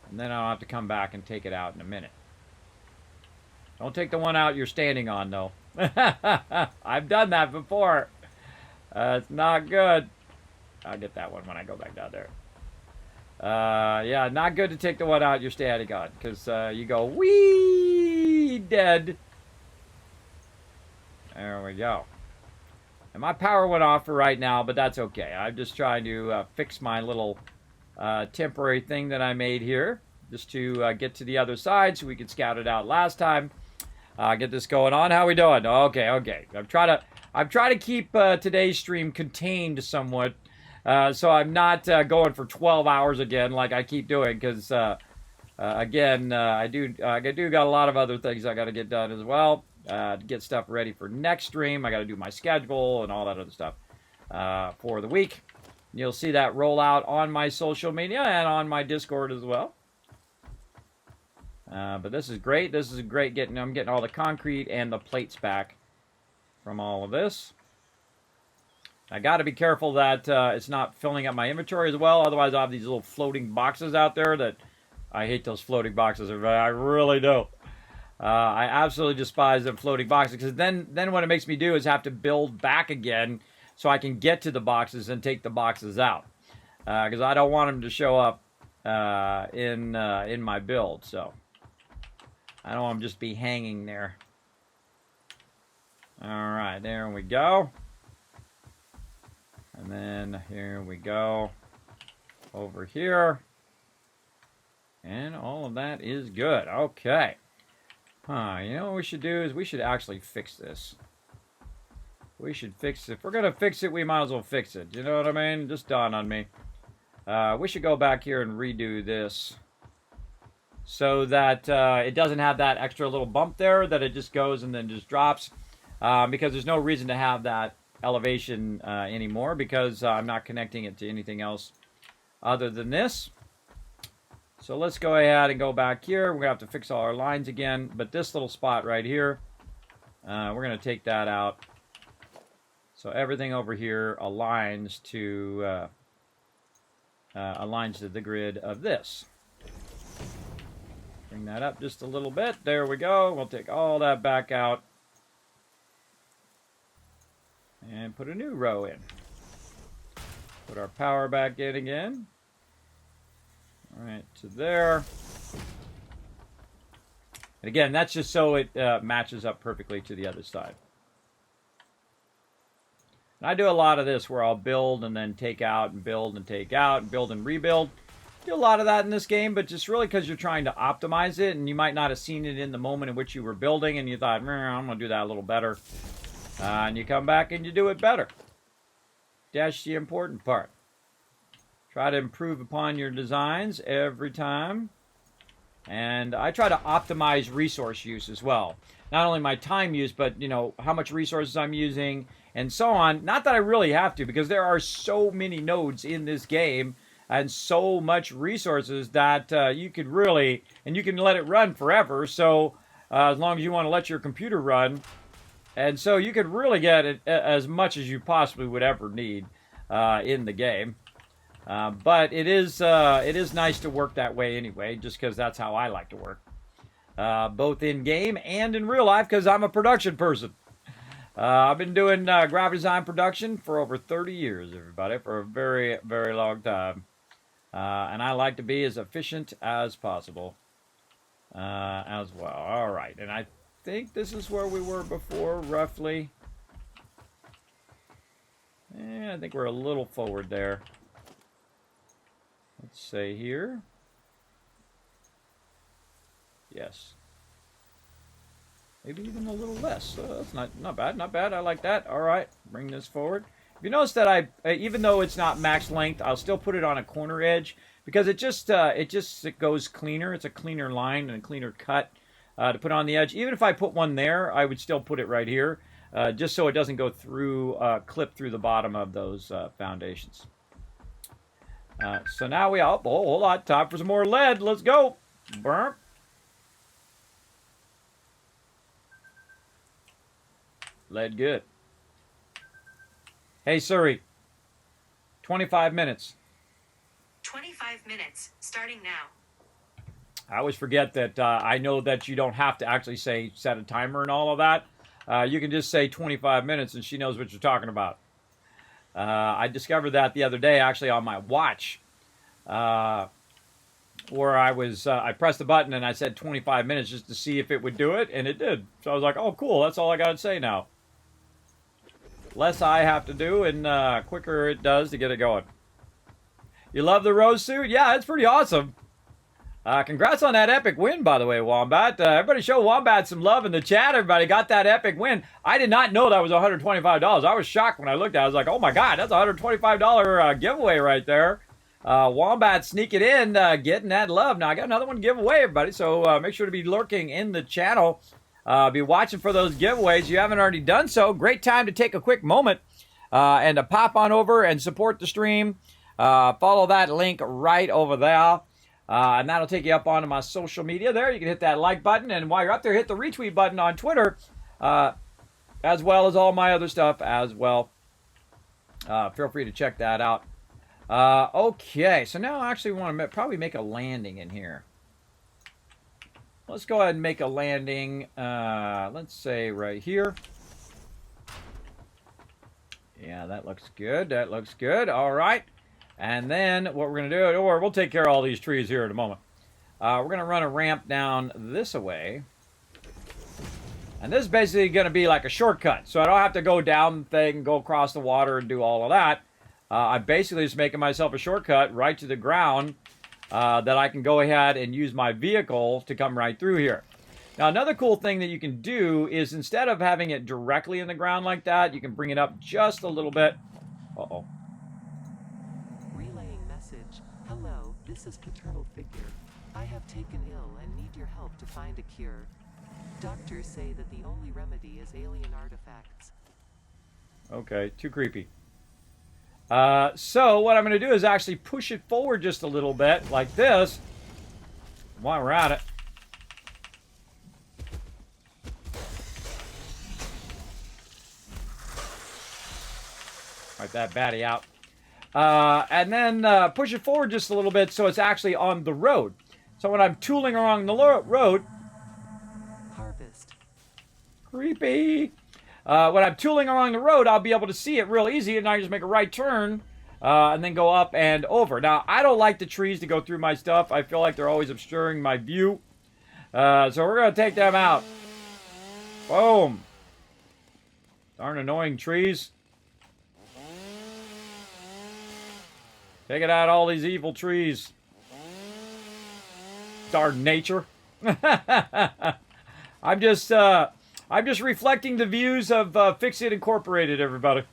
And then I'll have to come back and take it out in a minute. Don't take the one out you're standing on, though. I've done that before. It's not good. I'll get that one when I go back down there. Yeah, not good to take the one out you're standing on, because you go, wee, dead. There we go. And my power went off for right now, but that's okay. I'm just trying to fix my little temporary thing that I made here, just to get to the other side so we could scout it out last time. Get this going on. How we doing? Okay, okay. I'm trying to keep today's stream contained somewhat, so I'm not going for 12 hours again like I keep doing, because again, I do got a lot of other things I got to get done as well. To get stuff ready for next stream, I got to do my schedule and all that other stuff for the week. You'll see that roll out on my social media and on my Discord as well. But this is great. This is great. I'm getting all the concrete and the plates back from all of this. I got to be careful that it's not filling up my inventory as well. Otherwise, I'll have these little floating boxes out there that I hate those floating boxes. I really do. I absolutely despise them floating boxes, because then what it makes me do is have to build back again so I can get to the boxes and take the boxes out. Because I don't want them to show up in my build. So I don't want them just be hanging there. All right, there we go. And then here we go over here. And all of that is good. Okay. You know what we should do is we should actually fix this. We should fix it. If we're going to fix it, we might as well fix it. You know what I mean? Just dawned on me. We should go back here and redo this so that it doesn't have that extra little bump there, that it just goes and then just drops. Because there's no reason to have that elevation anymore, because I'm not connecting it to anything else other than this. So let's go ahead and go back here. We're going to have to fix all our lines again. But this little spot right here, we're going to take that out. So everything over here aligns to the grid of this. Bring that up just a little bit. There we go. We'll take all that back out. And put a new row in. Put our power back in again. All right, to there. And again, that's just so it matches up perfectly to the other side. And I do a lot of this where I'll build and then take out and build and take out and build and rebuild. Do a lot of that in this game, but just really because you're trying to optimize it, and you might not have seen it in the moment in which you were building, and you thought, I'm going to do that a little better. And you come back and you do it better. That's the important part. Try to improve upon your designs every time. And I try to optimize resource use as well. Not only my time use, but, you know, how much resources I'm using and so on. Not that I really have to, because there are so many nodes in this game and so much resources that you could really, and you can let it run forever. So as long as you want to let your computer run, And so you could really get it as much as you possibly would ever need in the game. But it is nice to work that way anyway, just because that's how I like to work. Both in game and in real life, because I'm a production person. I've been doing graphic design production for over 30 years, everybody, for a very, very long time. And I like to be as efficient as possible as well. All right, and I think this is where we were before, roughly. I think we're a little forward there. Let's say here. Yes. Maybe even a little less. So that's not bad, not bad. I like that. All right, bring this forward. If you notice that even though it's not max length, I'll still put it on a corner edge because it goes cleaner. It's a cleaner line and a cleaner cut to put on the edge. Even if I put one there, I would still put it right here, just so it doesn't go through, clip through the bottom of those foundations. So now we hold on, time for some more lead. Let's go. Burp. Lead good. Hey, Siri. 25 minutes.
25 minutes, starting now.
I always forget that I know that you don't have to actually set a timer and all of that. You can just say 25 minutes and she knows what you're talking about. I discovered that the other day actually on my watch. Where I pressed the button and I said 25 minutes just to see if it would do it, and it did. So I was like, oh, cool, that's all I got to say now. Less I have to do, and quicker it does to get it going. You love the rose suit? Yeah, it's pretty awesome. Congrats on that epic win, by the way, Wombat. Everybody show Wombat some love in the chat. Everybody got that epic win. I did not know that was $125. I was shocked when I looked at it. I was like, oh my God, that's a $125 giveaway right there. Wombat sneaking in, getting that love. Now, I got another one to give away, everybody, so make sure to be lurking in the channel. Be watching for those giveaways. If you haven't already done so, great time to take a quick moment and to pop on over and support the stream. Follow that link right over there. And that'll take you up onto my social media there. You can hit that like button, and while you're up there, hit the retweet button on Twitter, as well as all my other stuff as well. Feel free to check that out. Okay, so now I actually want to probably make a landing in here. Let's go ahead and make a landing, let's say right here. Yeah, that looks good. That looks good. All right. And then what we're going to do, or we'll take care of all these trees here in a moment. We're going to run a ramp down this way. And this is basically going to be like a shortcut. So I don't have to go down the thing, go across the water, and do all of that. I'm basically just making myself a shortcut right to the ground that I can go ahead and use my vehicle to come right through here. Now, another cool thing that you can do is instead of having it directly in the ground like that, you can bring it up just a little bit. Uh-oh.
Relaying message. Hello, this is Paternal Figure. I have taken ill and need your help to find a cure. Doctors say that the only remedy is alien artifacts.
Okay, too creepy. So what I'm going to do is actually push it forward just a little bit, like this, while we're at it. Wipe that baddie out. And then push it forward just a little bit so it's actually on the road. So when I'm tooling along the road...
Harvest.
Creepy. When I'm tooling along the road, I'll be able to see it real easy, and I just make a right turn and then go up and over. Now, I don't like the trees to go through my stuff. I feel like they're always obscuring my view. So we're going to take them out. Boom. Darn annoying trees. Taking out all these evil trees. Darn nature. I'm just reflecting the views of Fix It Incorporated, everybody.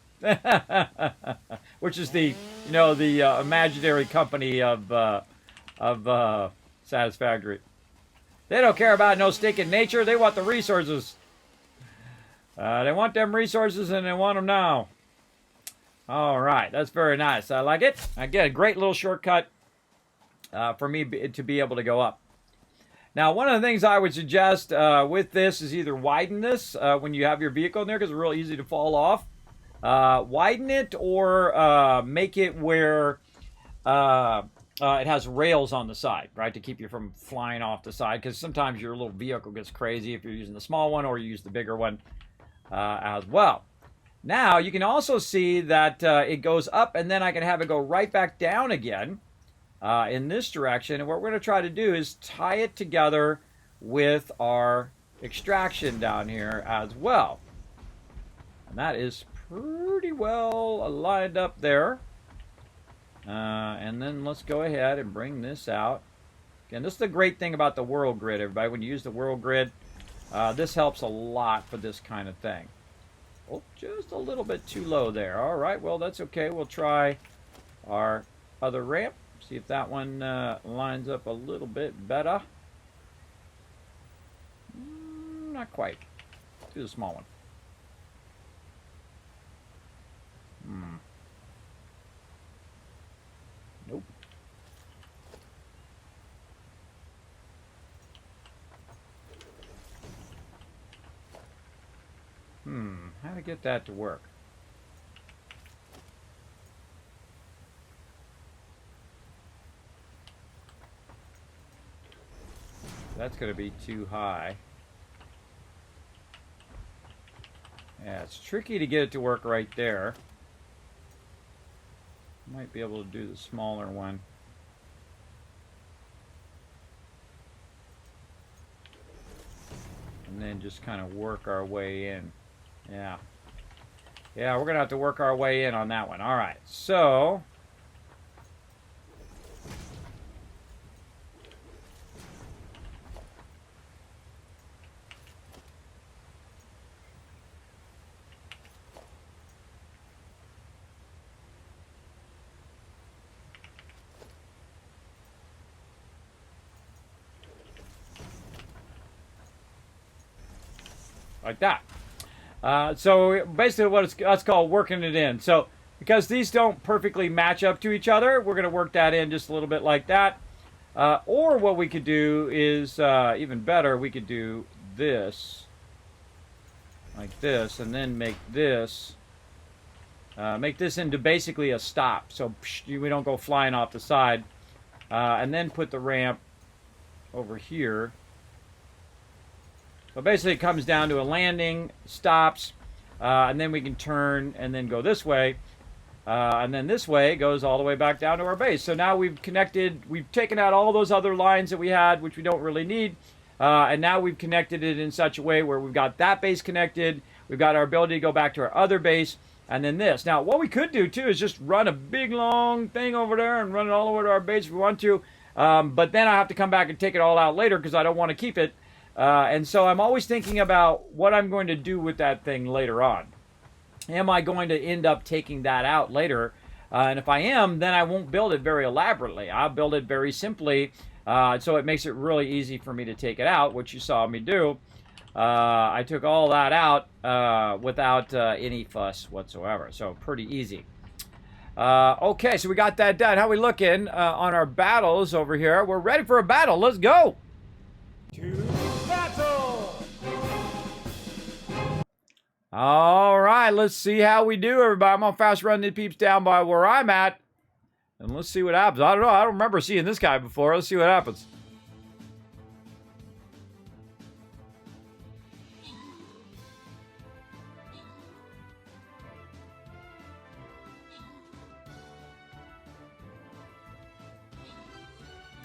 Which is the imaginary company of Satisfactory. They don't care about no stinking nature. They want the resources. They want them resources, and they want them now. All right, that's very nice. I like it. Again, a great little shortcut for me to be able to go up. Now, one of the things I would suggest with this is either widen this when you have your vehicle in there because it's real easy to fall off. Widen it or make it where it has rails on the side, right, to keep you from flying off the side because sometimes your little vehicle gets crazy if you're using the small one or you use the bigger one as well. Now, you can also see that it goes up and then I can have it go right back down again in this direction. And what we're going to try to do is tie it together with our extraction down here as well. And that is pretty well lined up there. And then let's go ahead and bring this out. Again, this is the great thing about the world grid, everybody. When you use the world grid, this helps a lot for this kind of thing. Oh, just a little bit too low there. All right, well, that's okay. We'll try our other ramp. See if that one lines up a little bit better. Not quite. Let's do the small one. Nope. How to get that to work? That's going to be too high. Yeah, it's tricky to get it to work right there. Might be able to do the smaller one. And then just kind of work our way in. Yeah. Yeah, we're going to have to work our way in on that one. All right, so like that. So basically what that's called working it in. So because these don't perfectly match up to each other, we're going to work that in just a little bit like that. Or what we could do is, even better, we could do this, like this, and then make this into basically a stop. So we don't go flying off the side. And then put the ramp over here. So basically it comes down to a landing, stops, and then we can turn and then go this way. And then this way goes all the way back down to our base. So now we've connected, we've taken out all those other lines that we had, which we don't really need. And now we've connected it in such a way where we've got that base connected. We've got our ability to go back to our other base. And then this. Now, what we could do, too, is just run a big, long thing over there and run it all the way to our base if we want to. But then I have to come back and take it all out later because I don't want to keep it. And so I'm always thinking about what I'm going to do with that thing later on. Am I going to end up taking that out later? And if I am, then I won't build it very elaborately. I'll build it very simply, so it makes it really easy for me to take it out, which you saw me do. I took all that out without any fuss whatsoever, so pretty easy. Okay, so we got that done. How we looking on our battles over here? We're ready for a battle. Let's go.
To battle!
All right, let's see how we do, everybody. I'm going to fast run these peeps down by where I'm at, and let's see what happens. I don't know. I don't remember seeing this guy before. Let's see what happens.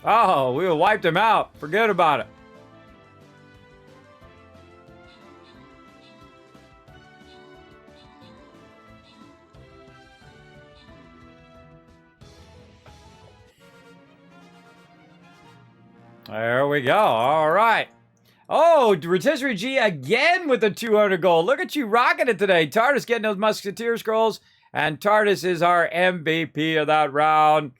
Oh, we wiped him out. Forget about it. There we go. All right. Oh, Rotisserie G again with the 200 gold. Look at you rocking it today. TARDIS getting those Musketeer scrolls. And TARDIS is our MVP of that round.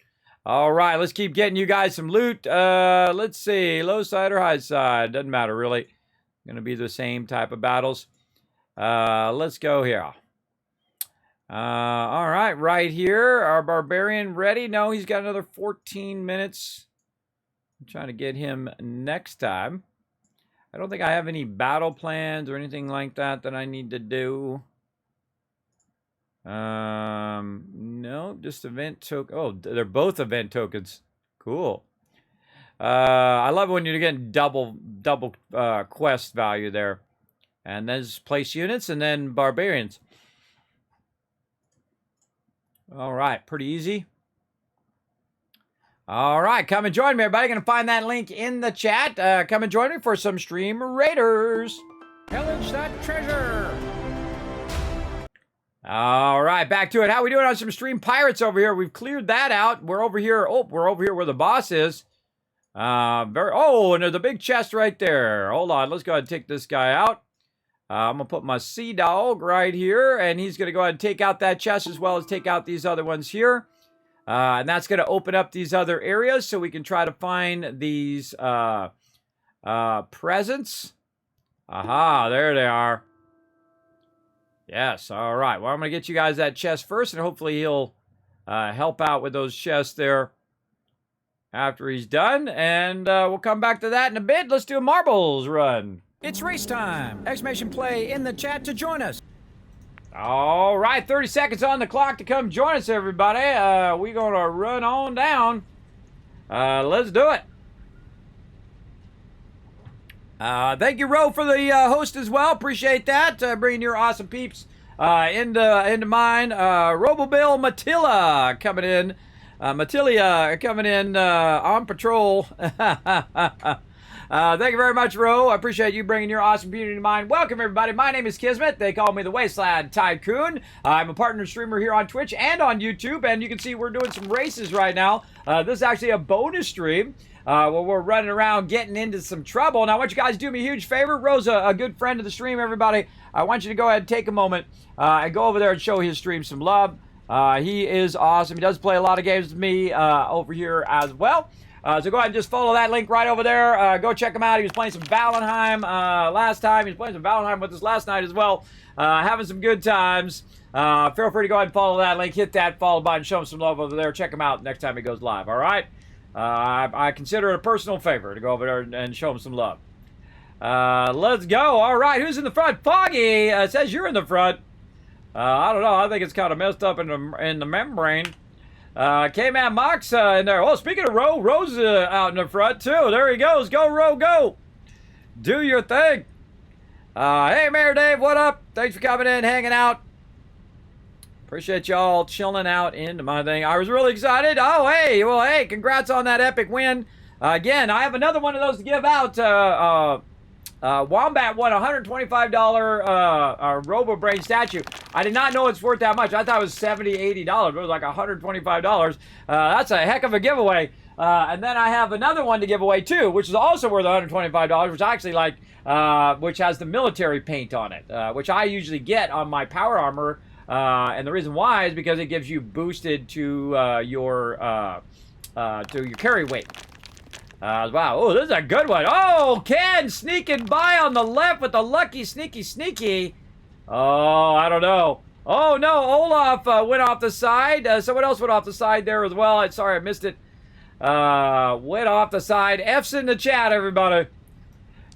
All right, let's keep getting you guys some loot. Let's see. Low side or high side. Doesn't matter, really. Going to be the same type of battles. Let's go here. All right here. Our Barbarian ready? No, he's got another 14 minutes. I'm trying to get him next time. I don't think I have any battle plans or anything like that I need to do. No, just event token. Oh, they're both event tokens. Cool. I love when you're getting double quest value there. And there's place units and then barbarians. All right, pretty easy. All right, come and join me, everybody. Going to find that link in the chat. Come and join me for some Stream Raiders.
Pillage that treasure.
All right, back to it. How we doing on some Stream Pirates over here? We've cleared that out. We're over here. Oh, we're over here where the boss is. And there's a big chest right there. Hold on, let's go ahead and take this guy out. I'm going to put my Sea Dog right here, and he's going to go ahead and take out that chest as well as take out these other ones here. And that's going to open up these other areas so we can try to find these presents. Aha, there they are. Yes, all right. Well, I'm going to get you guys that chest first, and hopefully he'll help out with those chests there after he's done. And we'll come back to that in a bit. Let's do a marbles run.
It's race time! Exclamation play in the chat to join us.
All right, 30 seconds on the clock to come join us, everybody. We're going to run on down. Let's do it. Thank you, Ro, for the host as well. Appreciate that. Bringing your awesome peeps into mine. Robobill Matilla coming in. Matilia coming in on patrol. Thank you very much, Ro. I appreciate you bringing your awesome beauty to mine. Welcome, everybody. My name is Kismet. They call me the Wasteland Tycoon. I'm a partner streamer here on Twitch and on YouTube, and you can see we're doing some races right now. This is actually a bonus stream where we're running around getting into some trouble. And I want you guys to do me a huge favor. Ro's a good friend of the stream, everybody. I want you to go ahead and take a moment and go over there and show his stream some love. He is awesome. He does play a lot of games with me over here as well. So go ahead and just follow that link right over there. Go check him out. He was playing some Valheim last time. He was playing some Valheim with us last night as well. Having some good times. Feel free to go ahead and follow that link. Hit that follow button. Show him some love over there. Check him out next time he goes live. All right? I consider it a personal favor to go over there and show him some love. Let's go. All right. Who's in the front? Foggy says you're in the front. I don't know. I think it's kind of messed up in the membrane. K-Man Mox in there. Oh, speaking of Ro, Ro's out in the front too. There he goes. Go, Ro, go. Do your thing. Hey, Mayor Dave, what up? Thanks for coming in, hanging out. Appreciate y'all chilling out into my thing. I was really excited. Oh, hey. Well, hey, congrats on that epic win. Again, I have another one of those to give out. Wombat won a $125 Robo-Brain statue. I did not know it's worth that much. I thought it was $70, $80. It was like $125. That's a heck of a giveaway. And then I have another one to give away too, which is also worth $125, which I actually like, which has the military paint on it, which I usually get on my power armor. And the reason why is because it gives you boosted to your carry weight. Wow. Oh, this is a good one. Oh, Ken sneaking by on the left with the lucky sneaky. Oh, I don't know. Oh, no. Olaf went off the side. Someone else went off the side there as well. Sorry, I missed it. Went off the side. F's in the chat, everybody.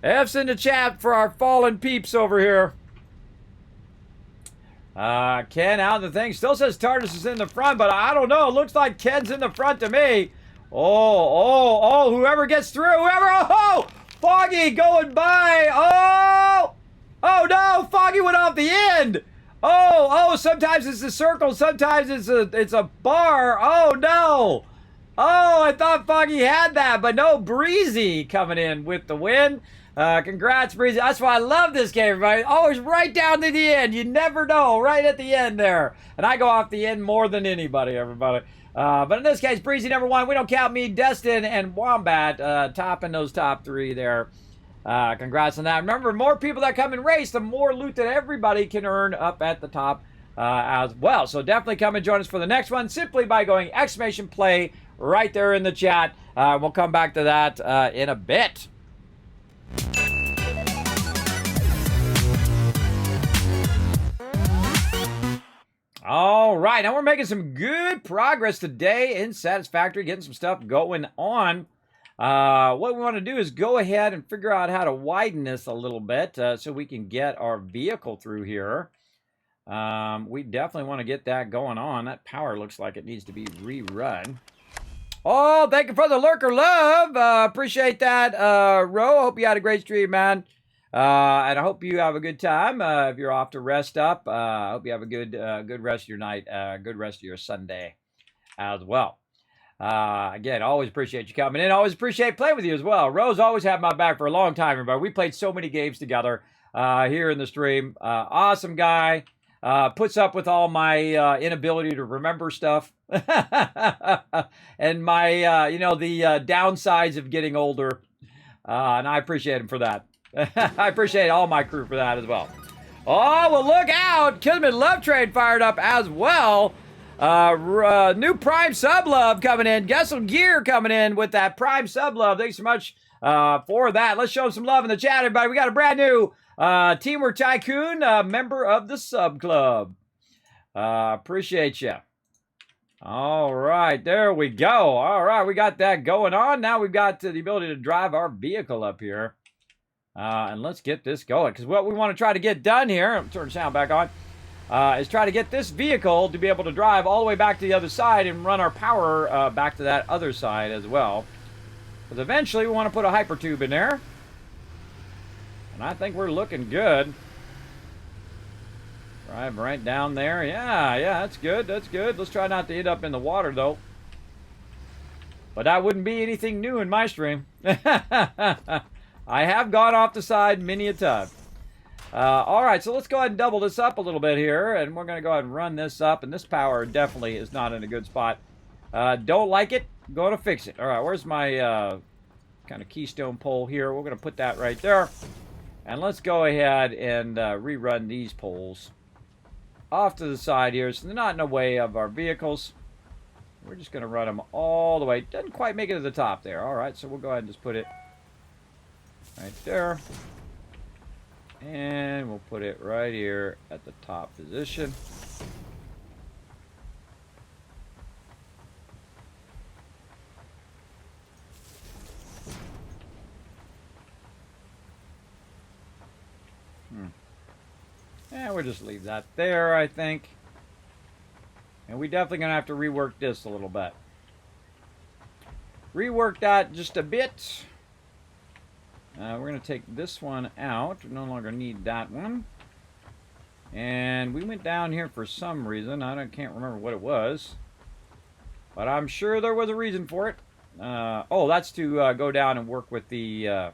F's in the chat for our fallen peeps over here. Ken out the thing. Still says Tardis is in the front, but I don't know. It looks like Ken's in the front to me. Oh, whoever gets through, oh, Foggy going by, oh no, Foggy went off the end, oh, sometimes it's a circle, sometimes it's a bar, oh no, I thought Foggy had that, but no, Breezy coming in with the win. Congrats, Breezy. That's why I love this game, everybody. Always right down to the end. You never know, right at the end there. And I go off the end more than anybody, everybody. But in this case, Breezy #1. We don't count me, Destin, and Wombat topping those top three there. Congrats on that. Remember, more people that come and race, the more loot that everybody can earn up at the top as well. So definitely come and join us for the next one simply by going !play right there in the chat. We'll come back to that in a bit. All right, now we're making some good progress today in Satisfactory, getting some stuff going on. What we want to do is go ahead and figure out how to widen this a little bit so we can get our vehicle through here. We definitely want to get that going on. That power looks like it needs to be rerun. Oh, thank you for the lurker love. Appreciate that, Ro. Hope you had a great stream, man. And I hope you have a good time. If you're off to rest up, I hope you have a good rest of your night, good rest of your Sunday as well. Again, always appreciate you coming in. Always appreciate playing with you as well. Rose always had my back for a long time, everybody. We played so many games together here in the stream. Awesome guy. Puts up with all my inability to remember stuff. And my, the downsides of getting older. And I appreciate him for that. I appreciate all my crew for that as well. Oh, well, look out. Kismet Love Trade fired up as well. New Prime Sub Love coming in. Gessel Gear coming in with that Prime Sub Love. Thanks so much for that. Let's show some love in the chat, everybody. We got a brand new Teamwork Tycoon, member of the Sub Club. Appreciate you. All right, there we go. All right, we got that going on. Now we've got the ability to drive our vehicle up here. And let's get this going. Because what we want to try to get done here, I'll turn the sound back on, is try to get this vehicle to be able to drive all the way back to the other side and run our power back to that other side as well. Because eventually we want to put a hyper tube in there. And I think we're looking good. Drive right down there. Yeah, that's good. That's good. Let's try not to end up in the water, though. But that wouldn't be anything new in my stream. I have gone off the side many a time. All right, so let's go ahead and double this up a little bit here. And we're going to go ahead and run this up. And this power definitely is not in a good spot. Don't like it. Going to fix it. All right, where's my kind of keystone pole here? We're going to put that right there. And let's go ahead and rerun these poles off to the side here, so they're not in the way of our vehicles. We're just going to run them all the way. Doesn't quite make it to the top there. All right, so we'll go ahead and just put it right there. And we'll put it right here at the top position. And we'll just leave that there, I think. And we're definitely going to have to rework this a little bit. Rework that just a bit. We're going to take this one out. We no longer need that one. And we went down here for some reason. I can't remember what it was. But I'm sure there was a reason for it. Oh, that's to go down and work with the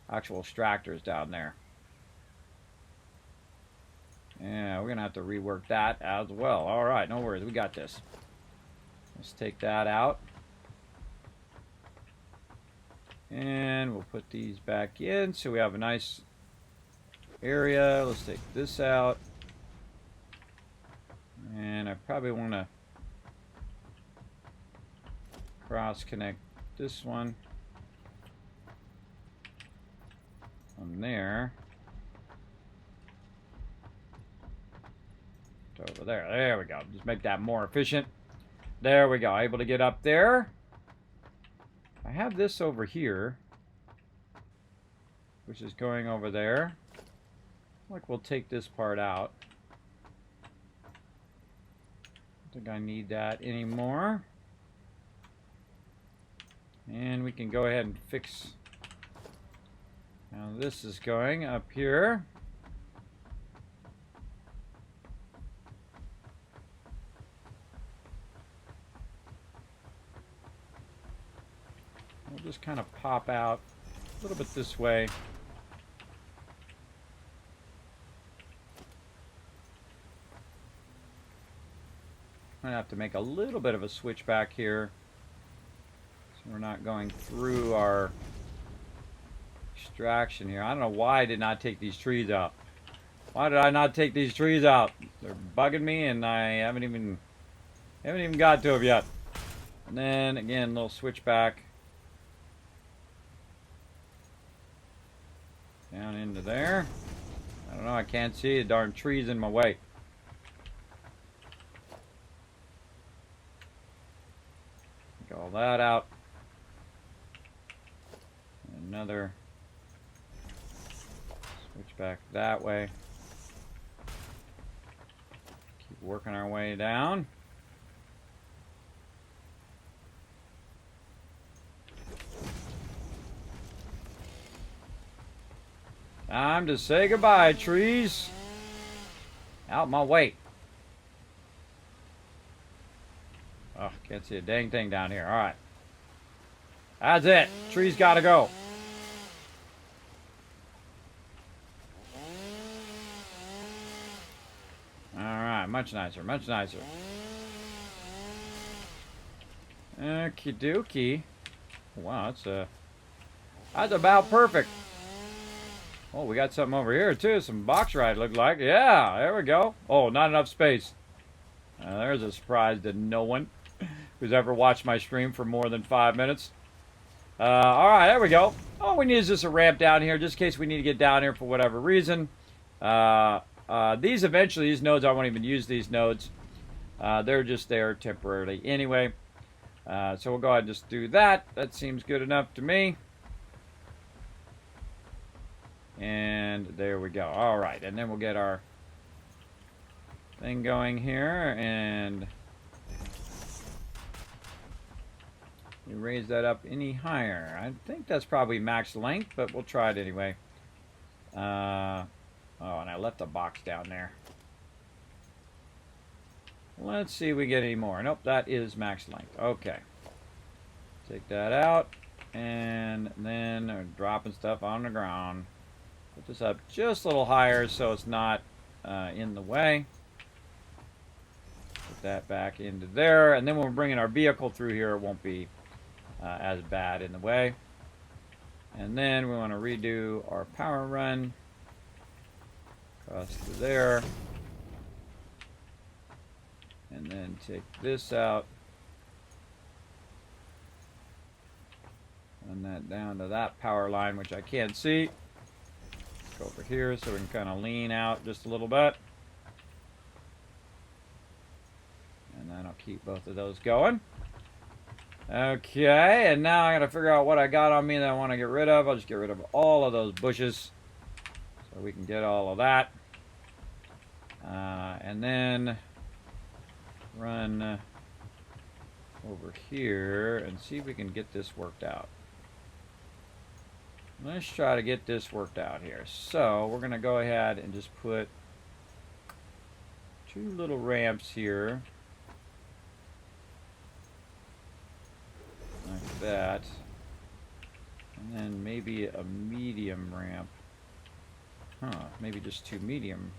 actual extractors down there. Yeah, we're going to have to rework that as well. All right, no worries. We got this. Let's take that out. And we'll put these back in so we have a nice area. Let's take this out. And I probably want to cross-connect this one from there. Over there. There we go. Just make that more efficient. There we go. Able to get up there. I have this over here, which is going over there. Like we'll take this part out. I don't think I need that anymore. And we can go ahead and fix. Now this is going up here. We'll just kind of pop out a little bit this way. I'm going to have to make a little bit of a switch back here, so we're not going through our extraction here. I don't know why I did not take these trees out. Why did I not take these trees out? They're bugging me, and I haven't even got to them yet. And then again, a little switch back. Down into there. I don't know, I can't see the darn trees in my way. Take all that out. another. Switch back that way. Keep working our way down. Time to say goodbye, trees. Out my way. Oh, can't see a dang thing down here. All right. That's it. Trees gotta go. All right. Much nicer. Much nicer. Okie dokie. Wow, that's about perfect. Oh, we got something over here, too. Some box ride, looked like. Yeah, there we go. Oh, not enough space. There's a surprise to no one who's ever watched my stream for more than 5 minutes. All right, there we go. All we need is just a ramp down here, just in case we need to get down here for whatever reason. These nodes, I won't even use these nodes. They're just there temporarily anyway. So we'll go ahead and just do that. That seems good enough to me. And there we go. All right, and then we'll get our thing going here, and we raise that up any higher. I think that's probably max length, but we'll try it anyway. Oh, and I left a box down there. Let's see if we get any more. Nope, that is max length. Okay. Take that out, and then we're dropping stuff on the ground. Put this up just a little higher so it's not in the way. Put that back into there, and then when we're bringing our vehicle through here, it won't be as bad in the way. And then we want to redo our power run across to there, and then take this out, run that down to that power line, which I can't see. Go over here so we can kind of lean out just a little bit. And then I'll keep both of those going. Okay, and now I got to figure out what I got on me that I want to get rid of. I'll just get rid of all of those bushes so we can get all of that. And then run over here and see if we can get this worked out. Let's try to get this worked out here. So we're going to go ahead and just put 2 little ramps here. Like that. And then maybe a medium ramp. Maybe just 2 medium.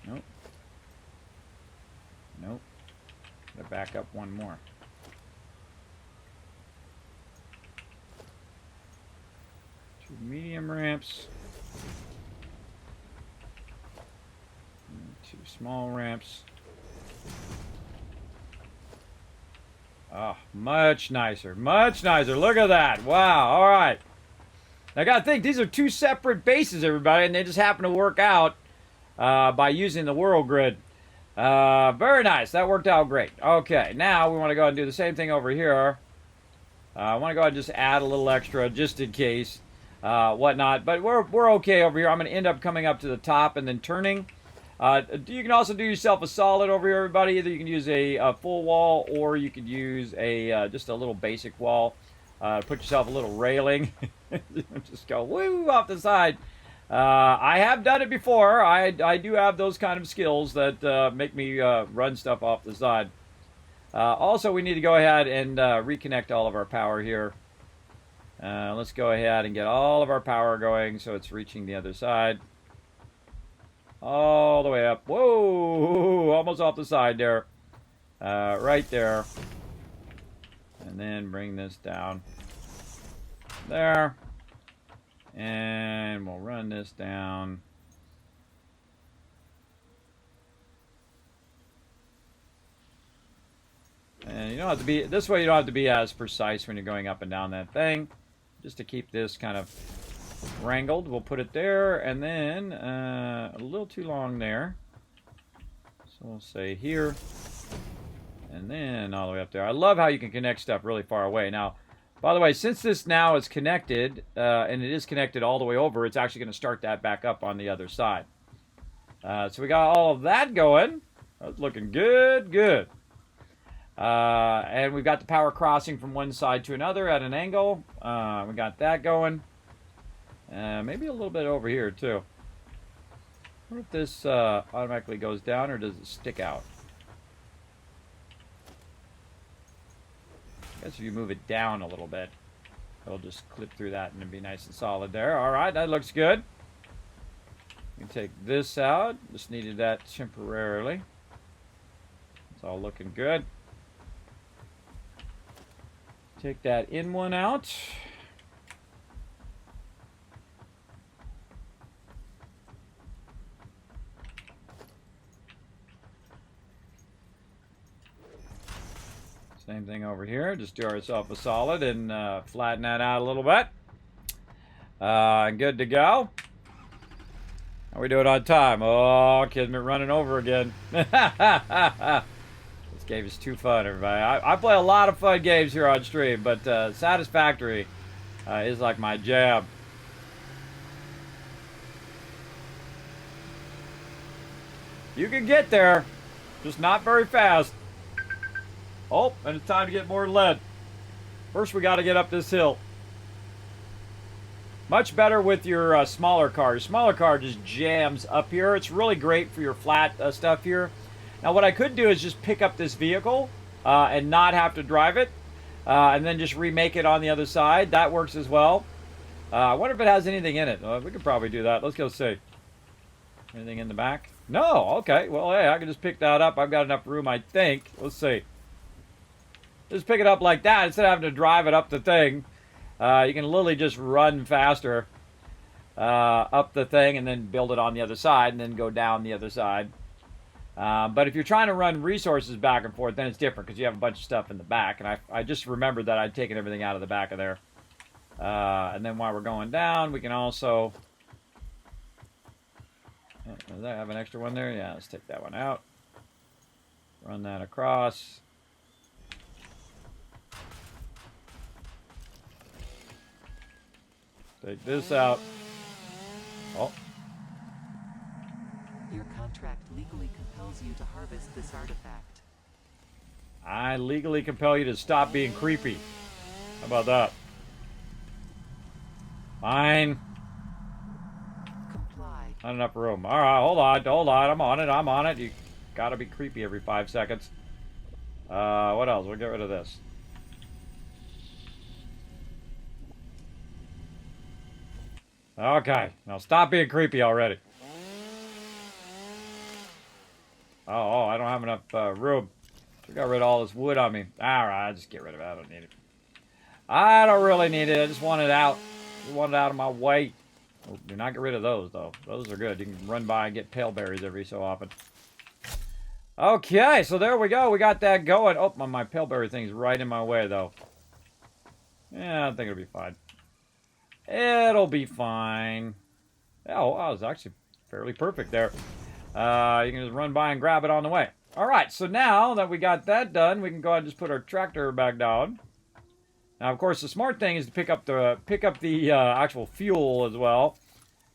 Nope. Nope. Gotta back up one more. 2 medium ramps. And 2 small ramps. Oh, much nicer. Much nicer. Look at that. Wow. All right. I gotta think, these are 2 separate bases, everybody, and they just happen to work out by using the world grid. Very nice. That worked out great. Okay, now we want to go and do the same thing over here. I want to go ahead and just add a little extra just in case, whatnot. But we're okay over here. I'm going to end up coming up to the top and then turning. You can also do yourself a solid over here, everybody. Either you can use a full wall or you could use a just a little basic wall. Put yourself a little railing. Just go woo off the side. I have done it before. I do have those kind of skills that make me run stuff off the side. Also, we need to go ahead and reconnect all of our power here. Let's go ahead and get all of our power going so it's reaching the other side. All the way up. Whoa! Almost off the side there. Right there. And then bring this down. There. And we'll run this down. And you don't have to be, this way you don't have to be as precise when you're going up and down that thing. Just to keep this kind of wrangled, we'll put it there, and then a little too long there. So we'll say here. And then all the way up there. I love how you can connect stuff really far away. Now, by the way, since this now is connected, and it is connected all the way over, it's actually going to start that back up on the other side. So we got all of that going. That's looking good, good. And we've got the power crossing from one side to another at an angle. We got that going. Maybe a little bit over here, too. I wonder if this automatically goes down or does it stick out? I guess if you move it down a little bit, it'll just clip through that and it'll be nice and solid there. All right, that looks good. You can take this out. Just needed that temporarily. It's all looking good. Take that in one out. Same thing over here. Just do ourselves a solid and flatten that out a little bit. Good to go. How we doing on time? Oh, Kismet running over again. This game is too fun, everybody. I play a lot of fun games here on stream, but Satisfactory is like my jam. You can get there, just not very fast. Oh, and it's time to get more lead. First, we got to get up this hill. Much better with your smaller car. Your smaller car just jams up here. It's really great for your flat stuff here. Now, what I could do is just pick up this vehicle and not have to drive it, and then just remake it on the other side. That works as well. I wonder if it has anything in it. We could probably do that. Let's go see. Anything in the back? No. Okay. Well, hey, I can just pick that up. I've got enough room, I think. Let's see. Just pick it up like that instead of having to drive it up the thing. You can literally just run faster up the thing and then build it on the other side and then go down the other side. But if you're trying to run resources back and forth, then it's different because you have a bunch of stuff in the back. And I just remembered that I'd taken everything out of the back of there. And then while we're going down, we can also... Does that have an extra one there? Yeah, let's take that one out. Run that across. Take this out. Oh.
Your contract legally compels you to harvest this artifact.
I legally compel you to stop being creepy. How about that? Fine.
Comply.
Not enough room. All right, hold on. I'm on it. You gotta be creepy every 5 seconds. What else? We'll get rid of this. Okay, now stop being creepy already. Oh, I don't have enough room. I got rid of all this wood on me. Alright, just get rid of it. I don't need it. I don't really need it. I just want it out. I want it out of my way. Oh, do not get rid of those, though. Those are good. You can run by and get pale berries every so often. Okay, so there we go. We got that going. Oh, my pale berry thing's right in my way, though. Yeah, I think it'll be fine. It'll be fine. Oh, I was actually fairly perfect there. You can just run by and grab it on the way. All right, so now that we got that done, we can go ahead and just put our tractor back down. Now, of course, the smart thing is to pick up the actual fuel as well.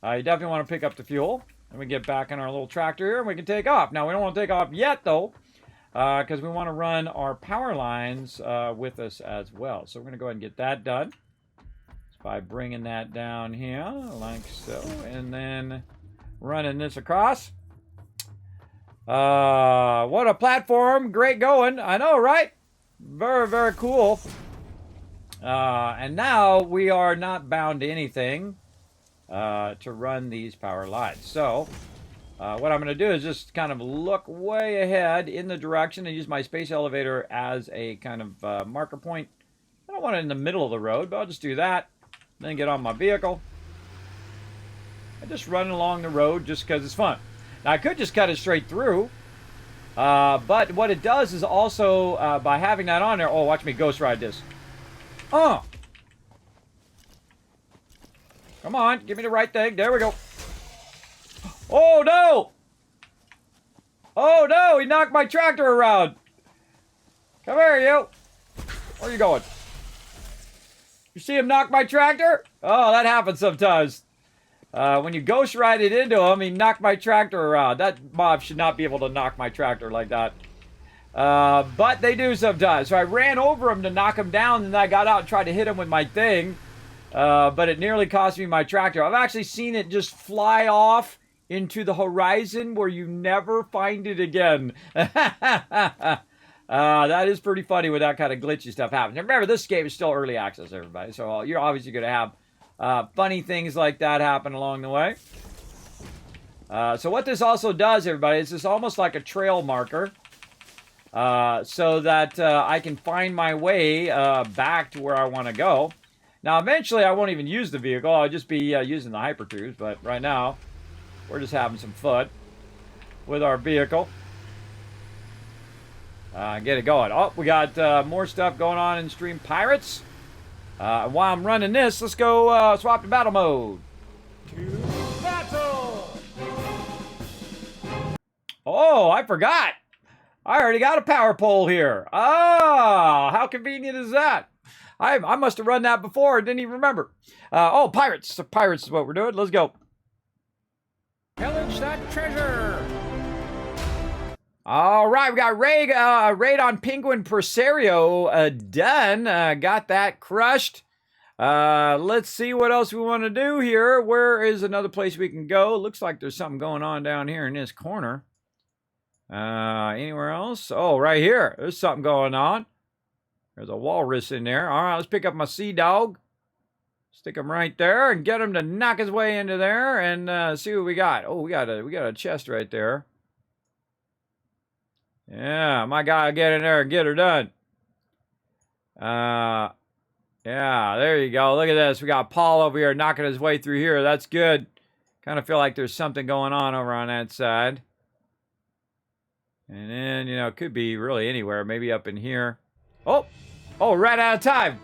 You definitely want to pick up the fuel. And we get back in our little tractor here, and we can take off. Now, we don't want to take off yet, though, because we want to run our power lines with us as well. So we're going to go ahead and get that done. By bringing that down here, like so, and then running this across. What a platform. Great going. I know, right? Very, very cool. And now we are not bound to anything to run these power lines. So what I'm going to do is just kind of look way ahead in the direction and use my space elevator as a kind of marker point. I don't want it in the middle of the road, but I'll just do that. Then get on my vehicle. I just run along the road just because it's fun. Now, I could just cut it straight through. But what it does is also, by having that on there... Oh, watch me ghost ride this. Oh! Come on, give me the right thing. There we go. Oh, no! Oh, no! He knocked my tractor around. Come here, you. Where are you going? You see him knock my tractor? Oh, that happens sometimes. When you ghost ride it into him, he knocked my tractor around. That mob should not be able to knock my tractor like that. But they do sometimes. So I ran over him to knock him down, and I got out and tried to hit him with my thing. But it nearly cost me my tractor. I've actually seen it just fly off into the horizon where you never find it again. That is pretty funny when that kind of glitchy stuff happens. Remember, this game is still early access, everybody. So you're obviously going to have funny things like that happen along the way. So what this also does, everybody, is it's almost like a trail marker. So that I can find my way back to where I want to go. Now, eventually, I won't even use the vehicle. I'll just be using the Hypercruise. But right now, we're just having some fun with our vehicle. Get it going. Oh, we got more stuff going on in Stream Pirates. While I'm running this, let's go swap to battle mode.
To battle!
Oh, I forgot. I already got a power pole here. Ah, how convenient is that? I must have run that before. Didn't even remember. Oh, pirates. So pirates is what we're doing. Let's go.
Pillage that treasure!
All right, we got raid on Penguin Presario done. Got that crushed. Let's see what else we want to do here. Where is another place we can go? Looks like there's something going on down here in this corner. Anywhere else? Oh, right here. There's something going on. There's a walrus in there. All right, let's pick up my sea dog. Stick him right there and get him to knock his way into there and see what we got. Oh, we got a chest right there. Yeah, my guy will get in there and get her done. Yeah, there you go. Look at this. We got Paul over here knocking his way through here. That's good. Kind of feel like there's something going on over on that side. And then, you know, it could be really anywhere. Maybe up in here. Oh, right out of time.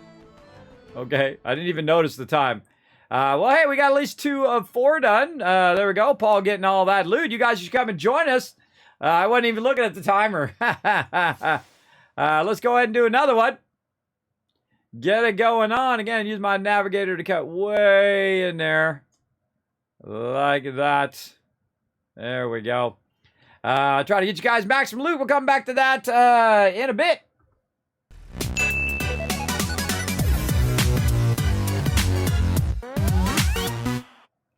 Okay, I didn't even notice the time. Well, hey, we got at least 2 of 4 done. There we go. Paul getting all that loot. You guys should come and join us. I wasn't even looking at the timer. Let's go ahead and do another one. Get it going on. Again, use my navigator to cut way in there. Like that. There we go. Try to get you guys maximum loot. We'll come back to that in a bit.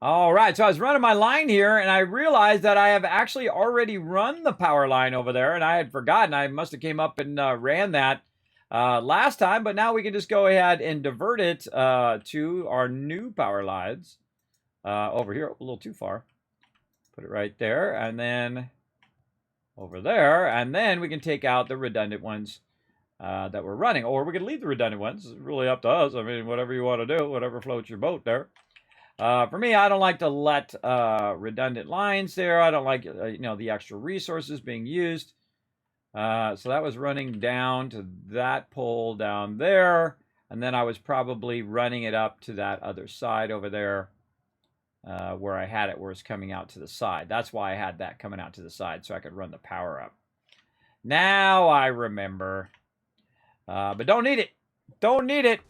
All right, so I was running my line here, and I realized that I have actually already run the power line over there, and I had forgotten. I must have came up and ran that last time, but now we can just go ahead and divert it to our new power lines over here. A little too far. Put it right there, and then over there, and then we can take out the redundant ones that we're running, or we can leave the redundant ones. It's really up to us. I mean, whatever you want to do, whatever floats your boat there. For me, I don't like to let redundant lines there. I don't like you know, the extra resources being used. So that was running down to that pole down there, and then I was probably running it up to that other side over there, where I had it, where it's coming out to the side. That's why I had that coming out to the side, so I could run the power up. Now I remember, but don't need it. Don't need it,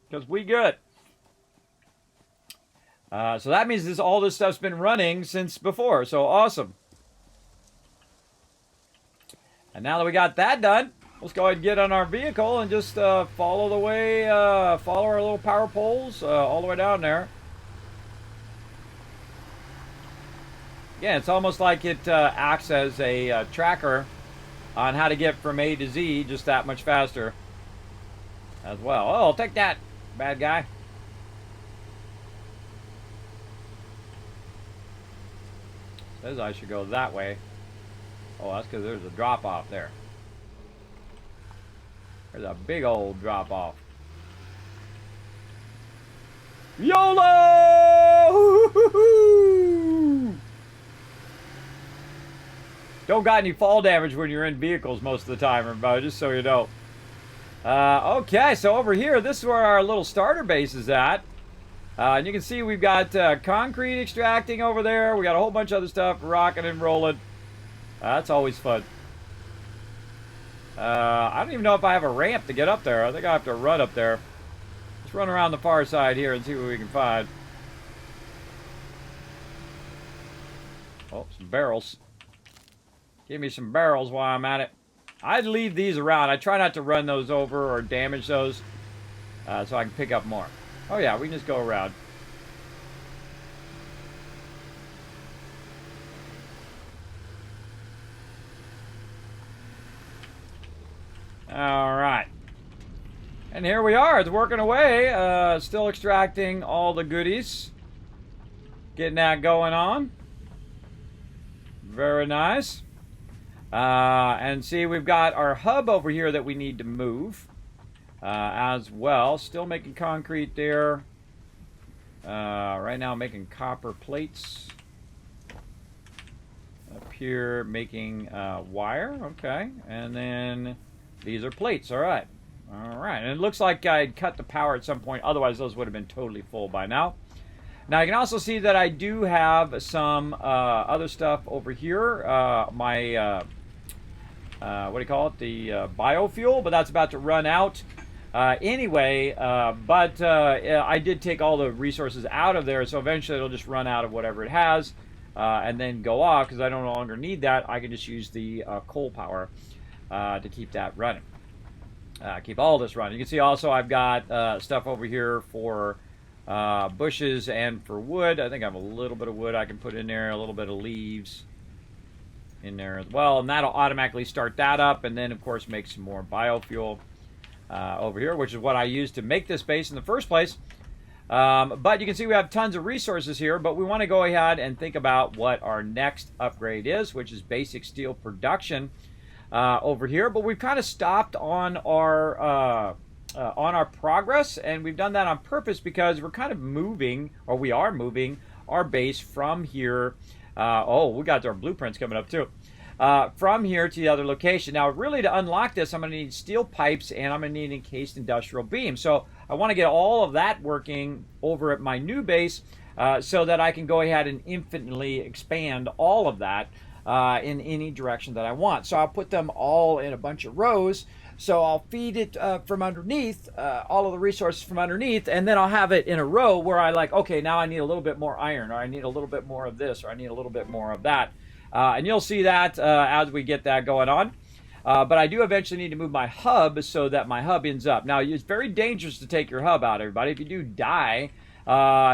because we good. So that means all this stuff's been running since before. So awesome. And now that we got that done, let's go ahead and get on our vehicle and just follow the way, follow our little power poles all the way down there. Yeah, it's almost like it acts as a tracker on how to get from A to Z just that much faster as well. Oh, take that, bad guy. Says I should go that way. Oh, that's because there's a drop off there. There's a big old drop off. YOLO! Don't got any fall damage when you're in vehicles most of the time, everybody, just so you know. Okay, so over here, this is where our little starter base is at. And you can see we've got concrete extracting over there. We got a whole bunch of other stuff rocking and rolling. That's always fun. I don't even know if I have a ramp to get up there. I think I have to run up there. Let's run around the far side here and see what we can find. Oh, some barrels. Give me some barrels while I'm at it. I'd leave these around. I try not to run those over or damage those so I can pick up more. Oh yeah, we can just go around. All right. And here we are. It's working away. Still extracting all the goodies. Getting that going on. Very nice. And see, we've got our hub over here that we need to move as well. Still making concrete there. Right now making copper plates. Up here making wire. Okay. And then these are plates. All right. All right. And it looks like I'd cut the power at some point. Otherwise, those would have been totally full by now. Now, you can also see that I do have some other stuff over here. My, what do you call it? The biofuel, but that's about to run out. Anyway, I did take all the resources out of there, so eventually it'll just run out of whatever it has and then go off because I no longer need that. I can just use the coal power to keep that running. Keep all this running. You can see also I've got stuff over here for bushes and for wood. I think I have a little bit of wood I can put in there, a little bit of leaves in there as well, and that'll automatically start that up, and then of course make some more biofuel over here, which is what I used to make this base in the first place. But you can see we have tons of resources here, but we want to go ahead and think about what our next upgrade is, which is basic steel production over here. But we've kind of stopped on our progress, and we've done that on purpose because we're kind of moving, or we are moving our base from here. Oh, we got our blueprints coming up too. From here to the other location. Now, really, to unlock this, I'm going to need steel pipes and I'm going to need encased industrial beams. So I want to get all of that working over at my new base so that I can go ahead and infinitely expand all of that in any direction that I want. So I'll put them all in a bunch of rows. So I'll feed it from underneath, all of the resources from underneath, and then I'll have it in a row where I like, okay, now I need a little bit more iron, or I need a little bit more of this, or I need a little bit more of that. And you'll see that as we get that going on. But I do eventually need to move my hub so that my hub ends up. Now, it's very dangerous to take your hub out, everybody. If you do die,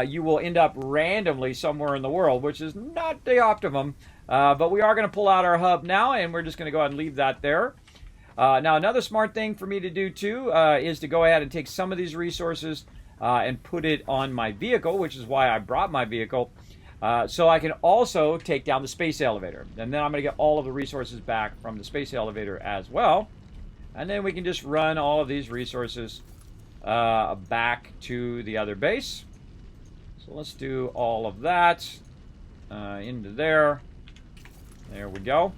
you will end up randomly somewhere in the world, which is not the optimum. But we are going to pull out our hub now, and we're just going to go ahead and leave that there. Now, another smart thing for me to do, too, is to go ahead and take some of these resources and put it on my vehicle, which is why I brought my vehicle. So I can also take down the space elevator. And then I'm going to get all of the resources back from the space elevator as well. And then we can just run all of these resources back to the other base. So let's do all of that into there. There we go.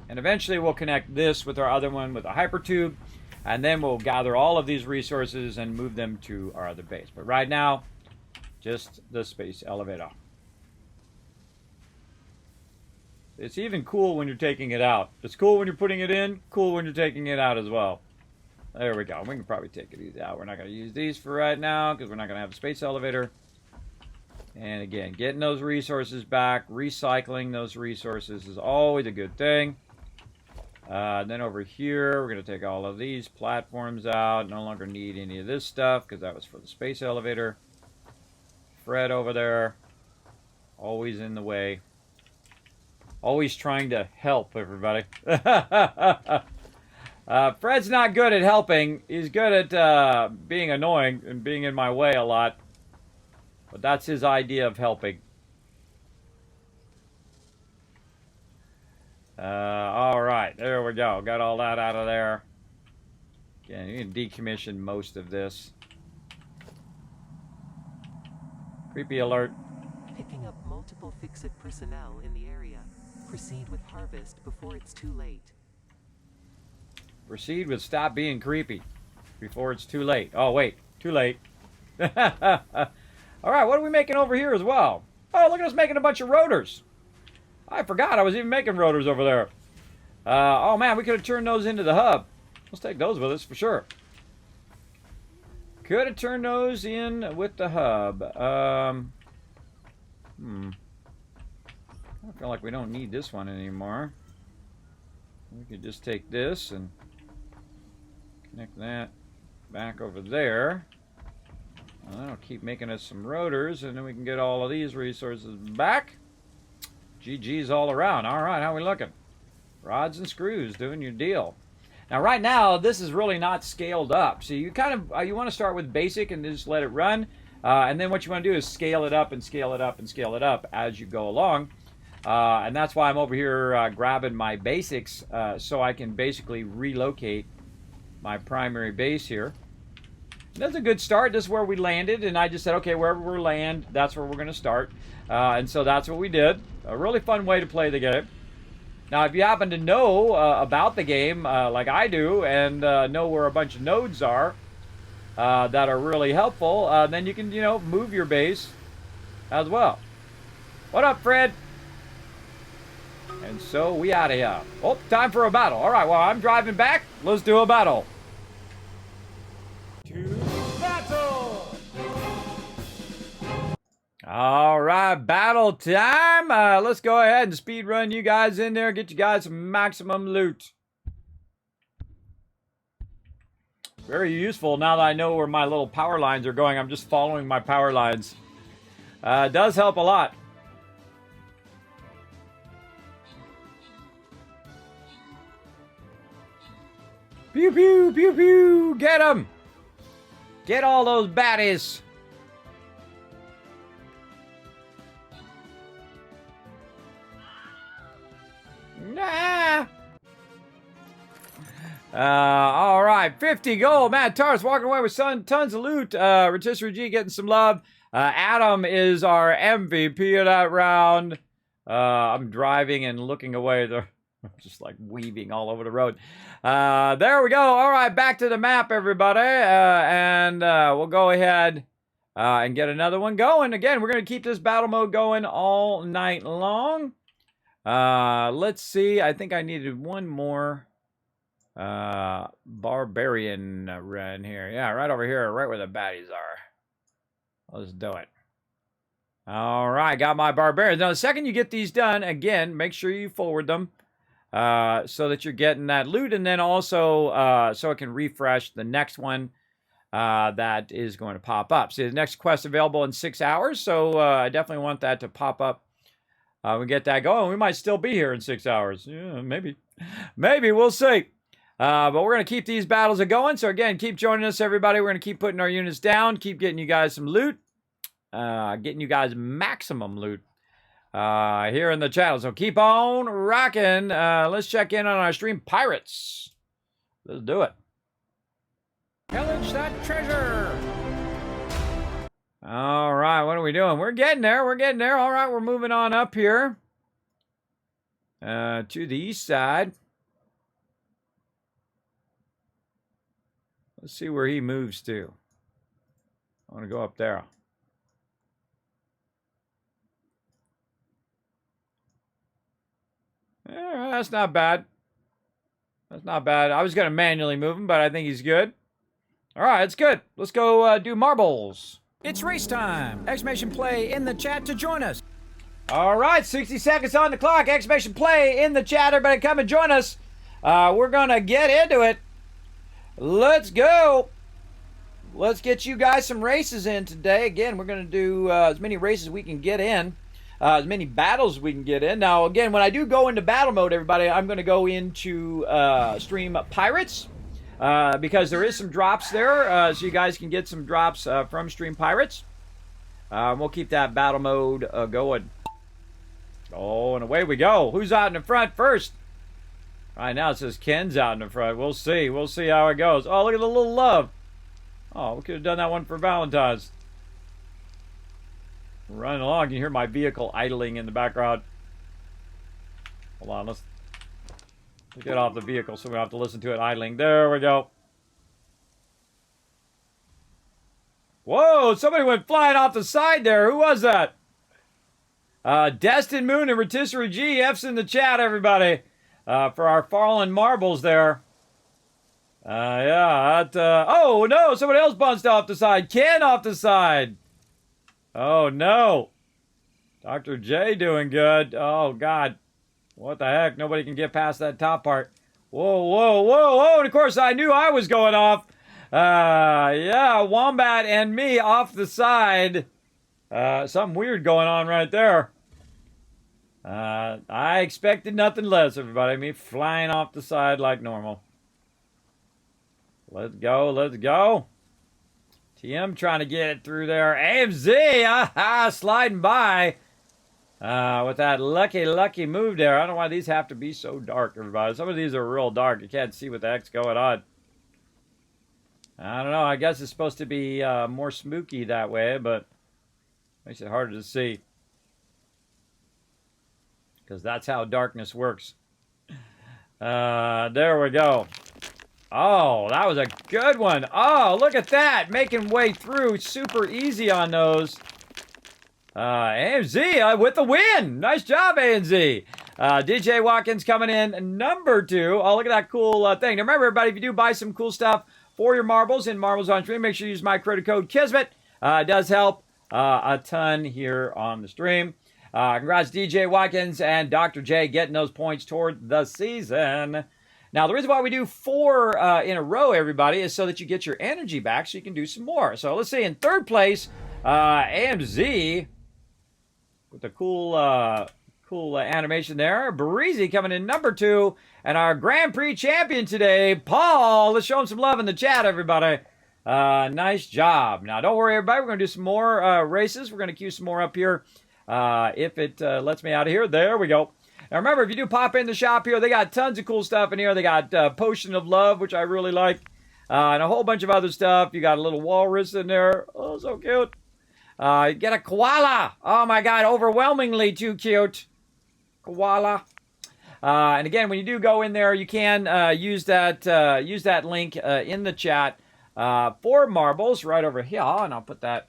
And eventually we'll connect this with our other one with a hypertube. And then we'll gather all of these resources and move them to our other base. But right now, just the space elevator. It's even cool when you're taking it out. It's cool when you're putting it in, cool when you're taking it out as well. There we go. We can probably take these out. We're not going to use these for right now because we're not going to have a space elevator. And again, getting those resources back, recycling those resources is always a good thing. Then over here, we're going to take all of these platforms out. No longer need any of this stuff because that was for the space elevator. Fred over there, always in the way. Always trying to help everybody. Fred's not good at helping. He's good at being annoying and being in my way a lot. But that's his idea of helping. All right, there we go. Got all that out of there. Again, you can decommission most of this. Creepy alert.
Picking up multiple fix-it personnel in the area. Proceed with harvest before it's too late.
Proceed with stop being creepy before it's too late. Oh, wait. Too late. All right, what are we making over here as well? Oh, look at us making a bunch of rotors. I forgot I was even making rotors over there. Oh man, we could have turned those into the hub. Let's take those with us for sure. Could have turned those in with the hub. I feel like we don't need this one anymore. We could just take this and connect that back over there. And that'll keep making us some rotors, and then we can get all of these resources back. GG's all around. All right, how we looking? Rods and screws, doing your deal. Now, right now, this is really not scaled up. So you kind of you want to start with basic and just let it run, and then what you want to do is scale it up and scale it up and scale it up as you go along. And that's why I'm over here grabbing my basics, so I can basically relocate my primary base here. That's a good start. This is where we landed, and I just said, okay, wherever we land, that's where we're going to start. And so that's what we did. A really fun way to play the game. Now, if you happen to know about the game, like I do, and know where a bunch of nodes are that are really helpful, then you can, move your base as well. What up, Fred? And so we out of here. Oh, time for a battle. All right, well, I'm driving back. Let's do a battle.
To battle!
All right, battle time. Let's go ahead and speed run you guys in there. Get you guys some maximum loot. Very useful now that I know where my little power lines are going. I'm just following my power lines. It does help a lot. Pew, pew, pew, pew. Get them. Get all those baddies. Nah. All right, 50 gold. Matt Tars walking away with tons of loot. Rotisserie G getting some love. Adam is our MVP of that round. I'm driving and looking away. I'm just like weaving all over the road. There we go. All right, back to the map, everybody. And we'll go ahead and get another one going. Again, we're going to keep this battle mode going all night long. Let's see. I think I needed one more barbarian run here. Yeah, right over here, right where the baddies are. Let's do it. All right, got my barbarians. Now, the second you get these done, again, make sure you forward them so that you're getting that loot, and then also so it can refresh the next one that is going to pop up. See, the next quest available in 6 hours, so I definitely want that to pop up. We get that going. We might still be here in 6 hours. Yeah, maybe. Maybe. We'll see. But we're going to keep these battles going. So, again, keep joining us, everybody. We're going to keep putting our units down. Keep getting you guys some loot. Getting you guys maximum loot here in the channel. So, keep on rocking. Let's check in on our stream pirates. Let's do it.
Pillage that treasure!
All right, what are we doing? We're getting there. We're getting there. All right, we're moving on up here to the east side. Let's see where he moves to. I want to go up there. Yeah, that's not bad. That's not bad. I was going to manually move him, but I think he's good. All right, it's good. Let's go do marbles.
It's race time! Exclamation play in the chat to join us.
All right, 60 seconds on the clock. Exclamation play in the chat. Everybody come and join us. We're going to get into it. Let's go. Let's get you guys some races in today. Again, we're going to do as many races as we can get in. As many battles as we can get in. Now, again, when I do go into battle mode, everybody, I'm going to go into stream Pirates. Because there is some drops there, so you guys can get some drops from Stream Pirates. We'll keep that battle mode going. Oh, and away we go. Who's out in the front first? Right now it says Ken's out in the front. We'll see. We'll see how it goes. Oh, look at the little love. Oh, we could have done that one for Valentine's. Running along, you hear my vehicle idling in the background. Hold on, let's get off the vehicle so we don't have to listen to it idling. There we go. Whoa, somebody went flying off the side there. Who was that? Destin Moon and Rotisserie G, F's in the chat, everybody, for our fallen marbles there. Oh, no, somebody else bounced off the side. Ken off the side. Oh, no. Dr. J doing good. Oh, God. What the heck? Nobody can get past that top part. Whoa, whoa, whoa, whoa. And, of course, I knew I was going off. Yeah, Wombat and me off the side. Something weird going on right there. I expected nothing less, everybody. Me flying off the side like normal. Let's go, let's go. TM trying to get it through there. AMZ, sliding by with that lucky move there. I don't know why these have to be so dark, everybody. Some of these are real dark. You can't see what the heck's going on. I don't know. I guess it's supposed to be more spooky that way, but makes it harder to see. Because that's how darkness works. There we go. Oh, that was a good one. Oh, look at that. Making way through. Super easy on those. AMZ with the win. Nice job, AMZ. DJ Watkins coming in number 2. Oh, look at that cool thing. Now, remember, everybody, if you do buy some cool stuff for your marbles in Marbles on Stream, make sure you use my credit code Kismet. It does help a ton here on the stream. Congrats, DJ Watkins and Dr. J getting those points toward the season. Now, the reason why we do 4 in a row, everybody, is so that you get your energy back so you can do some more. So let's see, in 3rd place, AMZ with the cool animation there. Barizi coming in number 2. And our Grand Prix champion today, Paul. Let's show him some love in the chat, everybody. Nice job. Now, don't worry, everybody. We're going to do some more races. We're going to queue some more up here if it lets me out of here. There we go. Now, remember, if you do pop in the shop here, they got tons of cool stuff in here. They got Potion of Love, which I really like, and a whole bunch of other stuff. You got a little walrus in there. Oh, so cute. You get a koala. Oh, my God, overwhelmingly too cute. Koala. And again, when you do go in there, you can use that link in the chat for marbles right over here, and I'll put that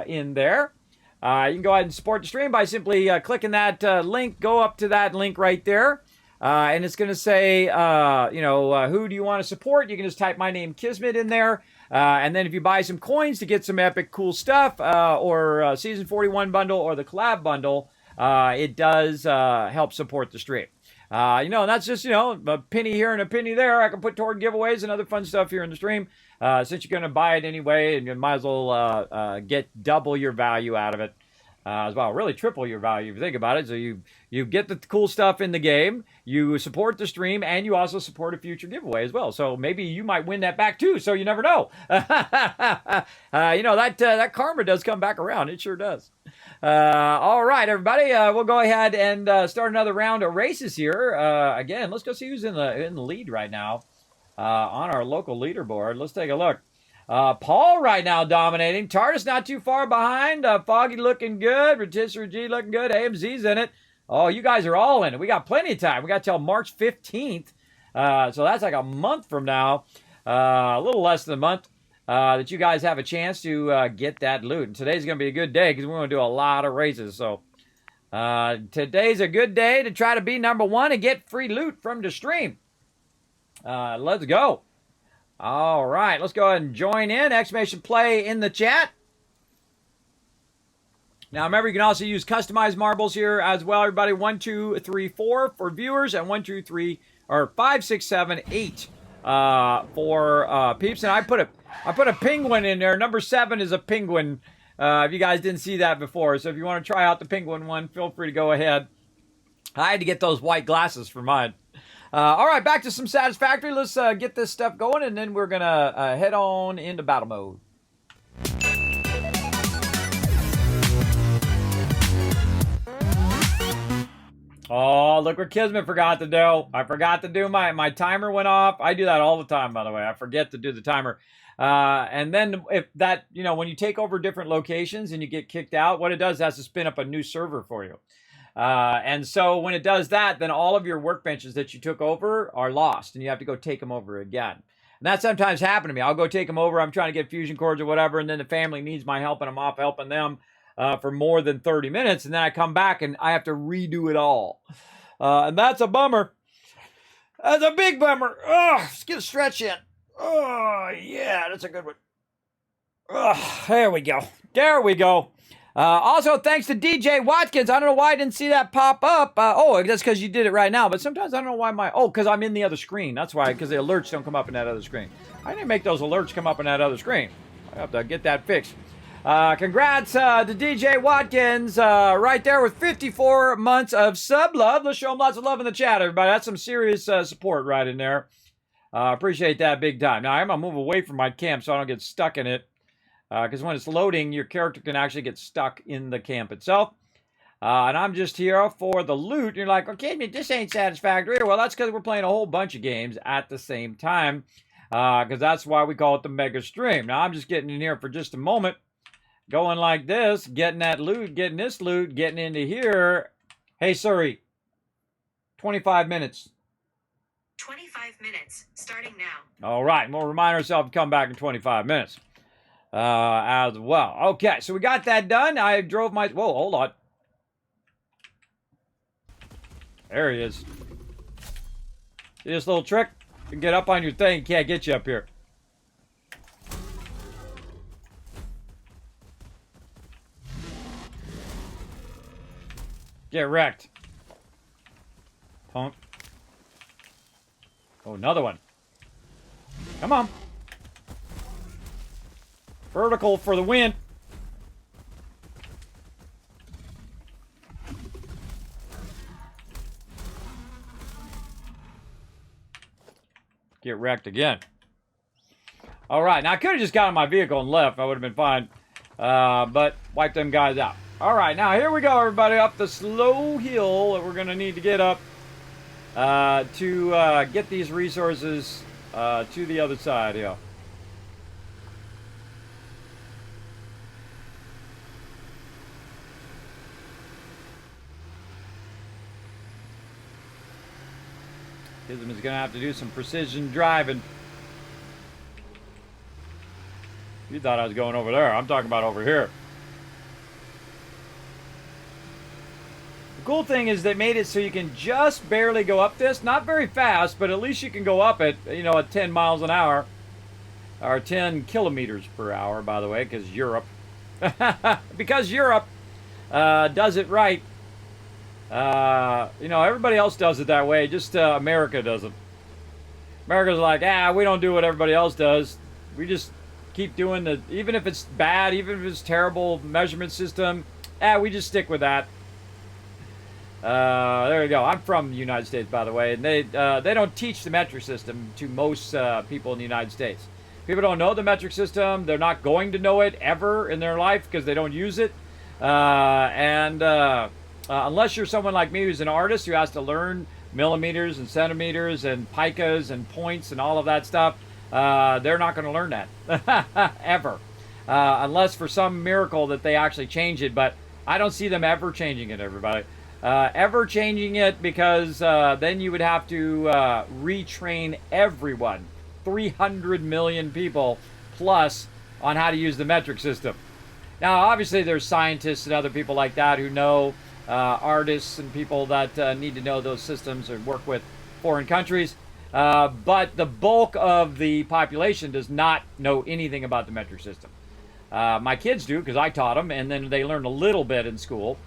in there. You can go ahead and support the stream by simply clicking that link. Go up to that link right there, and it's going to say, who do you want to support? You can just type my name, Kismet, in there. And then if you buy some coins to get some epic cool stuff, or Season 41 bundle or the collab bundle, it does help support the stream. And that's just, a penny here and a penny there. I can put toward giveaways and other fun stuff here in the stream. Since you're going to buy it anyway, and you might as well get double your value out of it. As well, really triple your value if you think about it. So you get the cool stuff in the game, you support the stream, and you also support a future giveaway as well. So maybe you might win that back too. So you never know. That karma does come back around. It sure does. All right, everybody. We'll go ahead and start another round of races here. Again, let's go see who's in the lead right now on our local leaderboard. Let's take a look. Paul right now dominating. Tardis not too far behind. Foggy looking good. Rotisserie G looking good. AMZ's in it. Oh, you guys are all in it. We got plenty of time. We got till March 15th. So that's like a month from now. A little less than a month that you guys have a chance to get that loot. And today's going to be a good day because we're going to do a lot of races. So today's a good day to try to be number 1 and get free loot from the stream. Let's go. All right, let's go ahead and join in. Exclamation play in the chat. Now, remember, you can also use customized marbles here as well, everybody. 1, 2, 3, 4 for viewers, and 1, 2, 3, or 5, 6, 7, 8 for peeps. And I put a penguin in there. Number 7 is a penguin. If you guys didn't see that before, so if you want to try out the penguin one, feel free to go ahead. I had to get those white glasses for mine. All right, back to some Satisfactory. Let's get this stuff going, and then we're going to head on into battle mode. Oh, look what Kismet forgot to do. I forgot to do my timer went off. I do that all the time, by the way. I forget to do the timer. And then if that, when you take over different locations and you get kicked out, what it does is it has to spin up a new server for you. And so when it does that, then all of your workbenches that you took over are lost, and you have to go take them over again. And that sometimes happens to me. I'll go take them over. I'm trying to get fusion cords or whatever, and then the family needs my help, and I'm off helping them. for more than 30 minutes, and then I come back and I have to redo it all. And that's a bummer. That's a big bummer. Oh, let's get a stretch in. Oh, yeah, that's a good one. Oh, there we go. There we go. Also, thanks to DJ Watkins. I don't know why I didn't see that pop up. That's because you did it right now. But sometimes I don't know why because I'm in the other screen. That's why, because the alerts don't come up in that other screen. I didn't make those alerts come up in that other screen. I have to get that fixed. Congrats to DJ Watkins right there with 54 months of sub love. Let's show him lots of love in the chat, everybody. That's some serious support right in there. Appreciate that big time. Now, I'm going to move away from my camp so I don't get stuck in it. Because when it's loading, your character can actually get stuck in the camp itself. And I'm just here for the loot. You're like, okay, this ain't Satisfactory. Well, that's because we're playing a whole bunch of games at the same time. Because that's why we call it the mega stream. Now, I'm just getting in here for just a moment. Going like this, getting that loot, getting this loot, getting into here. Hey, Suri, 25 minutes.
25 minutes, starting now.
All right, and we'll remind ourselves to come back in 25 minutes. As well. Okay, so we got that done. I drove my... Whoa, hold on. There he is. See this little trick? You can get up on your thing. Can't get you up here. Get wrecked. Punk. Oh, another one. Come on. Vertical for the win. Get wrecked again. All right. Now, I could have just got on my vehicle and left. I would have been fine. But wipe them guys out. All right. Now, here we go, everybody. Up the slow hill that we're going to need to get up to get these resources to the other side here. Kismet is going to have to do some precision driving. You thought I was going over there. I'm talking about over here. The cool thing is they made it so you can just barely go up this. Not very fast, but at least you can go up it, at 10 miles an hour. Or 10 kilometers per hour, by the way, because Europe. Because Europe does it right. Everybody else does it that way. Just America doesn't. America's like, we don't do what everybody else does. We just keep doing even if it's bad, even if it's terrible measurement system, we just stick with that. There you go. I'm from the United States, by the way, and they don't teach the metric system to most people in the United States. People don't know the metric system. They're not going to know it ever in their life because they don't use it. Unless you're someone like me who's an artist who has to learn millimeters and centimeters and picas and points and all of that stuff, they're not going to learn that ever. Unless for some miracle that they actually change it. But I don't see them ever changing it, everybody. Ever changing it because then you would have to retrain everyone, 300 million people plus, on how to use the metric system. Now, obviously, there's scientists and other people like that who know, artists and people that need to know those systems and work with foreign countries. But the bulk of the population does not know anything about the metric system. My kids do because I taught them, and then they learned a little bit in school.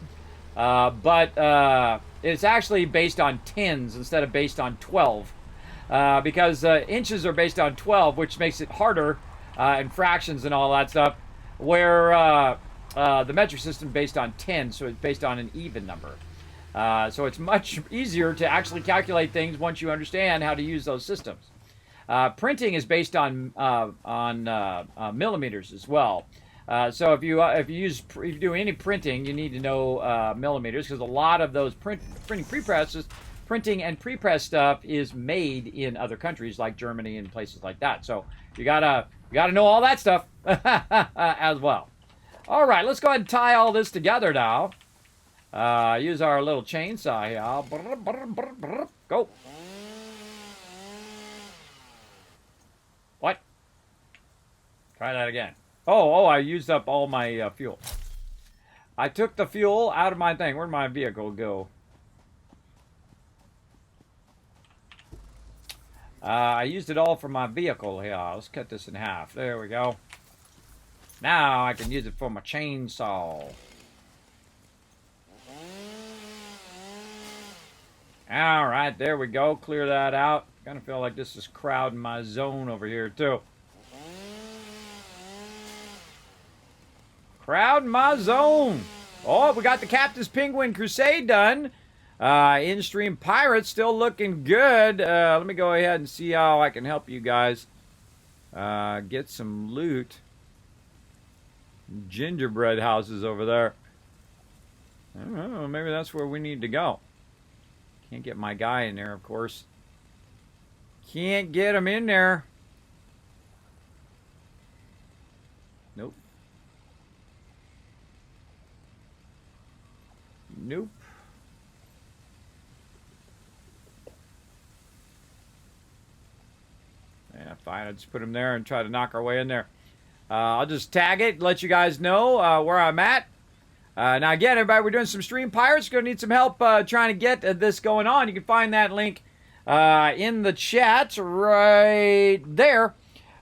But it's actually based on tens instead of based on 12. Because inches are based on 12, which makes it harder, and fractions and all that stuff, where the metric system is based on 10, so it's based on an even number. So it's much easier to actually calculate things once you understand how to use those systems. Printing is based on millimeters as well. So if you do any printing, you need to know millimeters, because a lot of those printing and pre-press stuff is made in other countries like Germany and places like that. So you gotta know all that stuff as well. All right, let's go ahead and tie all this together now. Use our little chainsaw here. Go. What? Try that again. Oh, I used up all my fuel. I took the fuel out of my thing. Where'd my vehicle go? I used it all for my vehicle here. Let's cut this in half. There we go. Now I can use it for my chainsaw. Alright, there we go. Clear that out. Kind of feel like this is crowding my zone over here, too. Crowding my zone. Oh, we got the Captain's Penguin Crusade done. In-stream Pirates still looking good. Let me go ahead and see how I can help you guys get some loot. Gingerbread houses over there. I don't know, maybe that's where we need to go. Can't get my guy in there, of course. Can't get him in there. Nope. Nope. Yeah, fine. I'll just put him there and try to knock our way in there. I'll just tag it, let you guys know where I'm at. Now, again, everybody, we're doing some Stream Pirates. Going to need some help trying to get this going on. You can find that link in the chat right there.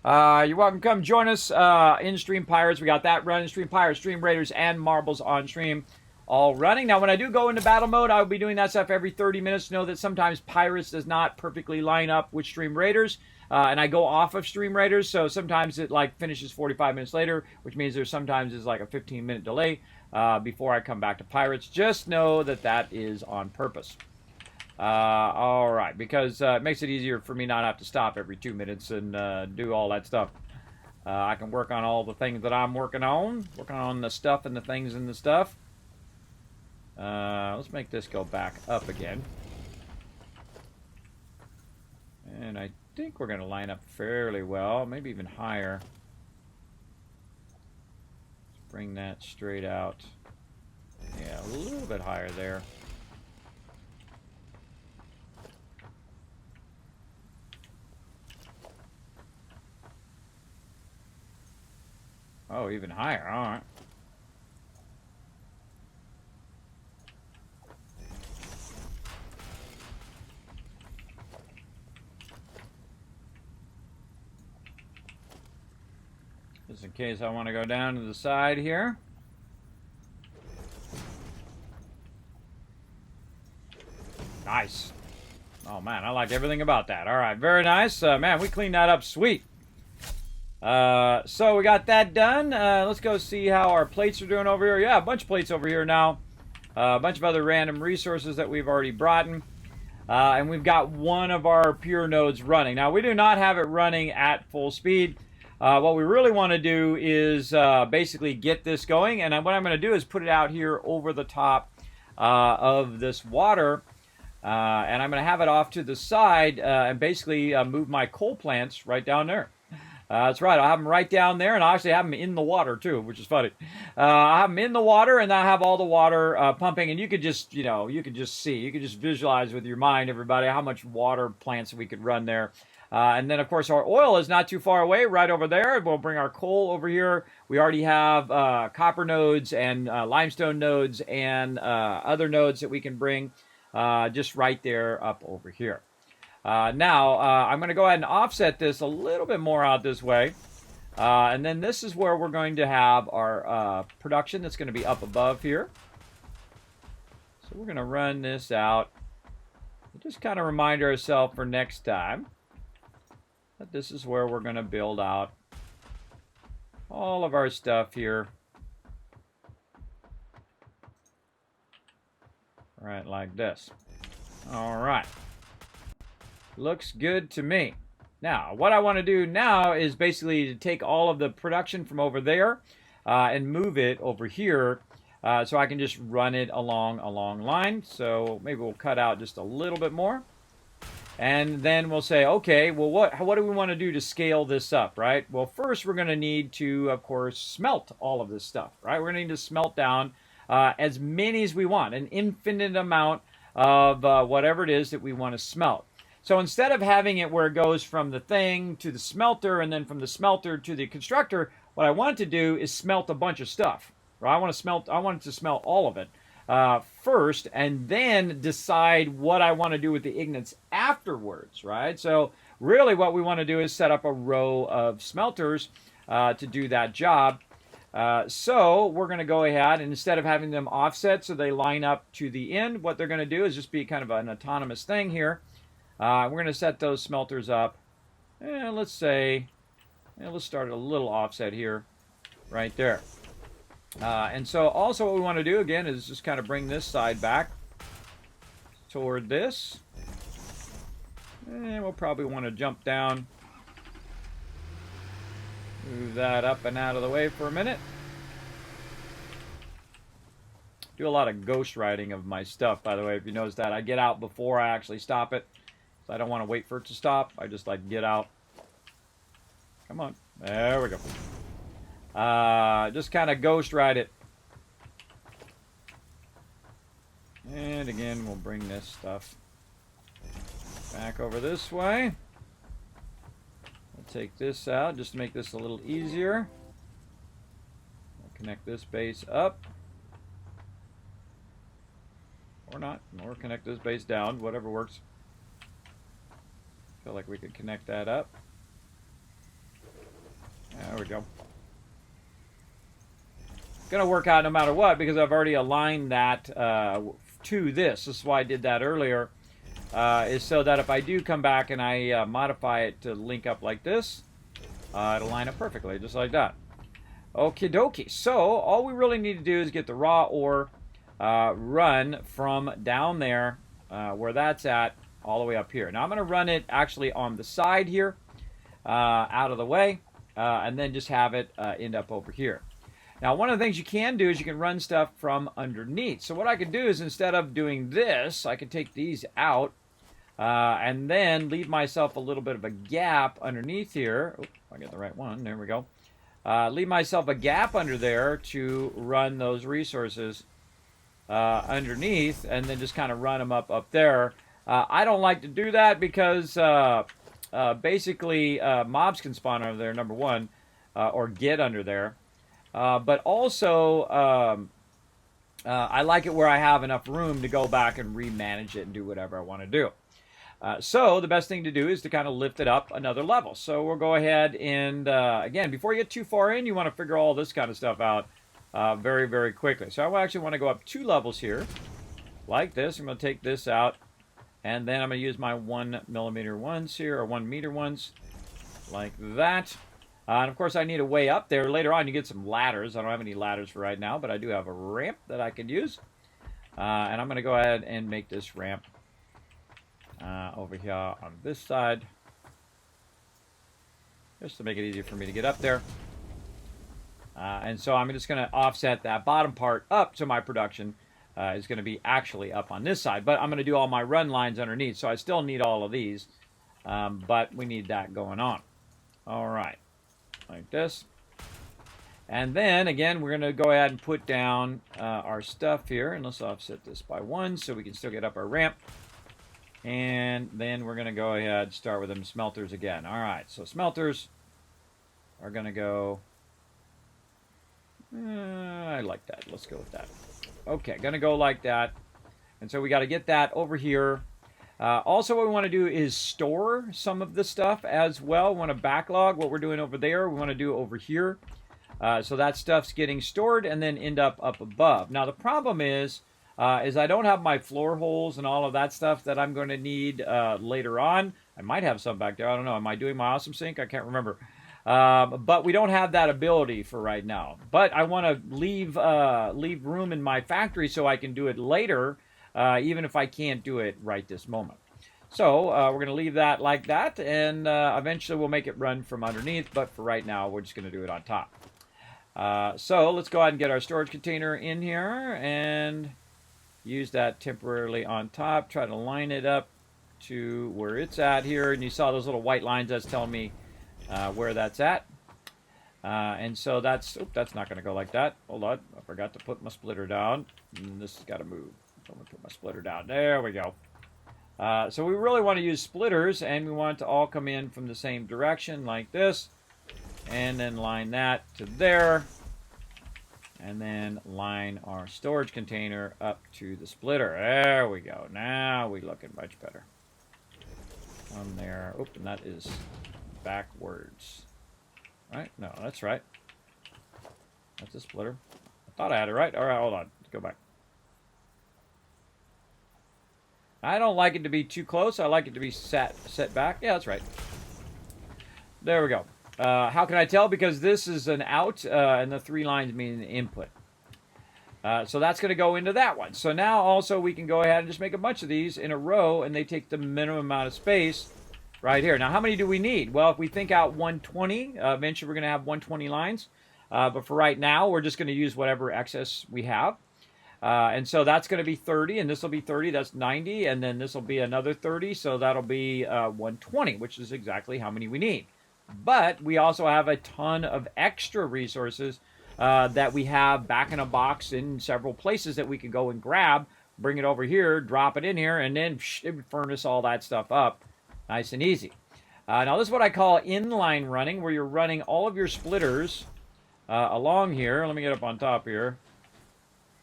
You're welcome to come join us in Stream Pirates. We got that running. Stream Pirates, Stream Raiders, and Marbles on stream all running. Now, when I do go into battle mode, I will be doing that stuff every 30 minutes. Know that sometimes Pirates does not perfectly line up with Stream Raiders. And I go off of Stream Raiders, so sometimes it like finishes 45 minutes later, which means there's sometimes is like a 15-minute delay before I come back to Pirates. Just know that that is on purpose. All right, because it makes it easier for me not have to stop every 2 minutes and do all that stuff. I can work on all the things that I'm working on the stuff and the things and the stuff. Let's make this go back up again. And I think we're going to line up fairly well, maybe even higher. Let's bring that straight out. Yeah, a little bit higher there. Oh, even higher. All right. Just in case I want to go down to the side here. Nice. Oh, man, I like everything about that. All right, very nice. Man, we cleaned that up sweet. So we got that done. Let's go see how our plates are doing over here. Yeah, a bunch of plates over here now. A bunch of other random resources that we've already brought in. And we've got one of our pure nodes running. Now, we do not have it running at full speed. What we really want to do is basically get this going. And what I'm going to do is put it out here over the top of this water. And I'm going to have it off to the side and basically move my coal plants right down there. That's right. I'll have them right down there, and I'll actually have them in the water, too, which is funny. I'll have them in the water, and I'll have all the water pumping. And you could just, you could just see. You could just visualize with your mind, everybody, how much water plants we could run there. And then, of course, our oil is not too far away, right over there. We'll bring our coal over here. We already have copper nodes and limestone nodes and other nodes that we can bring just right there up over here. Now, I'm going to go ahead and offset this a little bit more out this way. And then this is where we're going to have our production that's going to be up above here. So we're going to run this out. Just kind of remind ourselves for next time that this is where we're going to build out all of our stuff here. Right, like this. All right. Looks good to me. Now, what I want to do now is basically to take all of the production from over there and move it over here so I can just run it along a long line. So maybe we'll cut out just a little bit more. And then we'll say, okay, well, what do we want to do to scale this up, right? Well, first we're going to need to, of course, smelt all of this stuff, right? We're going to need to smelt down as many as we want, an infinite amount of whatever it is that we want to smelt. So instead of having it where it goes from the thing to the smelter and then from the smelter to the constructor, what I want to do is smelt a bunch of stuff. or I want it to smelt all of it first, and then decide what I want to do with the ignits afterwards, right? So really what we want to do is set up a row of smelters to do that job. So we're going to go ahead, and instead of having them offset so they line up to the end, what they're going to do is just be kind of an autonomous thing here. We're going to set those smelters up. Let's say, let's start a little offset here, right there. And so also what we want to do again is just kind of bring this side back toward this. And we'll probably want to jump down. Move that up and out of the way for a minute. Do a lot of ghost writing of my stuff, by the way, if you notice that. I get out before I actually stop it. So I don't want to wait for it to stop. I just like get out. Come on. There we go. Just kind of ghost ride it. And again, we'll bring this stuff back over this way. We'll take this out just to make this a little easier. We'll connect this base up. Or not. Or connect this base down. Whatever works. Feel like we could connect that up. There we go. Going to work out no matter what because I've already aligned that to this. This is why I did that earlier. Is so that if I do come back and I modify it to link up like this, it'll line up perfectly, just like that. Okie dokie. So all we really need to do is get the raw ore run from down there, where that's at, all the way up here. Now I'm going to run it actually on the side here, out of the way, and then just have it end up over here. Now, one of the things you can do is you can run stuff from underneath. So what I could do is instead of doing this, I could take these out and then leave myself a little bit of a gap underneath here. Oh, I got the right one. There we go. Leave myself a gap under there to run those resources underneath and then just kind of run them up there. I don't like to do that because basically mobs can spawn under there, number one, or get under there. But also, I like it where I have enough room to go back and remanage it and do whatever I want to do. So the best thing to do is to kind of lift it up another level. So we'll go ahead and, again, before you get too far in, you want to figure all this kind of stuff out very, very quickly. So I actually want to go up 2 levels here, like this. I'm going to take this out, and then I'm going to use my 1 millimeter ones here, or 1 meter ones, like that. And of course, I need a way up there. Later on, you get some ladders. I don't have any ladders for right now, but I do have a ramp that I could use. And I'm going to go ahead and make this ramp over here on this side, just to make it easier for me to get up there. And so I'm just going to offset that bottom part up so my production is going to be actually up on this side. But I'm going to do all my run lines underneath, so I still need all of these. But we need that going on. All right. Like this. And then again, we're going to go ahead and put down our stuff here, and let's offset this by 1 so we can still get up our ramp. And then we're going to go ahead and start with them smelters again. All right, so smelters are going to go, I like that. Let's go with that. Okay, going to go like that. And so we got to get that over here. Also, what we want to do is store some of the stuff as well. We want to backlog what we're doing over there. We want to do over here. So that stuff's getting stored and then end up above. Now, the problem is I don't have my floor holes and all of that stuff that I'm going to need later on. I might have some back there. I don't know. Am I doing my awesome sink? I can't remember. But we don't have that ability for right now. But I want to leave room in my factory so I can do it later. Even if I can't do it right this moment. So we're going to leave that like that, and eventually we'll make it run from underneath, but for right now we're just going to do it on top. So let's go ahead and get our storage container in here and use that temporarily on top. Try to line it up to where it's at here, and you saw those little white lines. That's telling me where that's at. And so that's not going to go like that. Hold on, I forgot to put my splitter down. This has got to move. I'm going to put my splitter down. There we go. So we really want to use splitters, and we want it to all come in from the same direction like this. And then line that to there. And then line our storage container up to the splitter. There we go. Now we're looking much better. On there. Oop, and that is backwards. Right? No, that's right. That's a splitter. I thought I had it right. All right, hold on. Let's go back. I don't like it to be too close. I like it to be set back. Yeah, that's right. There we go. How can I tell? Because this is an out, and the 3 lines mean an input. So that's going to go into that one. So now also we can go ahead and just make a bunch of these in a row, and they take the minimum amount of space right here. Now, how many do we need? Well, if we think out 120, eventually we're going to have 120 lines. But for right now, we're just going to use whatever excess we have. And so that's going to be 30, and this will be 30. That's 90, and then this will be another 30. So that'll be 120, which is exactly how many we need. But we also have a ton of extra resources that we have back in a box in several places that we could go and grab, bring it over here, drop it in here, and then it would furnace all that stuff up nice and easy. Now this is what I call inline running, where you're running all of your splitters along here. Let me get up on top here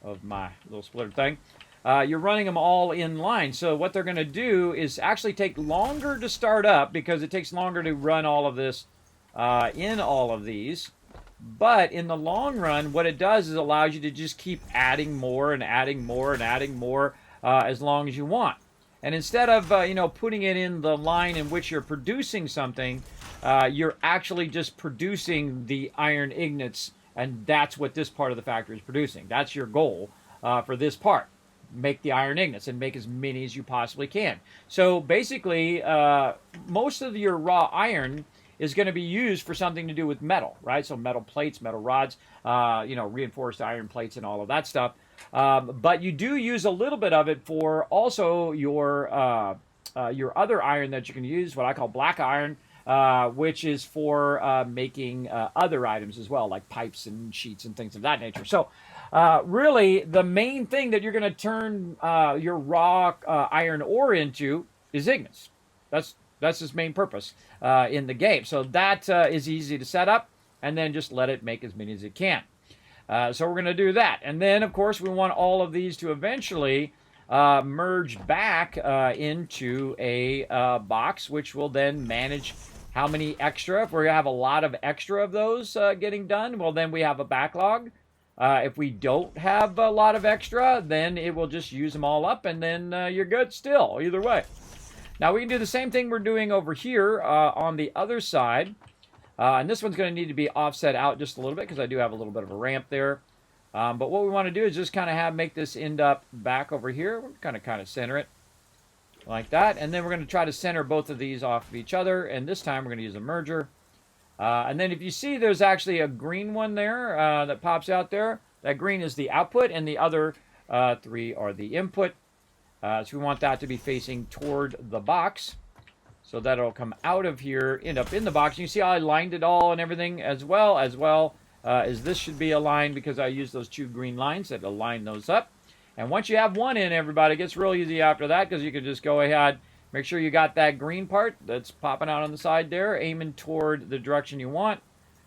of my little splitter thing. You're running them all in line. So what they're going to do is actually take longer to start up because it takes longer to run all of this in all of these. But in the long run, what it does is allows you to just keep adding more and adding more and adding more as long as you want. And instead of putting it in the line in which you're producing something, you're actually just producing the iron ingots, and that's what this part of the factory is producing. That's your goal for this part. Make the iron ingots and make as many as you possibly can. So basically, most of your raw iron is going to be used for something to do with metal, right? So metal plates, metal rods, reinforced iron plates and all of that stuff. But you do use a little bit of it for also your other iron that you can use, what I call black iron, which is for making other items as well, like pipes and sheets and things of that nature. So really, the main thing that you're going to turn your raw iron ore into is ingots. That's its main purpose in the game. So that is easy to set up, and then just let it make as many as it can. So we're going to do that. And then, of course, we want all of these to eventually merge back into a box, which will then manage how many extra. If we have a lot of extra of those getting done, well, then we have a backlog. If we don't have a lot of extra, then it will just use them all up, and then you're good still, either way. Now, we can do the same thing we're doing over here on the other side. And this one's going to need to be offset out just a little bit because I do have a little bit of a ramp there. But what we want to do is just kind of make this end up back over here. We're going to kind of center it like that. And then we're going to try to center both of these off of each other. And this time we're going to use a merger. And then if you see there's actually a green one there that pops out there. That green is the output, and the other 3 are the input. So we want that to be facing toward the box, so that it'll come out of here, end up in the box. And you see how I lined it all and everything as well as this should be aligned because I used those 2 green lines that align those up. And once you have one in, everybody, it gets real easy after that because you can just go ahead, make sure you got that green part that's popping out on the side there, aiming toward the direction you want.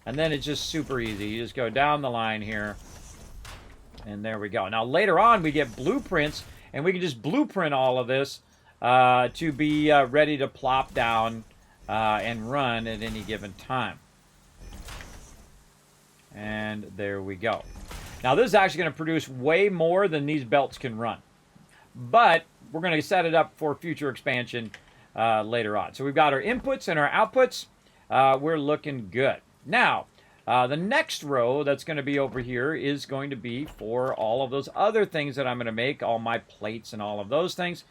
And then it's just super easy. You just go down the line here, and there we go. Now later on we get blueprints, and we can just blueprint all of this to be ready to plop down and run at any given time. And there we go. Now this is actually going to produce way more than these belts can run. But we're going to set it up for future expansion later on. So we've got our inputs and our outputs. We're looking good. Now, the next row that's going to be over here is going to be for all of those other things that I'm going to make, all my plates and all of those things.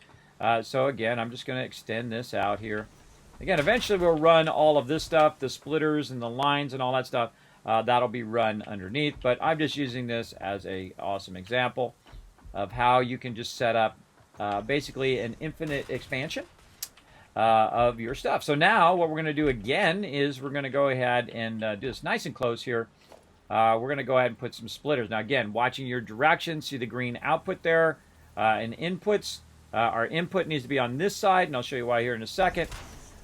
So again, I'm just going to extend this out here. Again, eventually we'll run all of this stuff, the splitters and the lines and all that stuff. That'll be run underneath, but I'm just using this as an awesome example of how you can just set up basically an infinite expansion of your stuff. So now what we're going to do again is we're going to go ahead and do this nice and close here. We're going to go ahead and put some splitters. Now again, watching your direction, see the green output there and inputs. Our input needs to be on this side, and I'll show you why here in a second.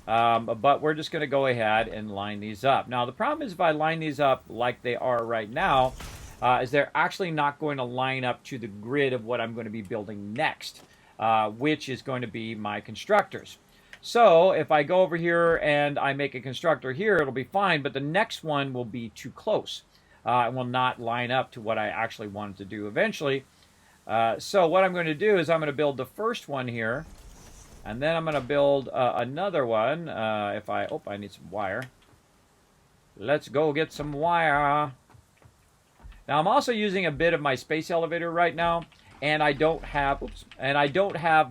But we're just going to go ahead and line these up. Now the problem is if I line these up like they are right now, is they're actually not going to line up to the grid of what I'm going to be building next, which is going to be my constructors. So if I go over here and I make a constructor here, it'll be fine, but the next one will be too close. And will not line up to what I actually wanted to do eventually. So what I'm going to do is I'm going to build the first one here, and then I'm going to build another one. I need some wire. Let's go get some wire. Now I'm also using a bit of my space elevator right now, and I don't have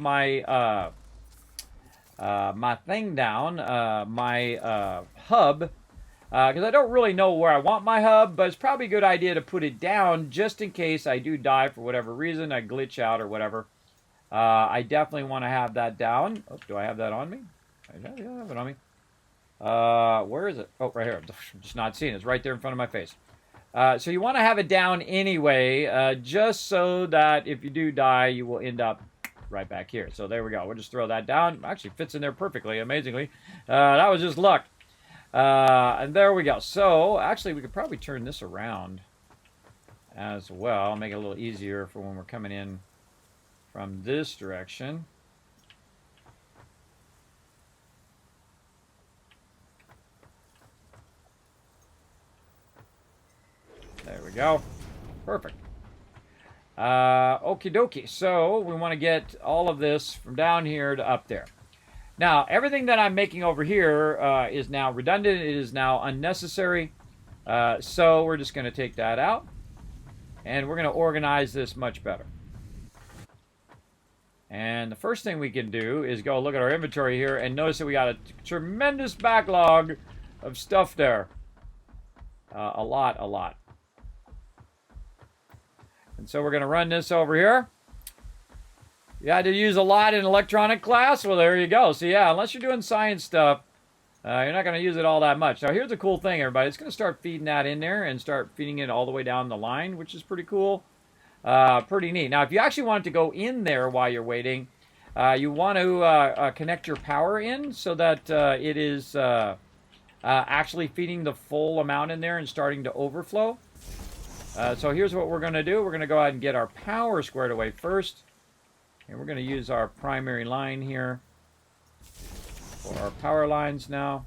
my my thing down, my hub, because I don't really know where I want my hub, but it's probably a good idea to put it down just in case I do die for whatever reason, I glitch out or whatever. I definitely want to have that down. Oh, do I have that on me? I have it on me. Where is it? Oh, right here. I'm just not seeing it. It's right there in front of my face. So you want to have it down anyway, just so that if you do die, you will end up right back here. So there we go. We'll just throw that down. Actually fits in there perfectly, amazingly. That was just luck. And there we go. So actually we could probably turn this around as well. Make it a little easier for when we're coming in from this direction. There we go. Perfect. Okie dokie. So we want to get all of this from down here to up there. Now, everything that I'm making over here is now redundant. It is now unnecessary. So we're just going to take that out. And we're going to organize this much better. And the first thing we can do is go look at our inventory here and notice that we got a tremendous backlog of stuff there. A lot. And so we're going to run this over here. You had to use a lot in electronic class? Well, there you go. So yeah, unless you're doing science stuff, you're not going to use it all that much. Now here's the cool thing, everybody. It's going to start feeding that in there and start feeding it all the way down the line, which is pretty cool. Pretty neat. Now, if you actually want it to go in there while you're waiting, you want to connect your power in so that it is actually feeding the full amount in there and starting to overflow. So here's what we're going to do. We're going to go ahead and get our power squared away first. And we're going to use our primary line here for our power lines now.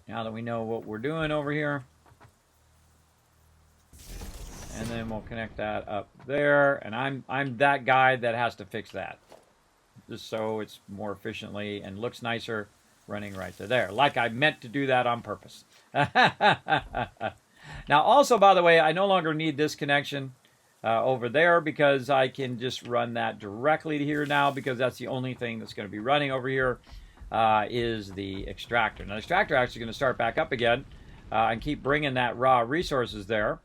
Now that we know what we're doing over here. And then we'll connect that up there. And I'm that guy that has to fix that. Just so it's more efficiently and looks nicer running right to there. Like I meant to do that on purpose. Now also, by the way, I no longer need this connection over there because I can just run that directly to here now because that's the only thing that's going to be running over here is the extractor. Now the extractor actually going to start back up again and keep bringing that raw resources there.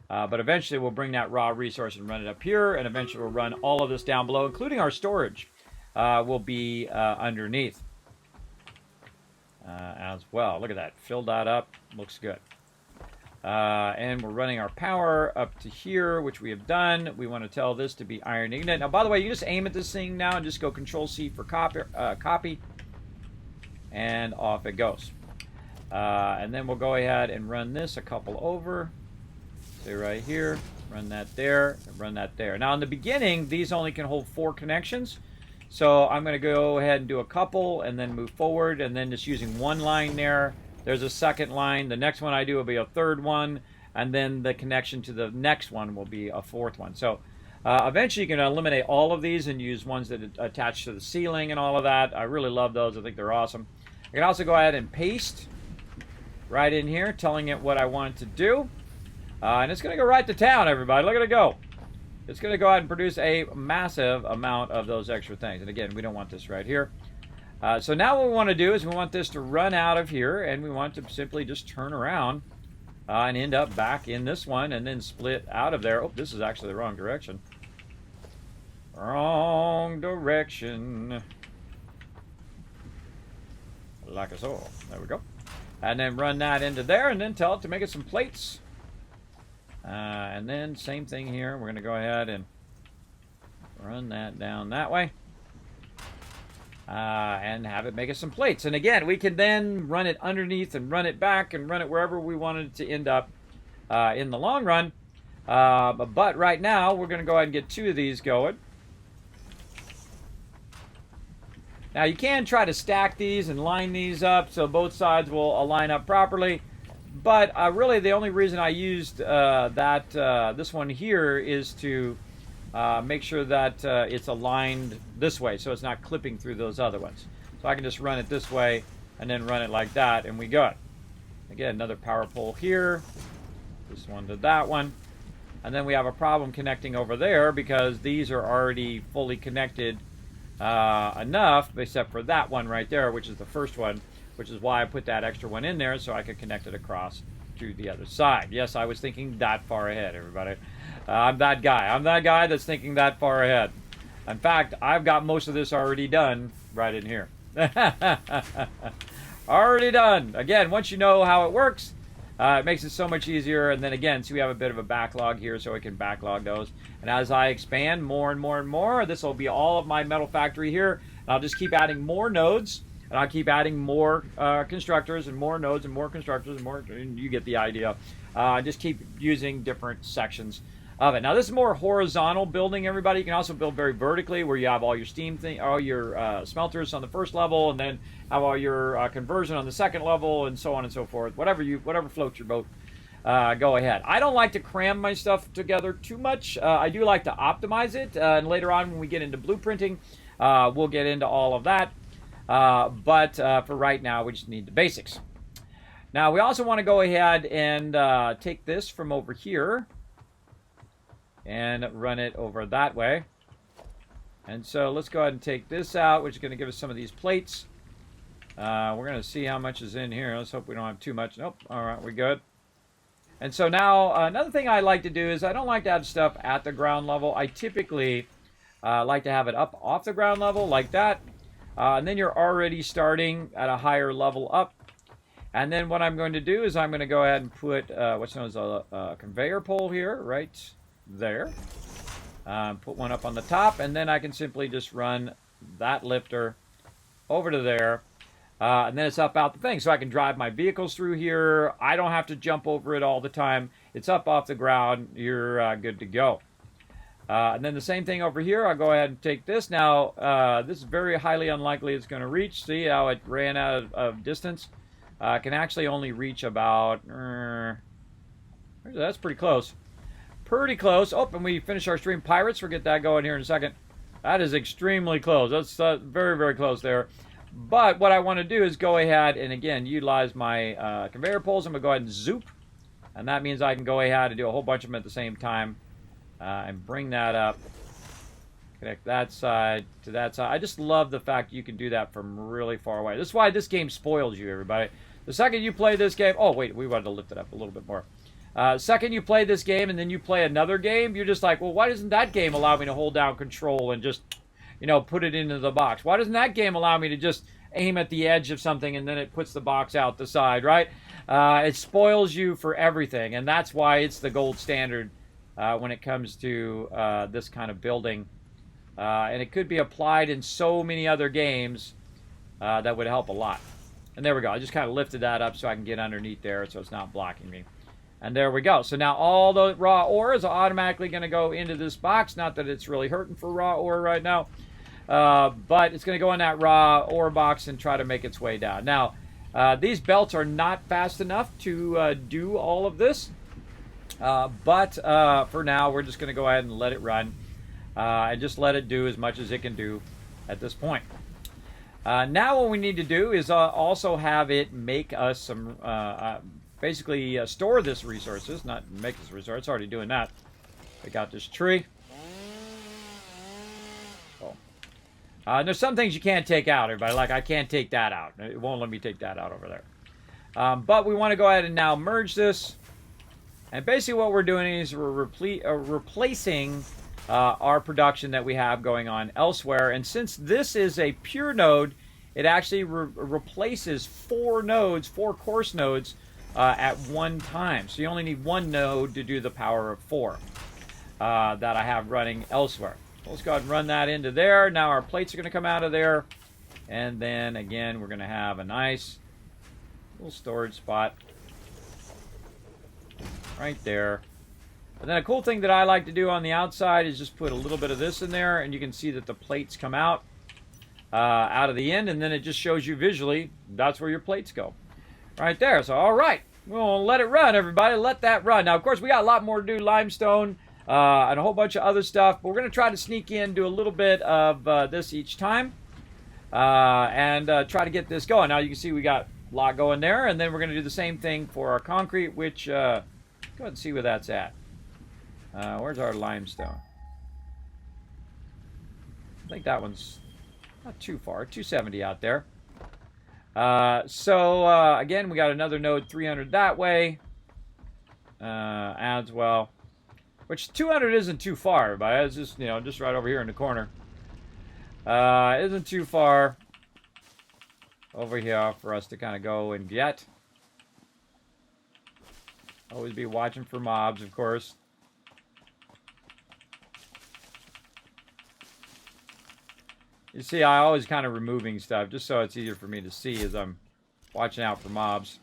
But eventually we'll bring that raw resource and run it up here, and eventually we'll run all of this down below, including our storage will be underneath as well. Look at that. Filled that up. Looks good. And we're running our power up to here, which we have done. We want to tell this to be iron ignite. Now, by the way, you just aim at this thing now and just go Control-C for copy. And off it goes. And then we'll go ahead and run this a couple over. Say right here. Run that there. And run that there. Now, in the beginning, these only can hold 4 connections. So I'm going to go ahead and do a couple and then move forward. And then just using one line there. There's a second line. The next one I do will be a third one. And then the connection to the next one will be a fourth one. So eventually you can eliminate all of these and use ones that attach to the ceiling and all of that. I really love those. I think they're awesome. I can also go ahead and paste right in here, telling it what I want it to do. And it's going to go right to town, everybody. Look at it go. It's going to go ahead and produce a massive amount of those extra things. And again, we don't want this right here. So now what we want to do is we want this to run out of here, and we want to simply just turn around and end up back in this one and then split out of there. Oh, this is actually the wrong direction. Wrong direction. Like so. There we go. And then run that into there and then tell it to make it some plates. And then same thing here. We're going to go ahead and run that down that way. and have it make us some plates. And again, we can then run it underneath and run it back and run it wherever we wanted it to end up in the long run. But right now, we're going to go ahead and get 2 of these going. Now, you can try to stack these and line these up so both sides will align up properly. But really, the only reason I used this one here is to make sure that it's aligned this way, so it's not clipping through those other ones. So I can just run it this way and then run it like that, and we got it. Again, another power pole here. This one to that one. And then we have a problem connecting over there because these are already fully connected enough, except for that one right there, which is the first one, which is why I put that extra one in there so I could connect it across to the other side. Yes, I was thinking that far ahead, everybody. I'm that guy. I'm that guy that's thinking that far ahead. In fact, I've got most of this already done right in here. Already done. Again, once you know how it works, it makes it so much easier. And then again, so we have a bit of a backlog here, so we can backlog those. And as I expand more and more and more, this will be all of my metal factory here. And I'll just keep adding more nodes, and I'll keep adding more constructors and more nodes and more constructors and more. And you get the idea. Just keep using different sections of it. Now, this is more horizontal building, everybody. You can also build very vertically, where you have all your steam all your smelters on the first level, and then have all your conversion on the second level, and so on and so forth. Whatever floats your boat, go ahead. I don't like to cram my stuff together too much. I do like to optimize it, and later on when we get into blueprinting, we'll get into all of that. But for right now, we just need the basics. Now, we also want to go ahead and take this from over here and run it over that way. And so let's go ahead and take this out, which is going to give us some of these plates. We're going to see how much is in here. Let's hope we don't have too much. Nope. All right, we're good. And so now another thing I like to do is I don't like to have stuff at the ground level. I typically like to have it up off the ground level like that. And then you're already starting at a higher level up. And then what I'm going to do is I'm going to go ahead and put what's known as a conveyor pole here, right there. Put one up on the top, and then I can simply just run that lifter over to there. And then it's up out the thing, so I can drive my vehicles through here. I don't have to jump over it all the time. It's up off the ground. You're good to go. And then the same thing over here. I'll go ahead and take this. Now, this is very highly unlikely it's going to reach. See how it ran out of distance? Can actually only reach about... that's pretty close. Pretty close. Oh, and we finish our stream pirates. We'll get that going here in a second. That is extremely close. That's very, very close there. But what I want to do is go ahead and, again, utilize my conveyor poles. I'm going to go ahead and zoop. And that means I can go ahead and do a whole bunch of them at the same time. And bring that up. Connect that side to that side. I just love the fact you can do that from really far away. This is why this game spoils you, everybody. The second you play this game... Oh, wait, we wanted to lift it up a little bit more. Second you play this game and then you play another game, you're just like, well, why doesn't that game allow me to hold down control and just, you know, put it into the box? Why doesn't that game allow me to just aim at the edge of something and then it puts the box out the side, right? It spoils you for everything, and that's why it's the gold standard when it comes to this kind of building. And it could be applied in so many other games that would help a lot. And there we go. I just kind of lifted that up so I can get underneath there so it's not blocking me. And there we go. So now all the raw ore is automatically going to go into this box. Not that it's really hurting for raw ore right now. But it's going to go in that raw ore box and try to make its way down. Now, these belts are not fast enough to do all of this. But for now, we're just going to go ahead and let it run. And just let it do as much as it can do at this point. Now what we need to do is also have it make us some... basically store this resources, not make this resource. It's already doing that. I got this tree. Oh. There's some things you can't take out, everybody. Like, I can't take that out. It won't let me take that out over there. But we want to go ahead and now merge this. And basically what we're doing is we're replacing our production that we have going on elsewhere. And since this is a pure node, it actually replaces 4 nodes, 4 coarse nodes, at one time. So you only need 1 node to do the power of 4 that I have running elsewhere. Let's go ahead and run that into there. Now our plates are going to come out of there. And then again, we're going to have a nice little storage spot right there. And then a cool thing that I like to do on the outside is just put a little bit of this in there, and you can see that the plates come out of the end, and then it just shows you visually that's where your plates go. Right there. So, all right. We'll let it run, everybody. Let that run. Now, of course, we got a lot more to do. Limestone and a whole bunch of other stuff. But we're going to try to sneak in, do a little bit of this each time. And try to get this going. Now, you can see we got a lot going there. And then we're going to do the same thing for our concrete, which, go ahead and see where that's at. Where's our limestone? I think that one's not too far. 270 out there. Again, we got another node 300 that way. As well. Which 200 isn't too far, but it's just, you know, just right over here in the corner. Isn't too far over here for us to kind of go and get. Always be watching for mobs, of course. You see, I always kind of removing stuff just so it's easier for me to see as I'm watching out for mobs.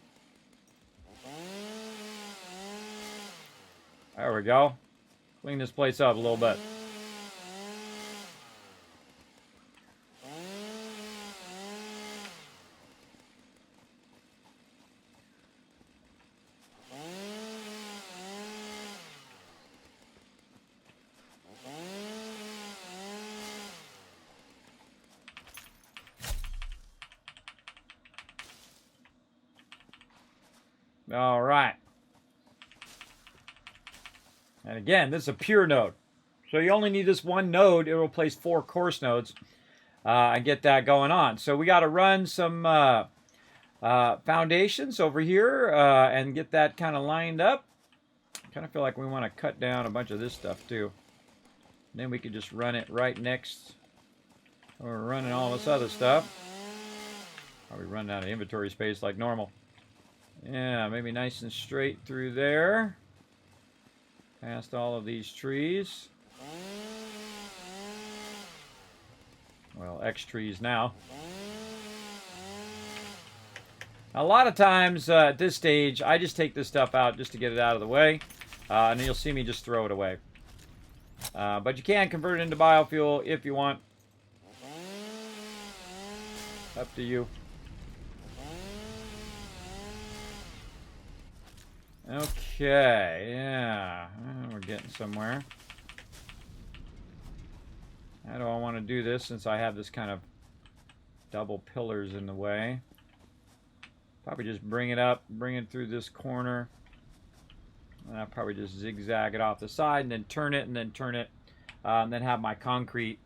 There we go. Clean this place up a little bit. All right. And again, this is a pure node. So you only need this one node. It will replace 4 coarse nodes and get that going on. So we got to run some foundations over here and get that kind of lined up. Kind of feel like we want to cut down a bunch of this stuff too. And then we could just run it right next. We're running all this other stuff. Probably run out of inventory space like normal. Yeah, maybe nice and straight through there. Past all of these trees. Well, X trees now. A lot of times at this stage, I just take this stuff out just to get it out of the way. And then you'll see me just throw it away. But you can convert it into biofuel if you want. Up to you. Okay, yeah, we're getting somewhere. How do I want to do this since I have this kind of double pillars in the way? Probably just bring it up, bring it through this corner. And I'll probably just zigzag it off the side and then turn it and then turn it. And then have my concrete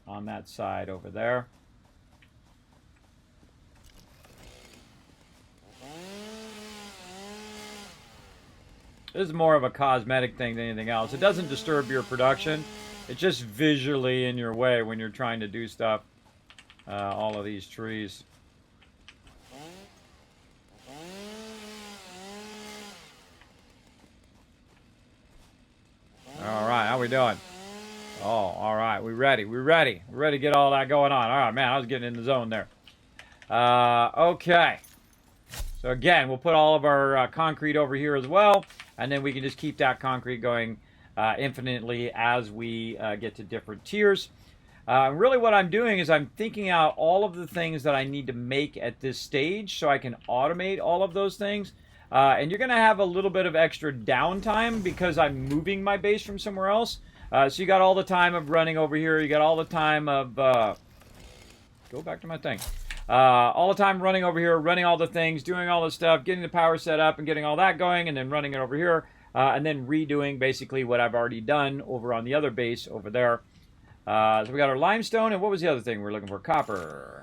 on that side over there. This is more of a cosmetic thing than anything else. It doesn't disturb your production. It's just visually in your way when you're trying to do stuff. All of these trees. All right, how we doing? Oh, all right, we ready. We're ready. We're ready to get all that going on. All right, man, I was getting in the zone there. Okay. So again, we'll put all of our concrete over here as well. And then we can just keep that concrete going infinitely as we get to different tiers. Really what I'm doing is I'm thinking out all of the things that I need to make at this stage so I can automate all of those things. And you're going to have a little bit of extra downtime because I'm moving my base from somewhere else. So you got all the time of running over here. You got all the time of... go back to my thing. All the time running over here, running all the things, doing all the stuff, getting the power set up and getting all that going, and then running it over here, and then redoing basically what I've already done over on the other base over there. So we got our limestone, and what was the other thing we were looking for? Copper.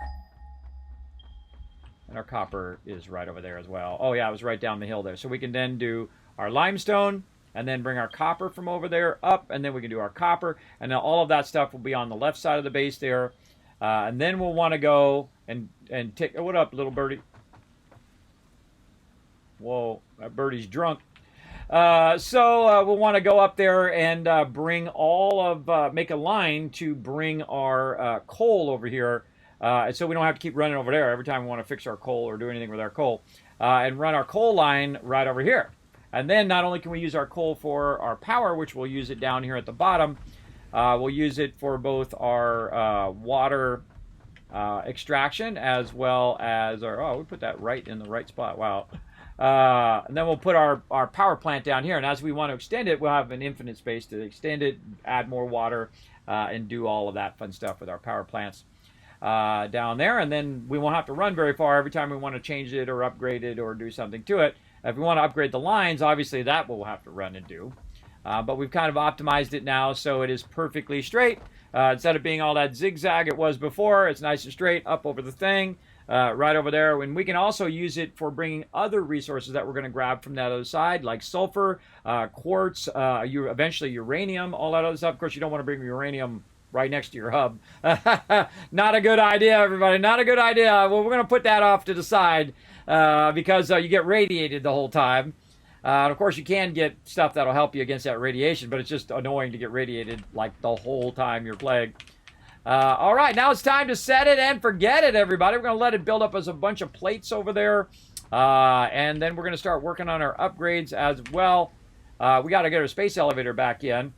And our copper is right over there as well. Oh yeah, it was right down the hill there. So we can then do our limestone, and then bring our copper from over there up, and then we can do our copper, and then all of that stuff will be on the left side of the base there. And then we'll want to go and take... Oh, what up, little birdie? Whoa, that birdie's drunk. We'll want to go up there and bring all of... make a line to bring our coal over here And so we don't have to keep running over there every time we want to fix our coal or do anything with our coal. And run our coal line right over here. And then not only can we use our coal for our power, which we'll use it down here at the bottom, we'll use it for both our water extraction as well as our... Oh, we put that right in the right spot. Wow. And then we'll put our power plant down here. And as we want to extend it, we'll have an infinite space to extend it, add more water, and do all of that fun stuff with our power plants down there. And then we won't have to run very far every time we want to change it or upgrade it or do something to it. If we want to upgrade the lines, obviously that we'll have to run and do. But we've kind of optimized it now so it is perfectly straight. Instead of being all that zigzag it was before, it's nice and straight up over the thing, right over there. And we can also use it for bringing other resources that we're going to grab from that other side, like sulfur, quartz, eventually uranium, all that other stuff. Of course, you don't want to bring uranium right next to your hub. Not a good idea, everybody. Not a good idea. Well, we're going to put that off to the side because you get radiated the whole time. And of course, you can get stuff that'll help you against that radiation, but it's just annoying to get radiated like the whole time you're playing. All right, now it's time to set it and forget it, everybody. We're going to let it build up as a bunch of plates over there. And then we're going to start working on our upgrades as well. We got to get our space elevator back in.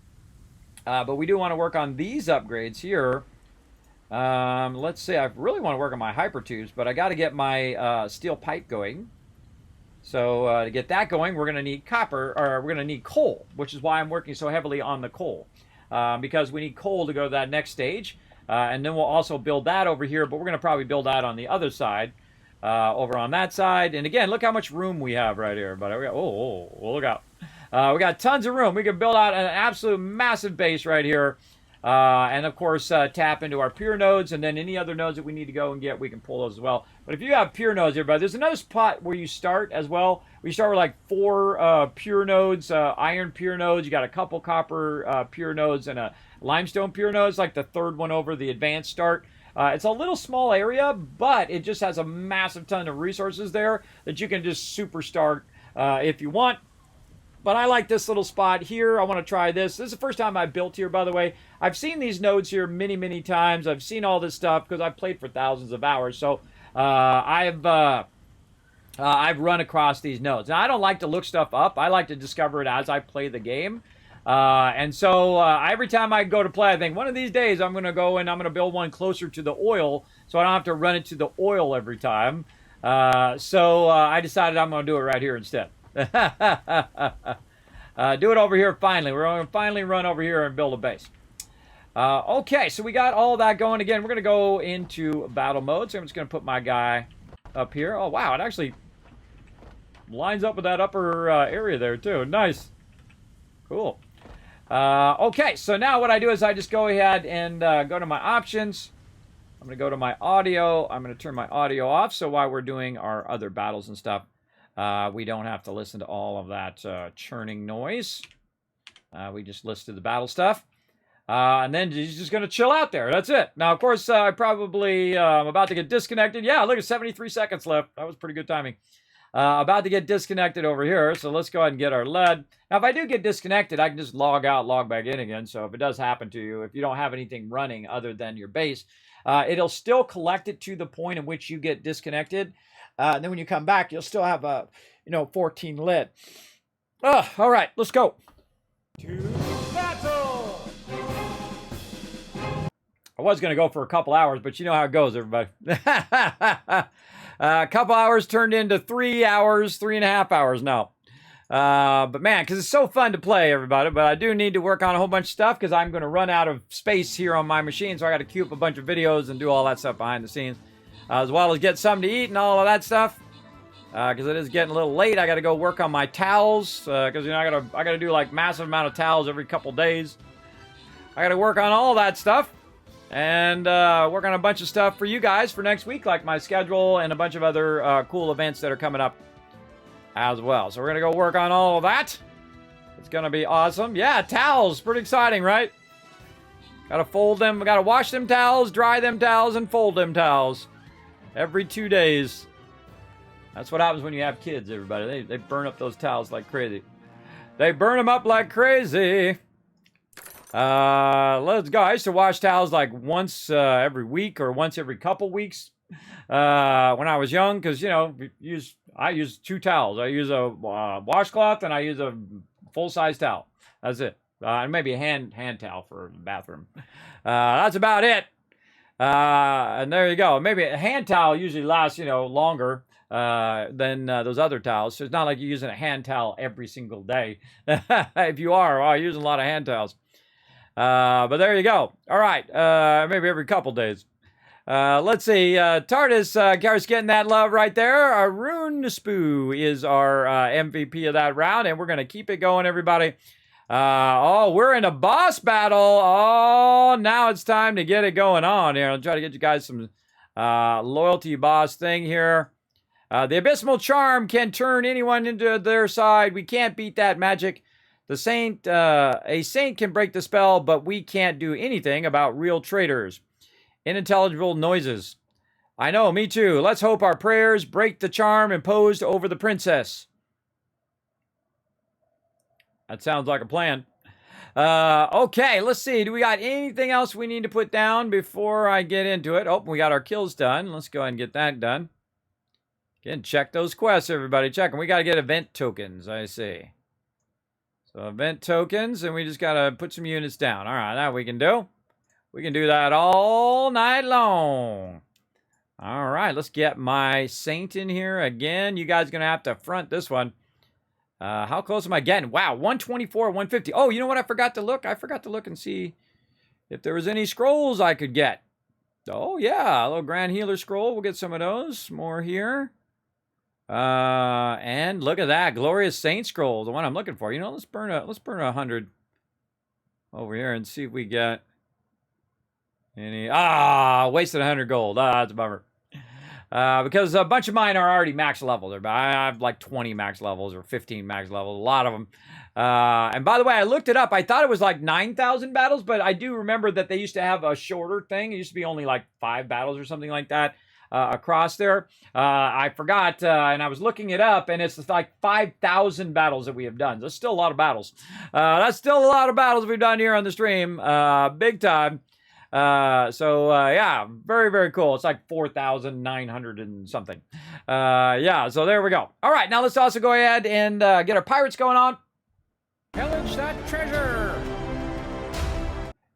But we do want to work on these upgrades here. Let's see, I really want to work on my hyper tubes, but I got to get my steel pipe going. So to get that going, we're going to need copper, or we're going to need coal, which is why I'm working so heavily on the coal. Because we need coal to go to that next stage. And then we'll also build that over here, but we're going to probably build that on the other side, over on that side. And again, look how much room we have right here. But look out. We got tons of room. We can build out an absolute massive base right here. And of course, tap into our peer nodes, and then any other nodes that we need to go and get, we can pull those as well. But if you have peer nodes, everybody, there's another spot where you start as well. We start with like 4 peer nodes, iron peer nodes. You got a couple copper peer nodes and a limestone peer nodes, like the third one over, the advanced start. It's a little small area, but it just has a massive ton of resources there that you can just super start if you want. But I like this little spot here. I want to try this. This is the first time I've built here, by the way. I've seen these nodes here many, many times. I've seen all this stuff because I've played for thousands of hours. So I've run across these nodes. Now, I don't like to look stuff up. I like to discover it as I play the game. And so every time I go to play, I think one of these days I'm going to go and I'm going to build one closer to the oil so I don't have to run it to the oil every time. So I decided I'm going to do it right here instead. Do it over here finally. We're going to finally run over here and build a base. Okay, so we got all that going. Again, we're going to go into battle mode. So I'm just going to put my guy up here. Oh, wow, it actually lines up with that upper area there, too. Nice. Cool. Okay, so now what I do is I just go ahead and go to my options. I'm going to go to my audio. I'm going to turn my audio off, so while we're doing our other battles and stuff, we don't have to listen to all of that churning noise. We just listen to the battle stuff. And then he's just going to chill out there. That's it. Now, of course, I probably am about to get disconnected. Yeah, look at 73 seconds left. That was pretty good timing. About to get disconnected over here. So let's go ahead and get our lead. Now, if I do get disconnected, I can just log out, log back in again. So if it does happen to you, if you don't have anything running other than your base, it'll still collect it to the point in which you get disconnected. And then when you come back, you'll still have a, 14 lit. All right, let's go. To battle! I was going to go for a couple hours, but you know how it goes, everybody. A couple hours turned into 3 hours, 3.5 hours now. But man, because it's so fun to play, everybody. But I do need to work on a whole bunch of stuff because I'm going to run out of space here on my machine. So I got to queue up a bunch of videos and do all that stuff behind the scenes. As well as get something to eat and all of that stuff. Because it is getting a little late. I got to go work on my towels. Because, I got to do like massive amount of towels every couple days. I got to work on all that stuff. And work on a bunch of stuff for you guys for next week. Like my schedule and a bunch of other cool events that are coming up as well. So we're going to go work on all of that. It's going to be awesome. Yeah, towels. Pretty exciting, right? Got to fold them. Got to wash them towels, dry them towels, and fold them towels. Every 2 days. That's what happens when you have kids, everybody. They burn up those towels like crazy. They burn them up like crazy. Let's go. I used to wash towels like once every week or once every couple weeks when I was young, because I use 2 towels. I use a washcloth and I use a full size towel. That's it. And maybe a hand towel for the bathroom. That's about it. And there you go. Maybe a hand towel usually lasts longer than those other towels. So it's not like you're using a hand towel every single day. If you are, you're using a lot of hand towels. But there you go. All right. Maybe every couple days. Let's see. TARDIS, Garrett's getting that love right there. Arun Spoo is our MVP of that round, and we're going to keep it going, everybody. We're in a boss battle. Oh, now it's time to get it going on here. I'll try to get you guys some loyalty boss thing here. The Abysmal Charm can turn anyone into their side. We can't beat that magic. A saint can break the spell, but we can't do anything about real traitors. Unintelligible noises. I know, me too. Let's hope our prayers break the charm imposed over the princess. That sounds like a plan. Okay, let's see. Do we got anything else we need to put down before I get into it? Oh, we got our kills done. Let's go ahead and get that done. Again, check those quests, everybody. Check them. We got to get event tokens, I see. So event tokens, and we just got to put some units down. All right, that we can do. We can do that all night long. All right, let's get my saint in here again. You guys are going to have to front this one. How close am I getting? Wow, 124, 150. Oh, you know what? I forgot to look. I forgot to look and see if there was any scrolls I could get. Oh, yeah, a little Grand Healer scroll. We'll get some of those. More here. And look at that. Glorious Saint scroll, the one I'm looking for. Let's burn 100 over here and see if we get any. Wasted 100 gold. That's a bummer. Because a bunch of mine are already max level. I have like 20 max levels or 15 max levels, a lot of them. And by the way, I looked it up. I thought it was like 9,000 battles, but I do remember that they used to have a shorter thing. It used to be only like 5 battles or something like that across there. I forgot, and I was looking it up, and it's like 5,000 battles that we have done. That's still a lot of battles. That's still a lot of battles we've done here on the stream. Big time. Yeah, very, very cool. It's like 4,900 and something. So there we go. All right, now let's also go ahead and get our pirates going on.
Pillage that treasure.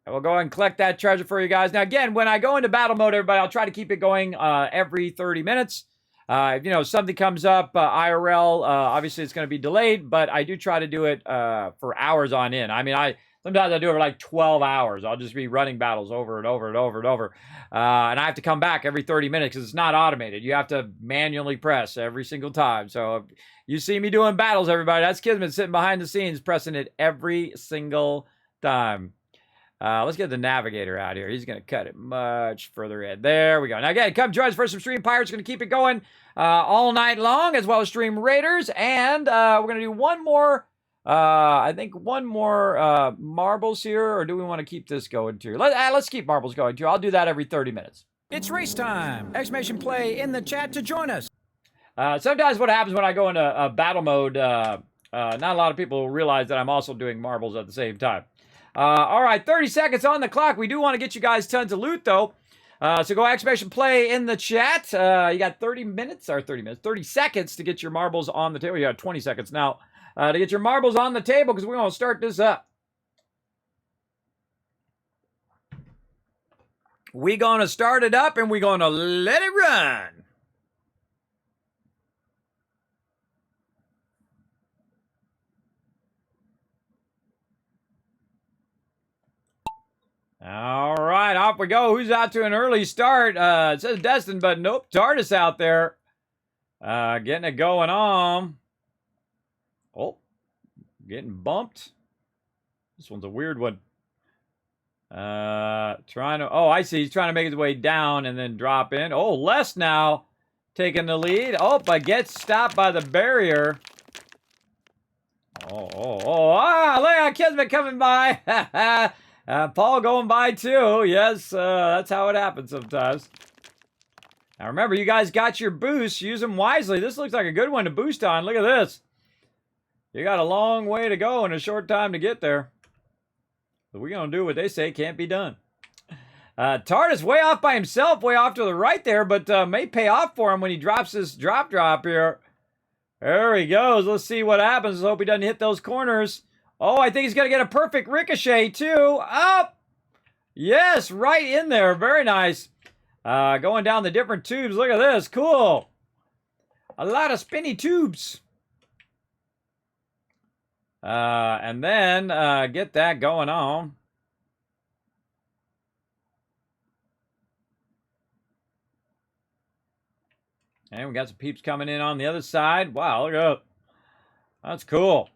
And we'll go ahead and collect that treasure for you guys. Now, again, when I go into battle mode, everybody, I'll try to keep it going every 30 minutes. If something comes up IRL, obviously it's going to be delayed, but I do try to do it for hours on end. I mean, sometimes I do it for like 12 hours. I'll just be running battles over and over and over and over. And I have to come back every 30 minutes because it's not automated. You have to manually press every single time. So if you see me doing battles, everybody, that's Kismet sitting behind the scenes pressing it every single time. Let's get the navigator out here. He's going to cut it much further in. There we go. Now, again, come join us for some Stream Pirates. Going to keep it going all night long, as well as Stream Raiders. And we're going to do one more, I think one more marbles here. Or do we want to keep this going too? Let's keep marbles going too. I'll do that every 30 minutes.
It's race time! Exclamation play in the chat to join us.
Sometimes what happens when I go into battle mode, not a lot of people realize that I'm also doing marbles at the same time. All right, 30 seconds on the clock. We do want to get you guys tons of loot, though. So go exclamation play in the chat. You got 30 seconds to get your marbles on the table. You got 20 seconds now to get your marbles on the table because we're going to start this up. We're going to start it up and we're going to let it run. All right, off we go. Who's out to an early start? It says Destin, but nope, TARDIS out there. Getting it going on. Oh, getting bumped. This one's a weird one. I see. He's trying to make his way down and then drop in. Oh, Les now taking the lead. Oh, but gets stopped by the barrier. Look at Kismet coming by. Paul going by too. Yes, that's how it happens sometimes. Now remember, you guys got your boosts. Use them wisely. This looks like a good one to boost on. Look at this. You got a long way to go and a short time to get there. We're going to do what they say can't be done. Tardis way off by himself, way off to the right there, but may pay off for him when he drops this drop here. There he goes. Let's see what happens. Let's hope he doesn't hit those corners. Oh, I think he's going to get a perfect ricochet, too. Up! Yes, right in there. Very nice. Going down the different tubes. Look at this. Cool. A lot of spinny tubes. And then get that going on. And we got some peeps coming in on the other side. Wow, look at that. That's cool.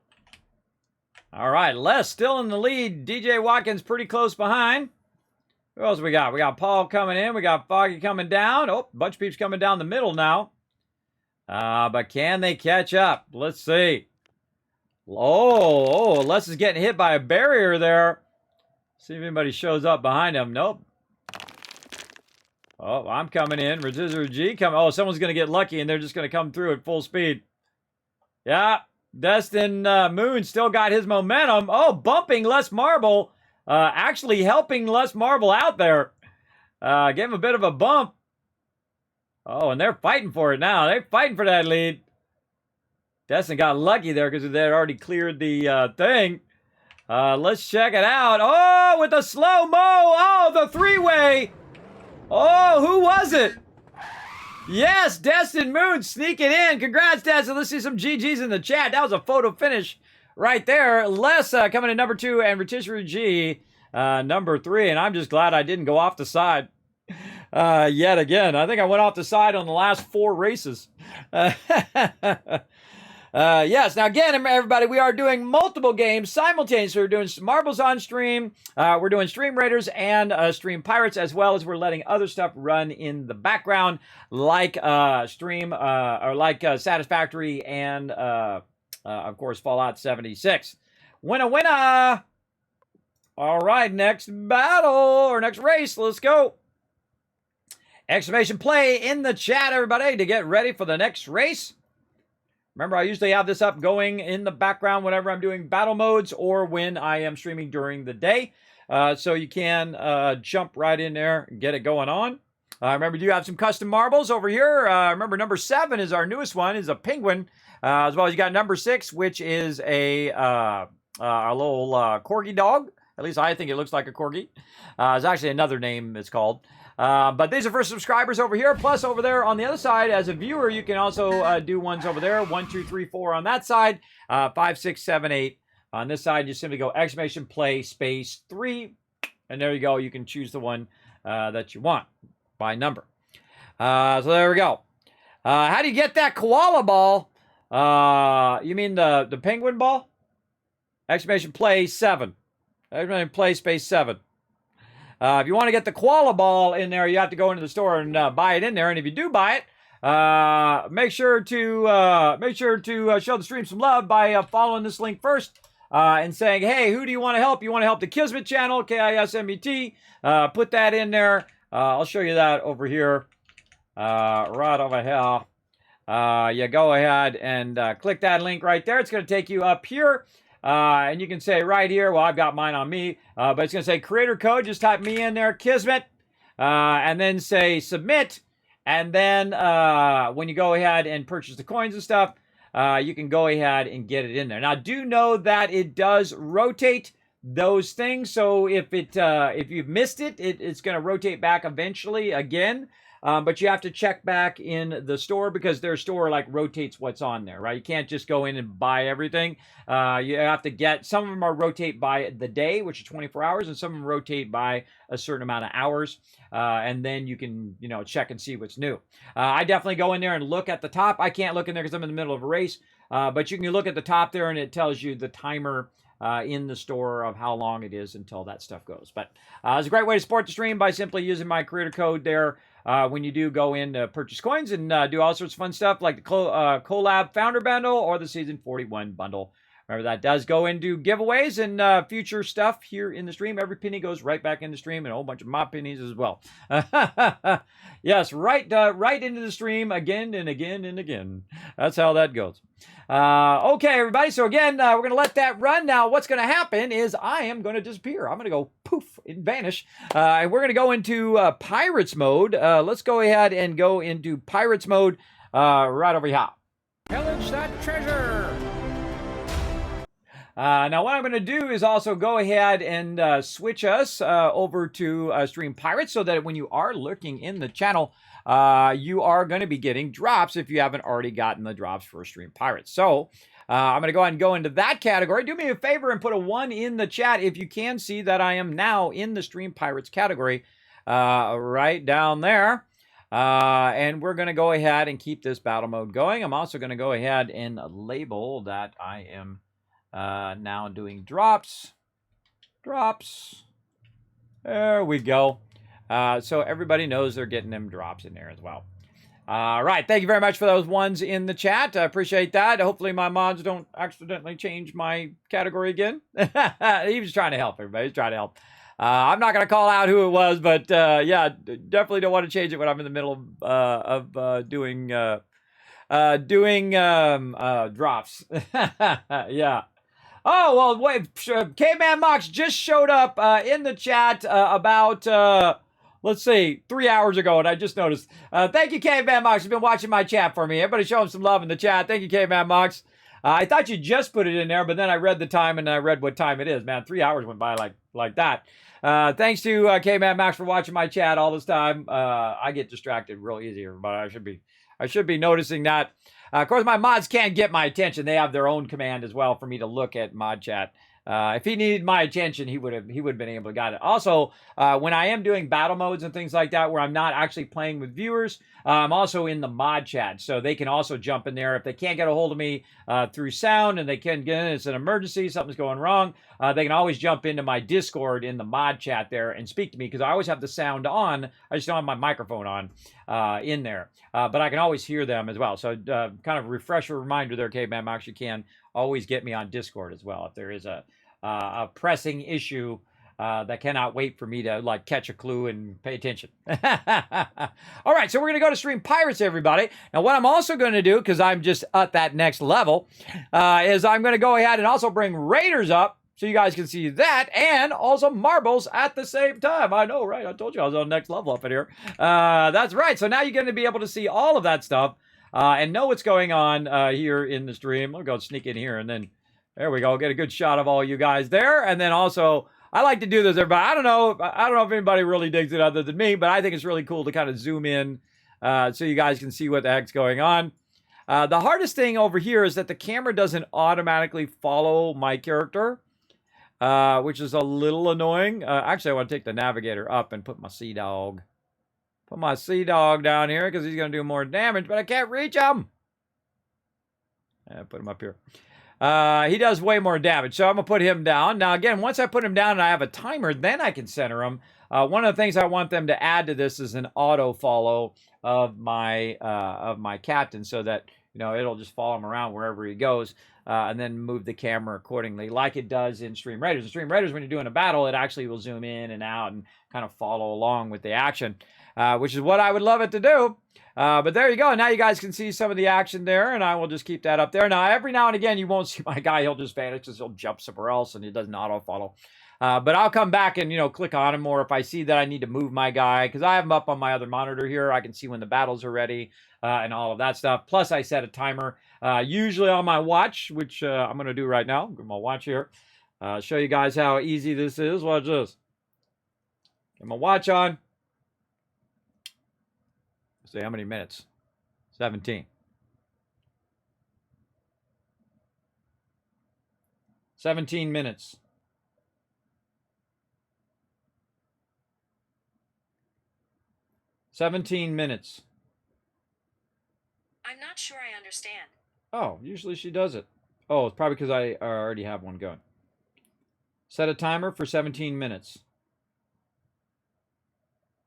All right, Les still in the lead. DJ Watkins pretty close behind. Who else we got? We got Paul coming in. We got Foggy coming down. Oh, a bunch of peeps coming down the middle now. But can they catch up? Let's see. Oh, Les is getting hit by a barrier there. See if anybody shows up behind him. Nope. Oh, I'm coming in. Rotisserie G coming. Oh, someone's going to get lucky, and they're just going to come through at full speed. Yeah, Destin Moon still got his momentum. Oh, bumping Les Marble. Actually helping Les Marble out there. Gave him a bit of a bump. Oh, and they're fighting for it now. They're fighting for that lead. Destin got lucky there because they had already cleared the thing. Let's check it out. Oh, with the slow-mo. Oh, the three-way. Oh, who was it? Yes, Destin Moon sneaking in. Congrats, Destin. Let's see some GGs in the chat. That was a photo finish right there. Les coming in number 2 and Rotisserie G number 3. And I'm just glad I didn't go off the side yet again. I think I went off the side on the last 4 races. Yes, now again, everybody, we are doing multiple games simultaneously. We're doing Marbles on stream, we're doing Stream Raiders and Stream Pirates, as well as we're letting other stuff run in the background, like Satisfactory and, of course, Fallout 76. Winner, winner! All right, next battle, or next race, let's go. Exclamation play in the chat, everybody, to get ready for the next race. Remember, I usually have this up going in the background whenever I'm doing battle modes or when I am streaming during the day. So you can jump right in there and get it going on. Remember, you have some custom marbles over here. Remember, number 7 is our newest one, is a penguin. As well as you got number 6, which is a little corgi dog. At least I think it looks like a corgi. It's actually another name it's called. But these are for subscribers over here. Plus, over there on the other side, as a viewer, you can also do ones over there. 1, 2, 3, 4 on that side. 5, 6, 7, 8 on this side. You simply go exclamation play space 3, and there you go. You can choose the one that you want by number. So there we go. How do you get that koala ball? You mean the penguin ball? Exclamation play 7. Exclamation play space 7. If you want to get the koala ball in there, you have to go into the store and buy it in there. And if you do buy it, make sure to show the stream some love by following this link first and saying, "Hey, who do you want to help? You want to help the Kismet channel, KISMET? Put that in there. I'll show you that over here, right over here. You go ahead and click that link right there. It's going to take you up here." And you can say right here, well, I've got mine on me, but it's going to say creator code. Just type me in there, Kismet, and then say submit. And then when you go ahead and purchase the coins and stuff, you can go ahead and get it in there. Now, do know that it does rotate those things. So if you've missed it, it's going to rotate back eventually again. But you have to check back in the store because their store like rotates what's on there, right? You can't just go in and buy everything. You have to get, some of them are rotate by the day, which is 24 hours, and some of them rotate by a certain amount of hours. And then you can, check and see what's new. I definitely go in there and look at the top. I can't look in there because I'm in the middle of a race. But you can look at the top there and it tells you the timer in the store of how long it is until that stuff goes. But it's a great way to support the stream by simply using my creator code there when you do go in to purchase coins and do all sorts of fun stuff like the collab founder bundle or the season 41 bundle Remember, that does go into giveaways and future stuff here in the stream. Every penny goes right back in the stream, and a whole bunch of my pennies as well. Yes, right into the stream again and again and again. That's how that goes. Okay, everybody. So again, we're going to let that run. Now, what's going to happen is I am going to disappear. I'm going to go poof and vanish. And we're going to go into Pirates mode. Let's go ahead and go into Pirates mode right over here.
Pillage that treasure.
Now, what I'm going to do is also go ahead and switch us over to Stream Pirates so that when you are lurking in the channel, you are going to be getting drops if you haven't already gotten the drops for Stream Pirates. So, I'm going to go ahead and go into that category. Do me a favor and put a 1 in the chat if you can see that I am now in the Stream Pirates category right down there. And we're going to go ahead and keep this battle mode going. I'm also going to go ahead and label that I am now doing drops. There we go. So everybody knows they're getting them drops in there as well. All right. Thank you very much for those 1s in the chat. I appreciate that. Hopefully my mods don't accidentally change my category again. He was trying to help everybody. He's trying to help. I'm not going to call out who it was, but yeah, definitely don't want to change it when I'm in the middle of doing drops. Yeah. Oh, well, wait, K-Man Mox just showed up in the chat about, let's see, 3 hours ago, and I just noticed. Thank you, K-Man Mox. You've been watching my chat for me. Everybody show him some love in the chat. Thank you, K-Man Mox. I thought you just put it in there, but then I read the time, and I read what time it is. Man, 3 hours went by like that. Thanks to K-Man Mox for watching my chat all this time. I get distracted real easy, everybody. I should be noticing that. Of course, my mods can't get my attention. They have their own command as well for me to look at mod chat. If he needed my attention, he would have been able to get it. Also, when I am doing battle modes and things like that, where I'm not actually playing with viewers, I'm also in the mod chat, so they can also jump in there if they can't get a hold of me through sound, and they can get in. It's an emergency, something's going wrong. They can always jump into my Discord in the mod chat there and speak to me because I always have the sound on. I just don't have my microphone on in there, but I can always hear them as well. So, kind of refresher reminder there, Caveman Max, you can always get me on Discord as well if there is a pressing issue that cannot wait for me to like catch a clue and pay attention. All right, so we're gonna go to Stream Pirates, everybody. Now, what I'm also going to do, because I'm just at that next level, is I'm going to go ahead and also bring Raiders up so you guys can see that, and also marbles at the same time. I know, right? I told you I was on next level up in here. That's right. So now you're going to be able to see all of that stuff and know what's going on here in the stream. I'll go sneak in here, and then there we go. Get a good shot of all you guys there. And then also, I like to do this, everybody. I don't know if anybody really digs it other than me, but I think it's really cool to kind of zoom in so you guys can see what the heck's going on. The hardest thing over here is that the camera doesn't automatically follow my character, which is a little annoying. Actually, I want to take the navigator up and put my sea dog. Put my sea dog down here because he's going to do more damage, but I can't reach him. Put him up here. He does way more damage, so I'm going to put him down. Now, again, once I put him down and I have a timer, then I can center him. One of the things I want them to add to this is an auto follow of my captain so that, you know, it'll just follow him around wherever he goes. And then move the camera accordingly, like it does in Stream Raiders. In Stream Raiders, when you're doing a battle, it actually will zoom in and out and kind of follow along with the action, which is what I would love it to do. But there you go. Now you guys can see some of the action there, and I will just keep that up there. Now, every now and again, you won't see my guy. He'll just vanish because he'll jump somewhere else, and he doesn't auto-follow. But I'll come back and, you know, click on him more if I see that I need to move my guy, because I have him up on my other monitor here. I can see when the battles are ready and all of that stuff. Plus, I set a timer, usually on my watch, which I'm going to do right now. Get my watch here. Show you guys how easy this is. Watch this. Get my watch on. See how many minutes? 17. 17 minutes. I'm
not sure I understand.
Oh, usually she does it. Oh, it's probably because I already have one going. Set a timer for 17 minutes.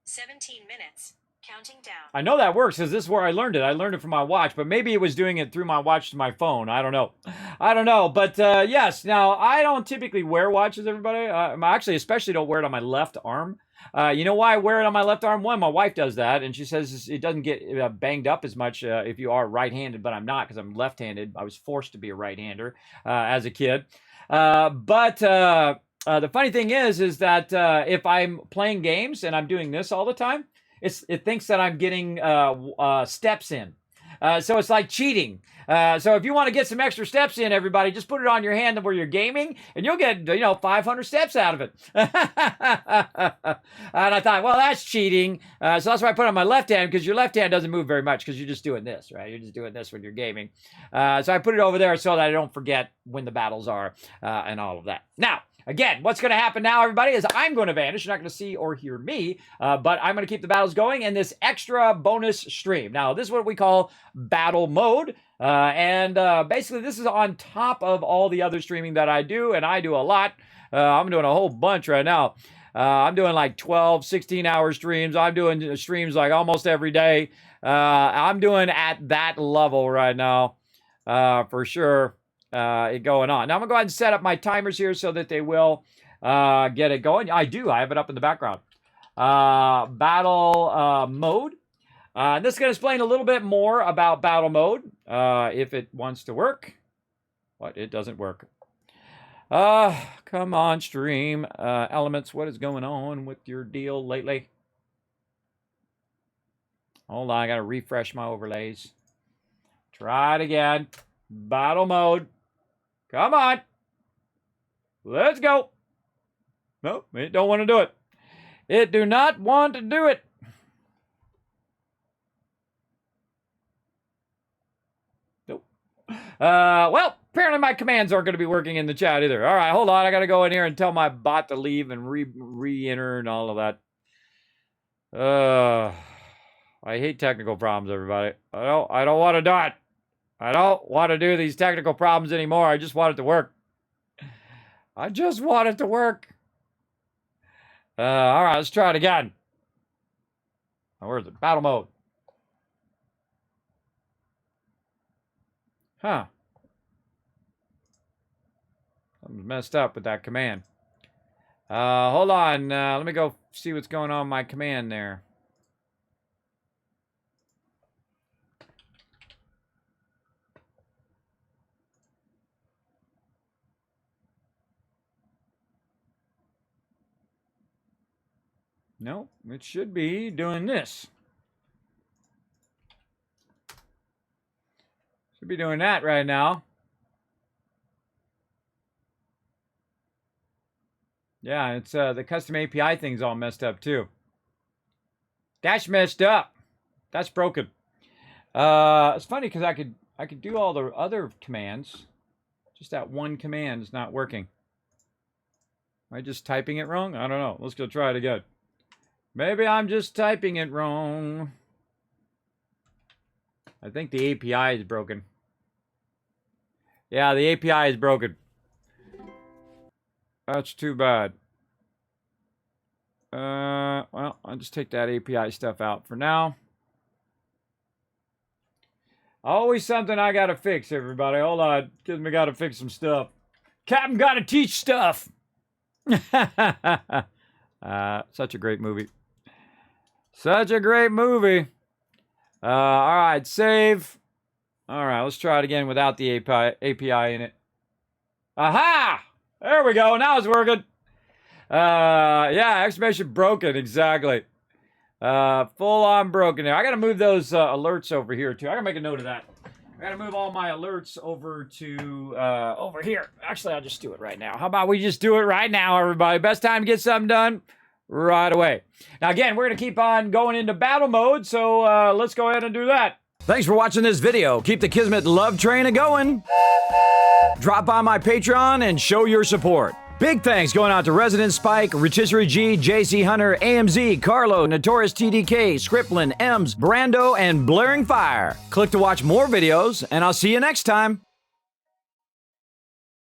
17 minutes. Counting down.
I know that works because this is where I learned it. I learned it from my watch, but maybe it was doing it through my watch to my phone. I don't know. But yes, now I don't typically wear watches, everybody. I actually especially don't wear it on my left arm. You know why I wear it on my left arm? One, my wife does that, and she says it doesn't get banged up as much if you are right-handed, but I'm not because I'm left-handed. I was forced to be a right-hander as a kid. The funny thing is that if I'm playing games and I'm doing this all the time, it thinks that I'm getting steps in. So it's like cheating. So if you want to get some extra steps in, everybody, just put it on your hand where you're gaming, and you'll get 500 steps out of it. And I thought, well, that's cheating. So that's why I put it on my left hand, because your left hand doesn't move very much because you're just doing this, right? You're just doing this when you're gaming. So I put it over there so that I don't forget when the battles are and all of that. Now, again, what's going to happen now, everybody, is I'm going to vanish. You're not going to see or hear me, but I'm going to keep the battles going in this extra bonus stream. Now, this is what we call battle mode, basically this is on top of all the other streaming that I do, and I do a lot. I'm doing a whole bunch right now. I'm doing like 12, 16-hour streams. I'm doing streams like almost every day. I'm doing at that level right now, for sure. It going on. Now I'm gonna go ahead and set up my timers here so that they will get it going. I have it up in the background. Battle mode. This is going to explain a little bit more about battle mode if it wants to work. What? It doesn't work. Come on, stream. Elements, what is going on with your deal lately? Hold on, I got to refresh my overlays. Try it again. Battle mode. Come on. Let's go. Nope, it don't want to do it. It do not want to do it. Nope. Well, apparently my commands aren't going to be working in the chat either. All right, hold on. I got to go in here and tell my bot to leave and re-enter and all of that. I hate technical problems, everybody. I don't want to do it. I don't want to do these technical problems anymore. I just want it to work. I just want it to work. All right, let's try it again. Oh, where is it? Battle mode. Huh. Something's messed up with that command. Hold on. Let me go see what's going on with my command there. No, it should be doing this. Should be doing that right now. Yeah, it's the custom API thing's all messed up too. That's messed up. That's broken. It's funny because I could do all the other commands. Just that one command is not working. Am I just typing it wrong? I don't know. Let's go try it again. Maybe I'm just typing it wrong. I think the API is broken. Yeah, the API is broken. That's too bad. Well, I'll just take that API stuff out for now. Always something I gotta fix, everybody. Hold on, because we gotta fix some stuff. Captain gotta teach stuff. Such a great movie. Such a great movie. All right, save. All right, let's try it again without the API in it. Aha! There we go. Now it's working. Yeah, exclamation broken. Exactly. Full on broken there. I got to move those alerts over here, too. I got to make a note of that. I got to move all my alerts over to over here. Actually, I'll just do it right now. How about we just do it right now, everybody? Best time to get something done. Right away. Now, again, we're going to keep on going into battle mode, so let's go ahead and do that.
Thanks for watching this video. Keep the Kismet love train a-going. Drop by my Patreon and show your support. Big thanks going out to Resident Spike, Rotisserie G, JC Hunter, AMZ, Carlo, Notorious TDK, Scriplin, Ems, Brando, and Blaring Fire. Click to watch more videos, and I'll see you next time.